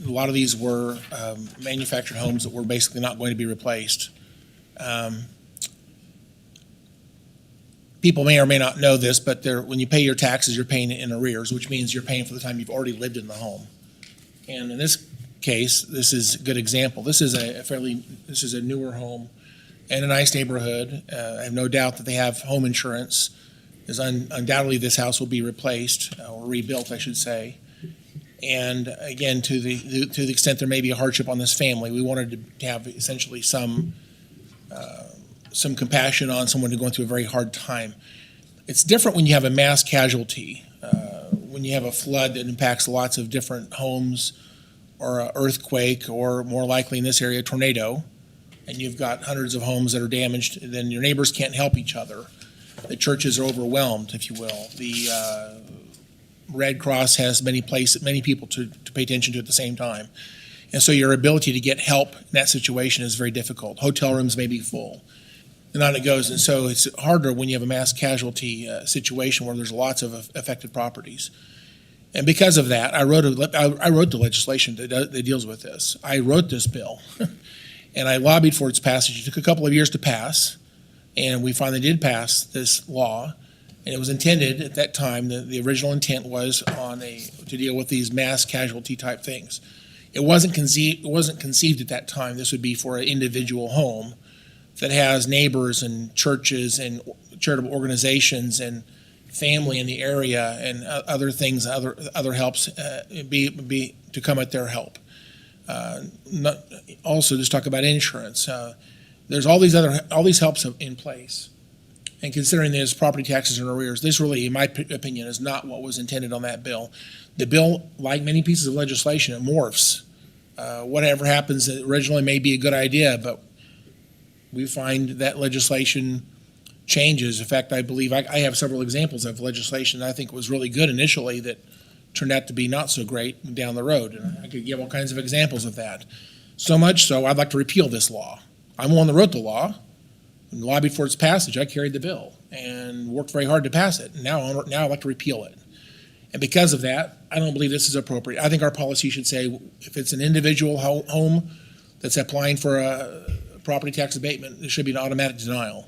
lot of these were manufactured homes that were basically not going to be replaced. People may or may not know this, but when you pay your taxes, you're paying it in arrears, which means you're paying for the time you've already lived in the home. And in this case, this is a good example. This is a newer home in a nice neighborhood. I have no doubt that they have home insurance. Undoubtedly, this house will be replaced or rebuilt, I should say. And again, to the extent there may be a hardship on this family, we wanted to have essentially some compassion on someone who's going through a very hard time. It's different when you have a mass casualty, when you have a flood that impacts lots of different homes, or an earthquake, or more likely in this area, a tornado, and you've got hundreds of homes that are damaged, then your neighbors can't help each other. The churches are overwhelmed, if you will. The Red Cross has many people to pay attention to at the same time. And so your ability to get help in that situation is very difficult. Hotel rooms may be full. And on it goes. And so it's harder when you have a mass casualty situation where there's lots of affected properties. And because of that, I wrote the legislation that deals with this. I wrote this bill, and I lobbied for its passage. It took a couple of years to pass, and we finally did pass this law. And it was intended at that time, the original intent was to deal with these mass casualty type things. It wasn't conceived at that time. This would be for an individual home that has neighbors and churches and charitable organizations and family in the area and other things, other helps be to come at their help. Also, just talk about insurance. There's all these helps in place. And considering there's property taxes and arrears, this really, in my opinion, is not what was intended on that bill. The bill, like many pieces of legislation, it morphs. Whatever happens originally may be a good idea, but we find that legislation changes. In fact, I believe I have several examples of legislation that I think was really good initially that turned out to be not so great down the road. And I could give all kinds of examples of that. So much so, I'd like to repeal this law. I'm the one that wrote the law and lobbied for its passage. I carried the bill and worked very hard to pass it. And now I'd like to repeal it. And because of that, I don't believe this is appropriate. I think our policy should say if it's an individual home that's applying for a property tax abatement, there should be an automatic denial.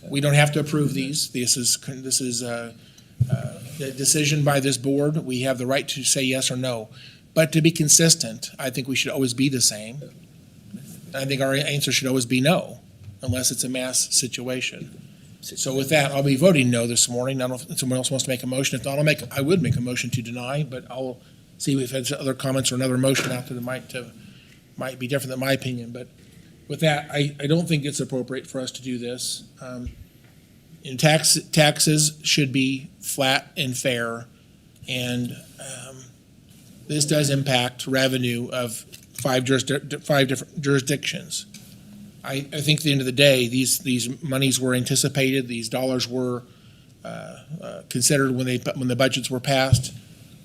We don't have to approve these. This is a decision by this board. We have the right to say yes or no. But to be consistent, I think we should always be the same. I think our answer should always be no, unless it's a mass situation. So with that, I'll be voting no this morning. I don't know if someone else wants to make a motion. If not, I would make a motion to deny, but I'll see if there's other comments or another motion out there that might be different than my opinion. But with that, I don't think it's appropriate for us to do this. Taxes should be flat and fair, and this does impact revenue of five different jurisdictions. I think at the end of the day, these monies were anticipated. These dollars were considered when the budgets were passed.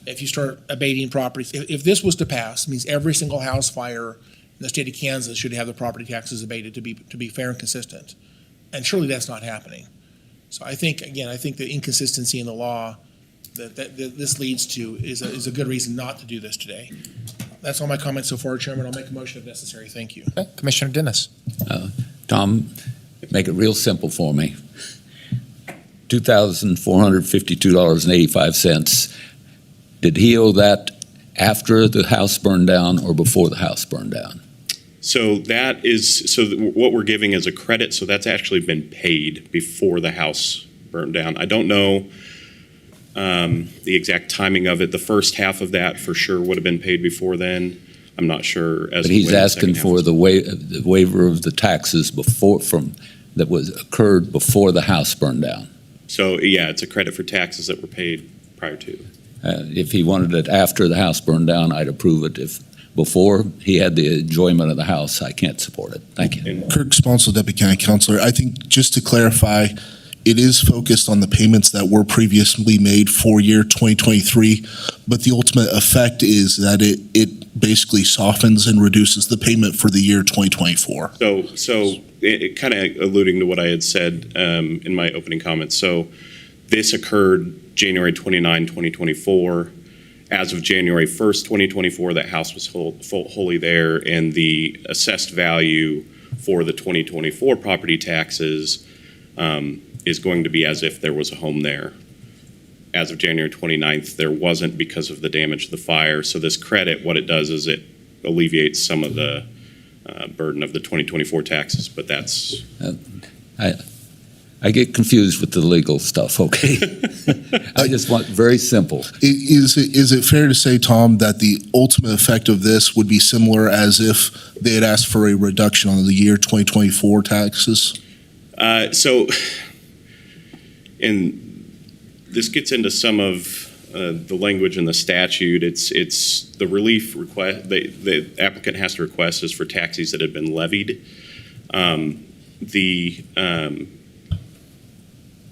If you start abating properties, if this was to pass, it means every single house fire in the state of Kansas should have the property taxes abated to be fair and consistent. And surely that's not happening. So I think the inconsistency in the law that this leads to is a good reason not to do this today. That's all my comments so far, Chairman. I'll make a motion if necessary. Thank you. Okay. Commissioner Dennis. Tom, make it real simple for me. $2,452.85. Did he owe that after the house burned down or before the house burned down? So that is, what we're giving as a credit, so that's actually been paid before the house burned down. I don't know the exact timing of it. The first half of that for sure would have been paid before then. I'm not sure. But he's asking for the waiver of the taxes that occurred before the house burned down. So, yeah, it's a credit for taxes that were paid prior to. If he wanted it after the house burned down, I'd approve it. If before he had the enjoyment of the house, I can't support it. Thank you. Kirk Sponsel, Deputy County Councilor. I think just to clarify, it is focused on the payments that were previously made for year 2023, but the ultimate effect is that it basically softens and reduces the payment for the year 2024. So it kind of alluding to what I had said in my opening comments. So this occurred January 29, 2024. As of January 1st, 2024, that house was wholly there, and the assessed value for the 2024 property taxes is going to be as if there was a home there. As of January 29th, there wasn't because of the damage of the fire. So this credit, what it does is it alleviates some of the burden of the 2024 taxes, but that's... I get confused with the legal stuff, okay? I just want very simple. Is it fair to say, Tom, that the ultimate effect of this would be similar as if they had asked for a reduction on the year 2024 taxes? And this gets into some of the language in the statute. It's the relief request the applicant has to request is for taxes that have been levied.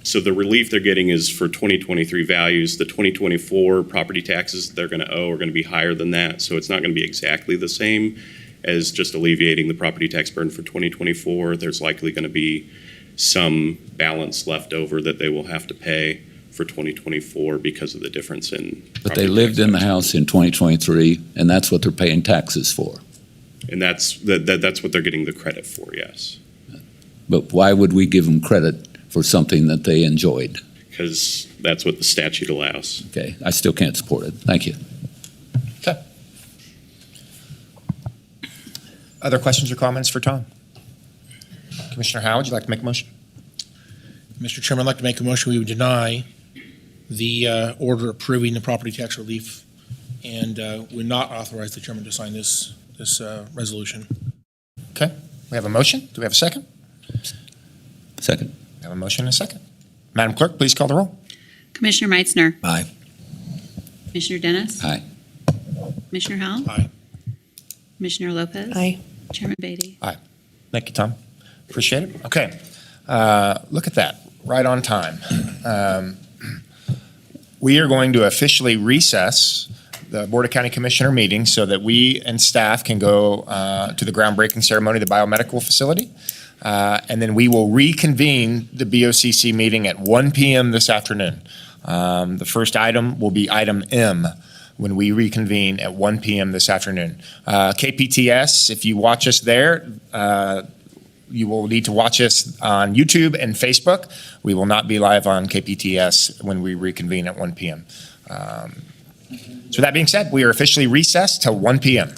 So the relief they're getting is for 2023 values. The 2024 property taxes they're going to owe are going to be higher than that. So it's not going to be exactly the same as just alleviating the property tax burden for 2024. There's likely going to be some balance left over that they will have to pay for 2024 because of the difference in. But they lived in the house in 2023, and that's what they're paying taxes for. And that's what they're getting the credit for, yes. But why would we give them credit for something that they enjoyed? Because that's what the statute allows. Okay, I still can't support it. Thank you. Okay. Other questions or comments for Tom? Commissioner Howe, would you like to make a motion? Mr. Chairman, I'd like to make a motion we would deny the order approving the property tax relief and would not authorize the chairman to sign this resolution. Okay, we have a motion. Do we have a second? Second. We have a motion and a second. Madam Clerk, please call the roll. Commissioner Meitzner. Aye. Commissioner Dennis. Aye. Commissioner Howell. Aye. Commissioner Lopez. Aye. Chairman Beatty. Thank you, Tom. Appreciate it. Okay, look at that, right on time. We are going to officially recess the Board of County Commissioner meeting so that we and staff can go to the groundbreaking ceremony of the biomedical facility. And then we will reconvene the BOCC meeting at 1 p.m. this afternoon. The first item will be item M when we reconvene at 1 p.m. this afternoon. KPTS, if you watch us there, you will need to watch us on YouTube and Facebook. We will not be live on KPTS when we reconvene at 1 p.m. So that being said, we are officially recessed till 1 p.m.